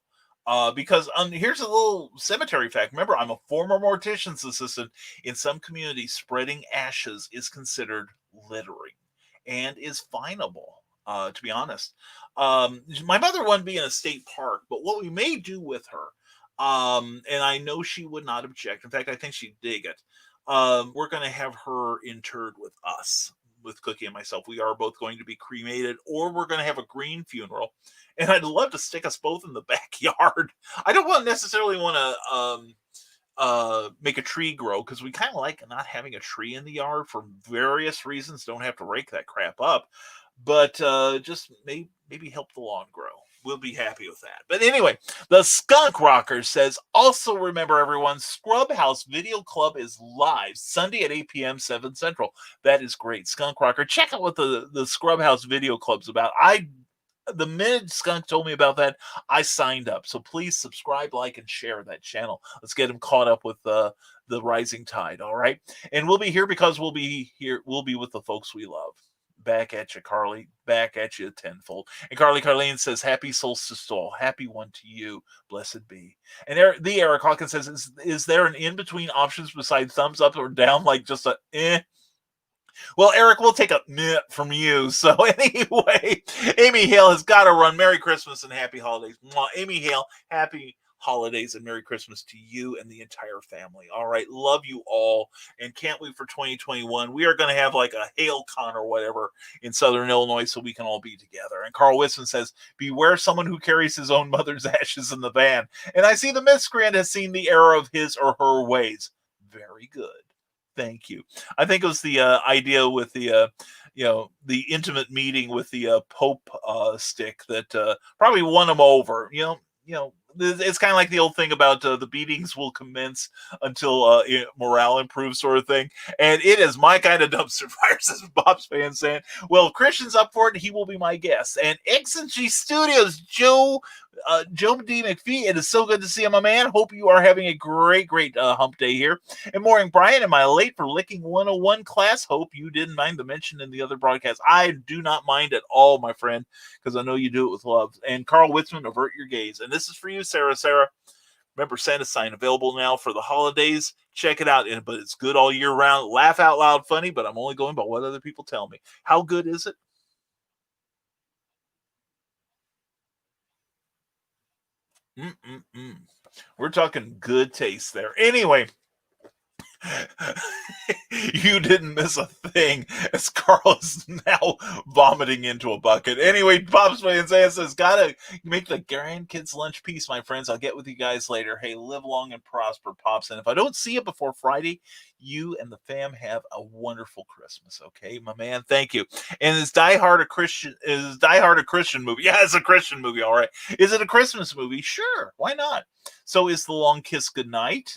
Because here's a little cemetery fact. Remember, I'm a former mortician's assistant. In some communities, spreading ashes is considered littering and is finable, to be honest. My mother wouldn't be in a state park, but what we may do with her, and I know she would not object. In fact, I think she'd dig it. We're going to have her interred with us, with Cookie and myself. We are both going to be cremated, or we're going to have a green funeral. And I'd love to stick us both in the backyard. I don't necessarily want to make a tree grow, because we kind of like not having a tree in the yard for various reasons. Don't have to rake that crap up, but just maybe help the lawn grow. We'll be happy with that. But anyway, the Skunk Rocker says, also remember, everyone, Scrub House Video Club is live Sunday at 8 p.m. 7 Central. That is great. Skunk Rocker, check out what the Scrub House Video Club's about. The minute Skunk told me about that, I signed up. So please subscribe, like, and share that channel. Let's get him caught up with the rising tide, all right? And we'll be here because we'll be with the folks we love. Back at you, Carly. Back at you tenfold. And Carleen says, happy solstice to all. Happy one to you. Blessed be. And Eric Hawkins says, is there an in-between options besides thumbs up or down, like just a eh? Well, Eric, we'll take a meh from you. So anyway, Amy Hale has got to run. Merry Christmas and happy holidays. Mwah. Amy Hale, happy holidays and Merry Christmas to you and the entire family. All right. Love you all. And can't wait for 2021. We are going to have like a hail con or whatever in Southern Illinois so we can all be together. And Carl Whitson says, beware someone who carries his own mother's ashes in the van. And I see the miscreant has seen the error of his or her ways. Very good. Thank you. I think it was the idea with the the intimate meeting with the Pope stick that probably won him over. It's kind of like the old thing about the beatings will commence until morale improves, sort of thing. And it is my kind of dumpster fire, says Bob's fan saying, well, if Christian's up for it, he will be my guest. And X&G Studios, Joe D. McPhee, it is so good to see you, my man. Hope you are having a great hump day here. And morning, Brian, am I late for Licking 101 class? Hope you didn't mind the mention in the other broadcast. I do not mind at all, my friend, because I know you do it with love. And Carl Witzman, avert your gaze. And this is for you, Sarah. Remember, Santa sign available now for the holidays. Check it out. But it's good all year round. Laugh out loud funny, but I'm only going by what other people tell me. How good is it? We're talking good taste there. Anyway, you didn't miss a thing, as Carl is now vomiting into a bucket. Anyway, Bob's fan says, gotta make the grandkids lunch piece, my friends. I'll get with you guys later. Hey, live long and prosper, Pops. And if I don't see you before Friday, you and the fam have a wonderful Christmas, okay, my man? Thank you. And is Die Hard a Christian movie? Yeah, it's a Christian movie, all right. Is it a Christmas movie? Sure, why not? So is The Long Kiss Goodnight.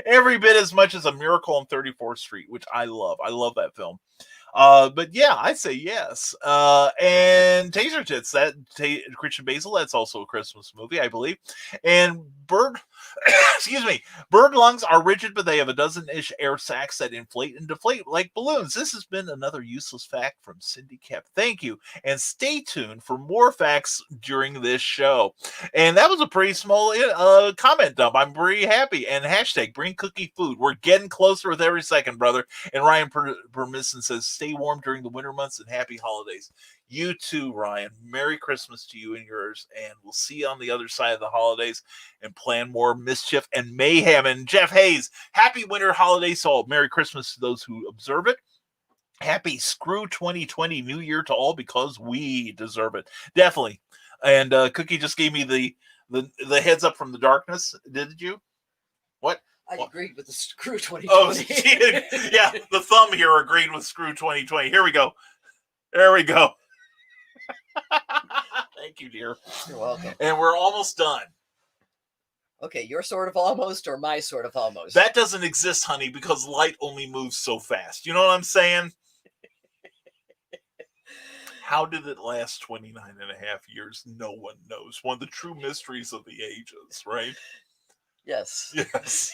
Every bit as much as A Miracle on 34th Street, which I love. I love that film. But yeah, I say yes. And Taser Tits, that Christian Basil, that's also a Christmas movie, I believe. And Bird lungs are rigid, but they have a dozen-ish air sacs that inflate and deflate like balloons. This has been another useless fact from Cindy Kep. Thank you. And stay tuned for more facts during this show. And that was a pretty small comment dump. I'm pretty happy. And hashtag bring cookie food. We're getting closer with every second, brother. And Ryan Permisson says, stay warm during the winter months and happy holidays. You too, Ryan. Merry Christmas to you and yours. And we'll see you on the other side of the holidays and plan more mischief and mayhem. And Jeff Hayes, happy winter holidays to all. Merry Christmas to those who observe it. Happy Screw 2020 New Year to all, because we deserve it. Definitely. And Cookie just gave me the heads up from the darkness. Did you? What? I agreed with the Screw 2020. Oh, yeah, the thumb here agreed with Screw 2020. Here we go. There we go. Thank you, dear. You're welcome. And we're almost done. Okay, your sort of almost or my sort of almost? That doesn't exist, honey, because light only moves so fast. You know what I'm saying? How did it last 29 and a half years? No one knows. One of the true mysteries of the ages, right? Yes. Yes.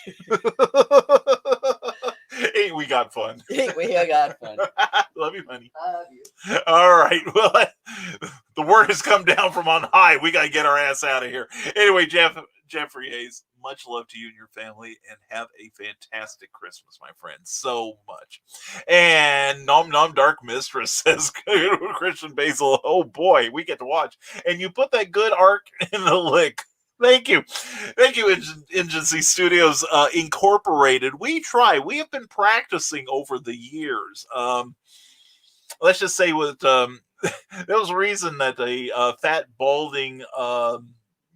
Ain't we got fun? Ain't we got fun? Love you, honey. Love you. All right. Well, the word has come down from on high. We got to get our ass out of here. Anyway, Jeffrey Hayes, much love to you and your family, and have a fantastic Christmas, my friend. So much. And Nom Nom Dark Mistress says, Christian Basil, oh boy, we get to watch. And you put that good arc in the lick. Thank you. Thank you, Agency Studios Incorporated. We have been practicing over the years. Let's just say there was a reason that a fat, balding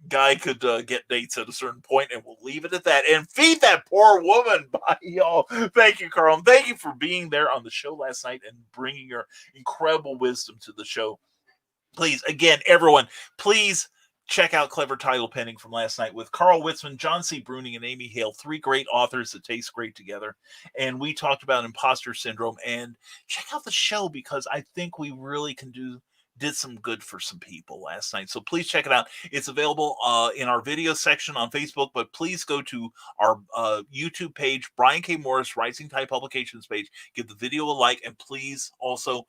guy could get dates at a certain point, and we'll leave it at that. And feed that poor woman. Bye, y'all. Thank you, Carl. And thank you for being there on the show last night and bringing your incredible wisdom to the show. Please, again, everyone, please check out Clever Title Penning from last night with Carl Witzman, John C. Bruning, and Amy Hale, three great authors that taste great together. And we talked about imposter syndrome. And check out the show, because I think we really did some good for some people last night. So please check it out. It's available in our video section on Facebook, but please go to our YouTube page, Brian K. Morris Rising Tide Publications page. Give the video a like, and please also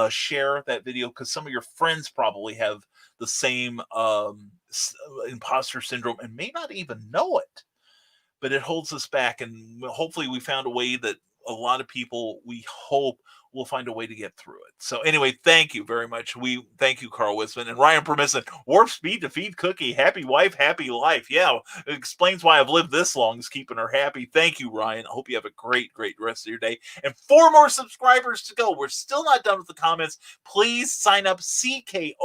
share that video, because some of your friends probably have the same imposter syndrome and may not even know it, but it holds us back. And hopefully we found a way that a lot of people, we hope, will find a way to get through it. So anyway, thank you very much. We thank you, Carl Witzman and Ryan Permisson. Warp speed to feed Cookie. Happy wife, happy life. Yeah, it explains why I've lived this long, is keeping her happy. Thank you, Ryan. I hope you have a great rest of your day. And 4 more subscribers to go. We're still not done with the comments. Please sign up, CKOEPP.com.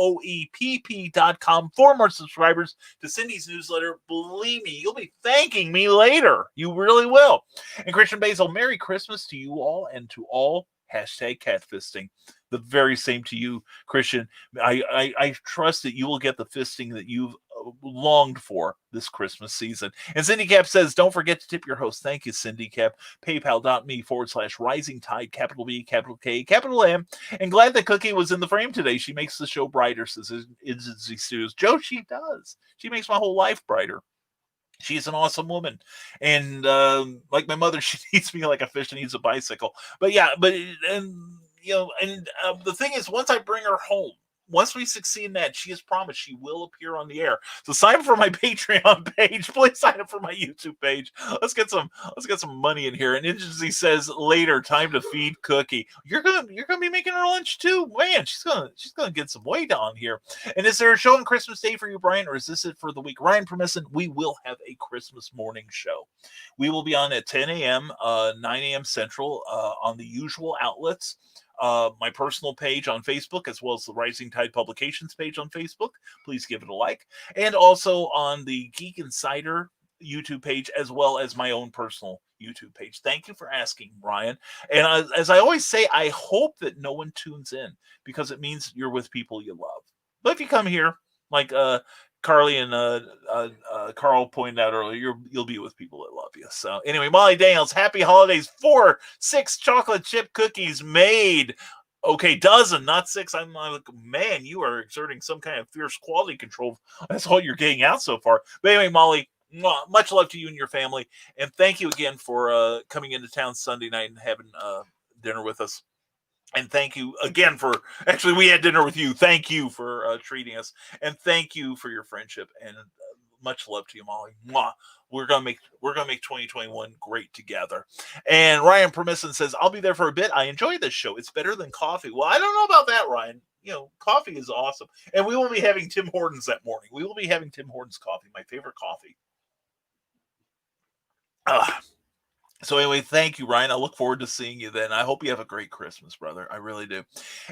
4 more subscribers to Cindy's newsletter. Believe me, you'll be thanking me later. You really will. And Christian Basil, Merry Christmas to you all, and to all Hashtag catfisting. The very same to you, Christian. I trust that you will get the fisting that you've longed for this Christmas season. And Cindy Cap says, don't forget to tip your host. Thank you, Cindy Cap. PayPal.me/Rising Tide, capital B, capital K, capital M. And glad that Cookie was in the frame today. She makes the show brighter, says Izzy Studios. Joe, she does. She makes my whole life brighter. She's an awesome woman. And like my mother, she needs me like a fish needs a bicycle. But yeah, the thing is, once I bring her home, once we succeed in that, she has promised she will appear on the air. So sign up for my Patreon page. Please sign up for my YouTube page. Let's get some money in here. And Agency says later, time to feed Cookie. You're gonna be making her lunch too. Man, she's gonna get some weight on here. And is there a show on Christmas Day for you, Brian, or is this it for the week? Ryan Permisson, we will have a Christmas morning show. We will be on at 10 a.m., 9 a.m. Central on the usual outlets. My personal page on Facebook, as well as the Rising Tide Publications page on Facebook. Please give it a like. And also on the Geek Insider YouTube page, as well as my own personal YouTube page. Thank you for asking, Ryan. And as I always say, I hope that no one tunes in, because it means you're with people you love. But if you come here, like Carly and Carl pointed out earlier, you'll be with people that love you. So anyway, Molly Daniels, happy holidays. 6 chocolate chip cookies made. Okay, dozen, not 6. I'm like, man, you are exerting some kind of fierce quality control. That's all you're getting out so far. But anyway, Molly, much love to you and your family. And thank you again for coming into town Sunday night and having dinner with us. And thank you again for, actually, we had dinner with you. Thank you for treating us. And thank you for your friendship. And much love to you, Molly. Mwah. We're gonna make 2021 great together. And Ryan Permisson says, I'll be there for a bit. I enjoy this show. It's better than coffee. Well, I don't know about that, Ryan. Coffee is awesome. And we will be having Tim Hortons that morning. We will be having Tim Hortons coffee, my favorite coffee. So anyway, thank you, Ryan. I look forward to seeing you then. I hope you have a great Christmas, brother. I really do.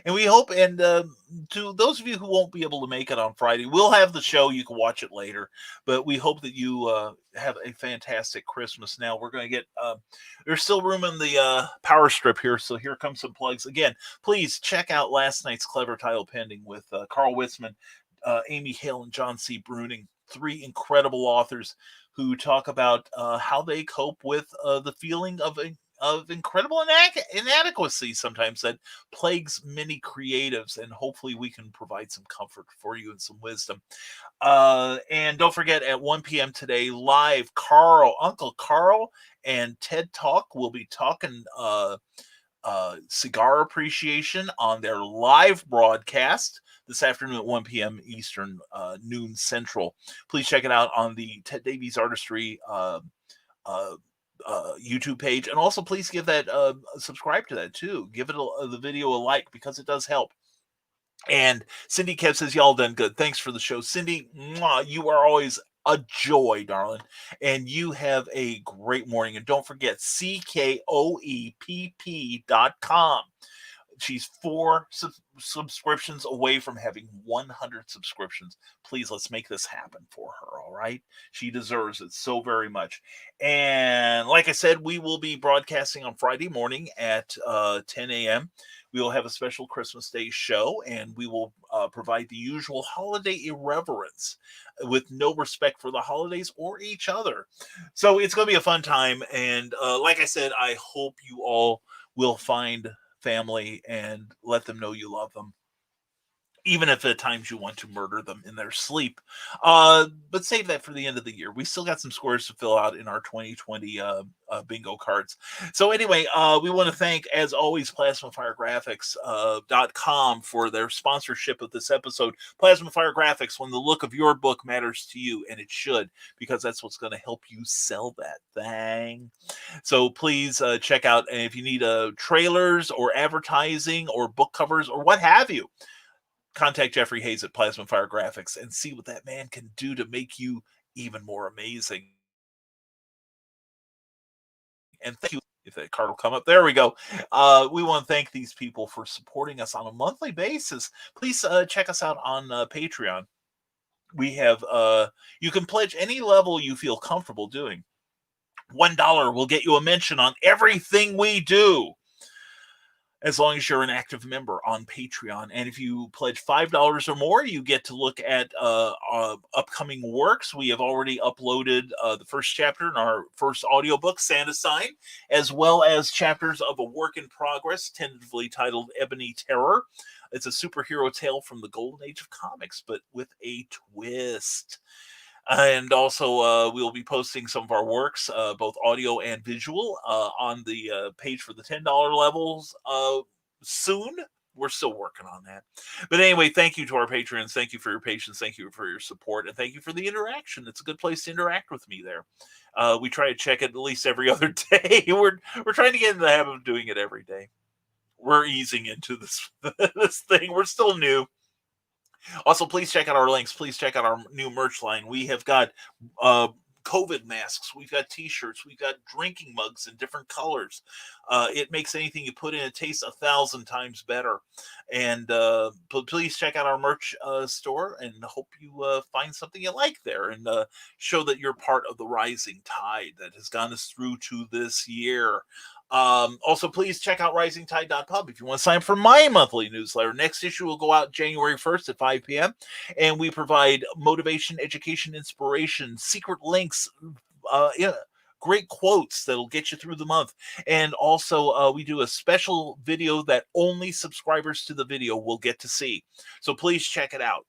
And we hope, and to those of you who won't be able to make it on Friday, we'll have the show. You can watch it later. But we hope that you have a fantastic Christmas. Now, we're going to get, there's still room in the power strip here. So here comes some plugs. Again, please check out last night's Clever Title Pending with Carl Witzman, Amy Hale, and John C. Bruning. 3 incredible authors who talk about how they cope with the feeling of incredible inadequacy sometimes that plagues many creatives, and hopefully we can provide some comfort for you and some wisdom. And don't forget, at 1 p.m. today, live, Uncle Carl and TED Talk will be talking cigar appreciation on their live broadcast this afternoon at 1 p.m. Eastern, noon Central. Please check it out on the Ted Davies Artistry YouTube page. And also please give that, subscribe to that too. Give it the video a like, because it does help. And Cindy Kev says, y'all done good. Thanks for the show. Cindy, you are always a joy, darling. And you have a great morning. And don't forget, CKOEPP.com. She's 4 subscriptions away from having 100 subscriptions. Please, let's make this happen for her, all right? She deserves it so very much. And like I said, we will be broadcasting on Friday morning at 10 a.m. We will have a special Christmas Day show, and we will provide the usual holiday irreverence with no respect for the holidays or each other. So it's going to be a fun time. And like I said, I hope you all will find family and let them know you love them, even if at times you want to murder them in their sleep. But save that for the end of the year. We still got some scores to fill out in our 2020 bingo cards. So anyway, we want to thank, as always, PlasmaFireGraphics.com for their sponsorship of this episode. Plasma Fire Graphics, when the look of your book matters to you, and it should, because that's what's going to help you sell that thing. So please check out, and if you need trailers or advertising or book covers or what have you, contact Jeffrey Hayes at Plasma Fire Graphics and see what that man can do to make you even more amazing. And thank you. If that card will come up, there we go. We want to thank these people for supporting us on a monthly basis. Please check us out on Patreon. We have, you can pledge any level you feel comfortable doing. $1 will get you a mention on everything we do. as long as you're an active member on Patreon. And if you pledge $5 or more, you get to look at upcoming works. We have already uploaded the first chapter in our first audiobook, Santa Sign, as well as chapters of a work in progress, tentatively titled Ebony Terror. It's a superhero tale from the golden age of comics, but with a twist. And also, we'll be posting some of our works, both audio and visual, on the page for the $10 levels soon. We're still working on that. But anyway, thank you to our patrons. Thank you for your patience. Thank you for your support. And thank you for the interaction. It's a good place to interact with me there. We try to check it at least every other day. We're trying to get in the habit of doing it every day. We're easing into this, this thing. We're still new. Also, please check out our links. Please check out our new merch line. We have got COVID masks. We've got t-shirts. We've got drinking mugs in different colors. It makes anything you put in it taste 1,000 times better. And please check out our merch store, and hope you find something you like there, and show that you're part of the rising tide that has gotten us through to this year. Also, please check out risingtide.pub if you want to sign up for my monthly newsletter. Next issue will go out January 1st at 5 p.m. And we provide motivation, education, inspiration, secret links, great quotes that'll get you through the month. And also, we do a special video that only subscribers to the video will get to see. So please check it out.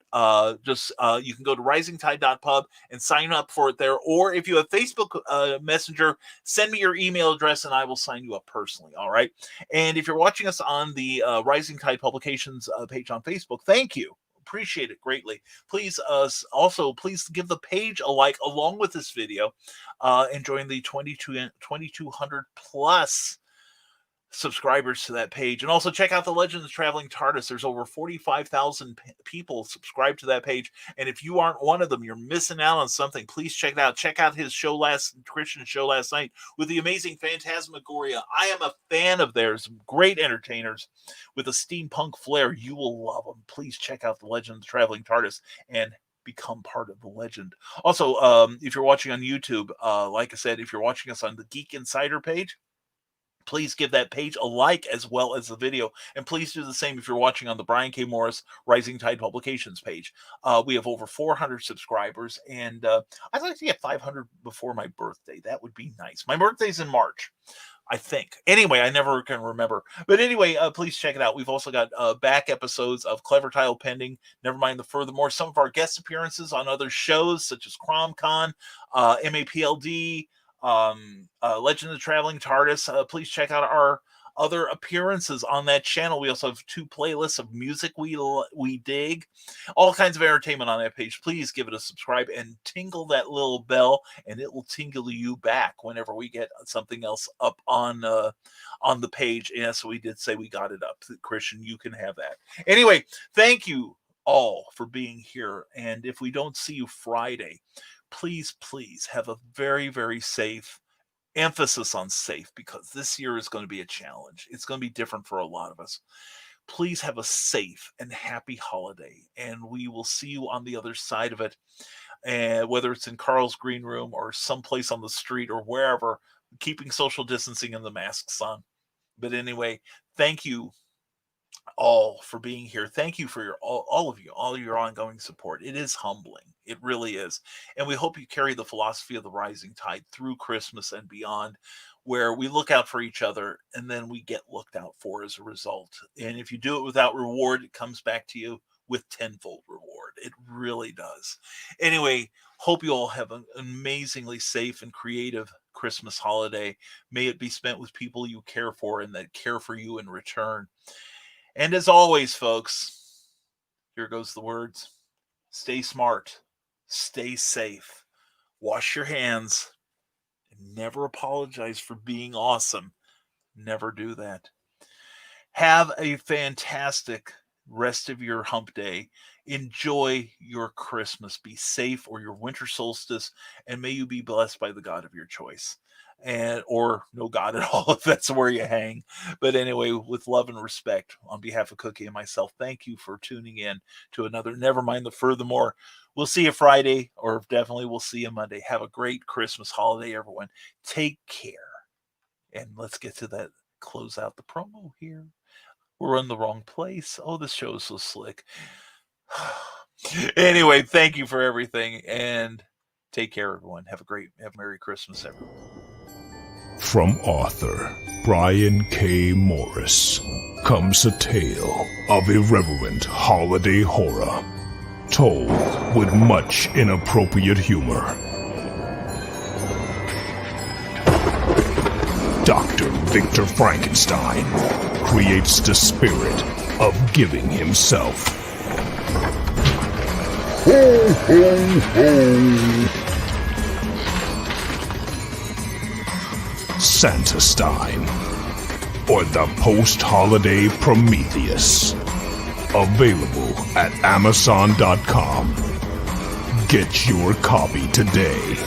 You can go to risingtide.pub and sign up for it there. Or if you have Facebook Messenger, send me your email address and I will sign you up personally. All right. And if you're watching us on the Rising Tide Publications page on Facebook, thank you. Appreciate it greatly. Please please give the page a like along with this video, and join the 2,200 plus subscribers to that page. And also check out the Legend of the Traveling TARDIS. There's over 45,000 people subscribed to that page, and if you aren't one of them, you're missing out on something. Please check it out. Check out his Christian show last night with the amazing Phantasmagoria. I am a fan of theirs. Great entertainers with a steampunk flair. You will love them. Please check out the Legend of the Traveling TARDIS and become part of the legend. Also, if you're watching on YouTube, like I said, if you're watching us on the Geek Insider page, please give that page a like as well as the video. And please do the same if you're watching on the Brian K. Morris Rising Tide Publications page. We have over 400 subscribers, and I'd like to get 500 before my birthday. That would be nice. My birthday's in March, I think. Anyway, I never can remember. But anyway, please check it out. We've also got back episodes of Clever Tile pending, Nevermind the Furthermore, some of our guest appearances on other shows such as CromCon, MAPLD, Legend of the Traveling TARDIS. Please check out our other appearances on that channel. We also have 2 playlists of music we dig, all kinds of entertainment on that page. Please give it a subscribe and tingle that little bell, and it will tingle you back whenever we get something else up on the page. Yes, we did say we got it up. Christian, you can have that. Anyway, thank you all for being here, and if we don't see you Friday, please have a very, very safe, emphasis on safe, because this year is going to be a challenge. It's going to be different for a lot of us. Please have a safe and happy holiday, and we will see you on the other side of it, and whether it's in Carl's green room or someplace on the street or wherever, keeping social distancing and the masks on. But anyway, thank you all for being here. Thank you for all of you, all your ongoing support. It is humbling. It really is. And we hope you carry the philosophy of the rising tide through Christmas and beyond, where we look out for each other and then we get looked out for as a result. And if you do it without reward, it comes back to you with tenfold reward. It really does. Anyway, hope you all have an amazingly safe and creative Christmas holiday. May it be spent with people you care for and that care for you in return. And as always, folks, here goes the words. Stay smart. Stay safe. Wash your hands. And never apologize for being awesome. Never do that. Have a fantastic rest of your hump day. Enjoy your Christmas. Be safe, or your winter solstice, and may you be blessed by the God of your choice. Or no God at all, if that's where you hang. But anyway, with love and respect, on behalf of Cookie and myself, thank you for tuning in to another Nevermind the Furthermore. We'll see you Friday, or definitely we'll see you Monday. Have a great Christmas holiday, everyone. Take care. And let's get to that, close out the promo here. We're in the wrong place. Oh, this show is so slick. Anyway, thank you for everything, and take care, everyone. Have a Merry Christmas, everyone. From author Brian K. Morris comes a tale of irreverent holiday horror, told with much inappropriate humor. Dr. Victor Frankenstein creates the spirit of giving himself. Ho, ho, ho! Santastine, or the post-holiday Prometheus. Available at Amazon.com. Get your copy today.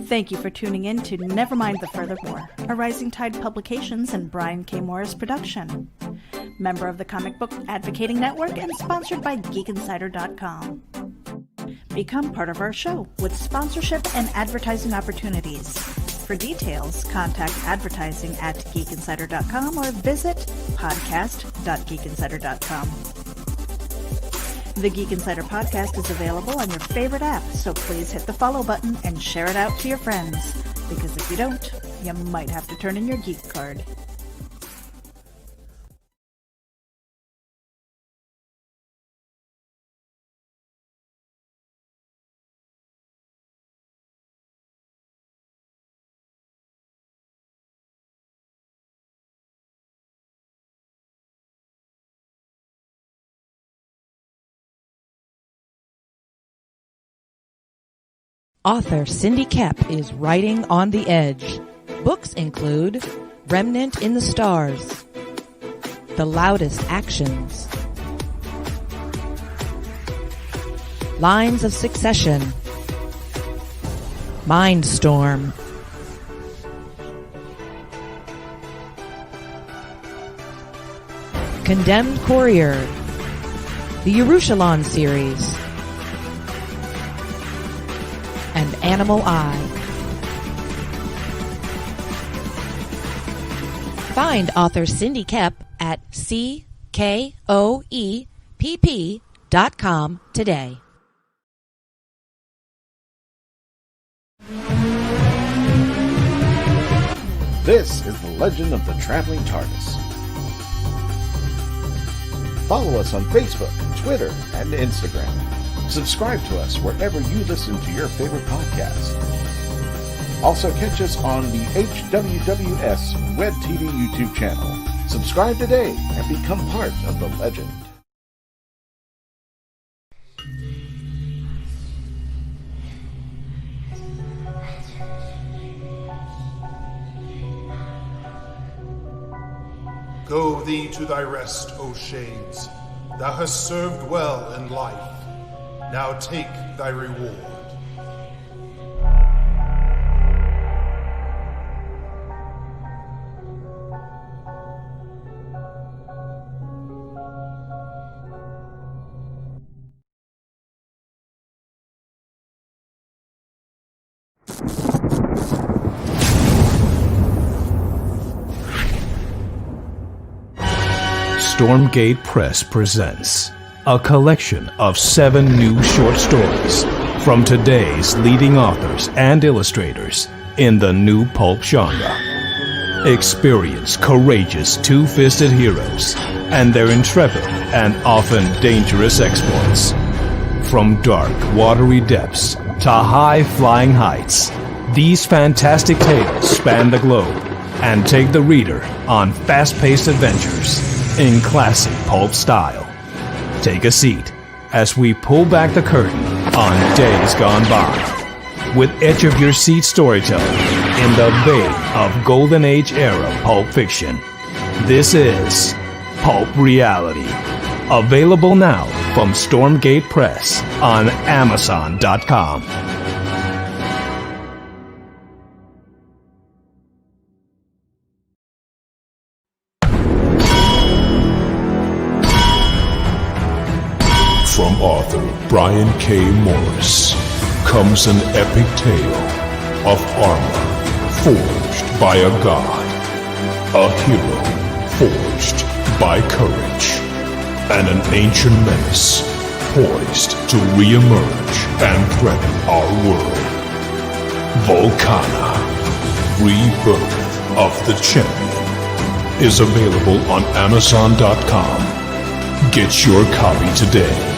Thank you for tuning in to Nevermind the Furthermore, a Rising Tide Publications and Brian K. Morris production. Member of the Comic Book Advocating Network and sponsored by GeekInsider.com. Become part of our show with sponsorship and advertising opportunities. For details, contact advertising at GeekInsider.com or visit podcast.geekinsider.com. The Geek Insider podcast is available on your favorite app, so please hit the follow button and share it out to your friends, because if you don't, you might have to turn in your geek card. Author Cindy Kep is writing on the edge. Books include Remnant in the Stars, The Loudest Actions, Lines of Succession, Mindstorm, Condemned Courier, the Yerushalayim series, and Animal Eye. Find author Cindy Kep at CKOEPP.com today. This is The Legend of the Traveling TARDIS. Follow us on Facebook, Twitter, and Instagram. Subscribe to us wherever you listen to your favorite podcast. Also catch us on the HWWS Web TV YouTube channel. Subscribe today and become part of the legend. Go thee to thy rest, O Shades. Thou hast served well in life. Now take thy reward. Stormgate Press presents a collection of 7 new short stories from today's leading authors and illustrators in the new pulp genre. Experience courageous two-fisted heroes and their intrepid and often dangerous exploits. From dark, watery depths to high-flying heights, these fantastic tales span the globe and take the reader on fast-paced adventures in classic pulp style. Take a seat as we pull back the curtain on days gone by with edge-of-your-seat storytelling in the vein of Golden Age era pulp fiction. This is Pulp Reality. Available now from Stormgate Press on Amazon.com. From author Brian K. Morris comes an epic tale of armor forged by a god, a hero forged by courage, and an ancient menace poised to re-emerge and threaten our world. Volcana, Rebirth of the Champion, is available on Amazon.com. Get your copy today.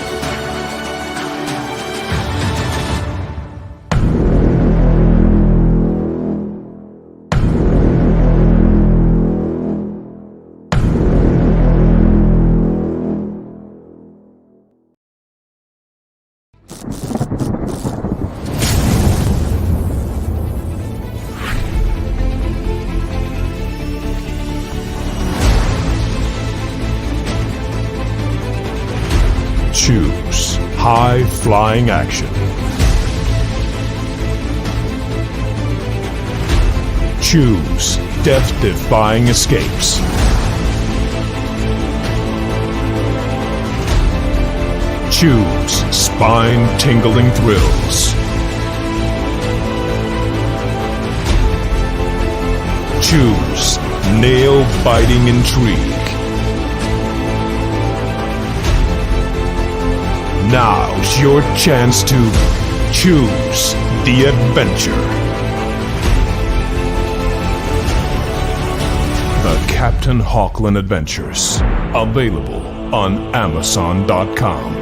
Choose high-flying action. Choose death-defying escapes. Choose spine-tingling thrills. Choose nail-biting intrigue. Now's your chance to choose the adventure. The Captain Hawkland Adventures. Available on Amazon.com.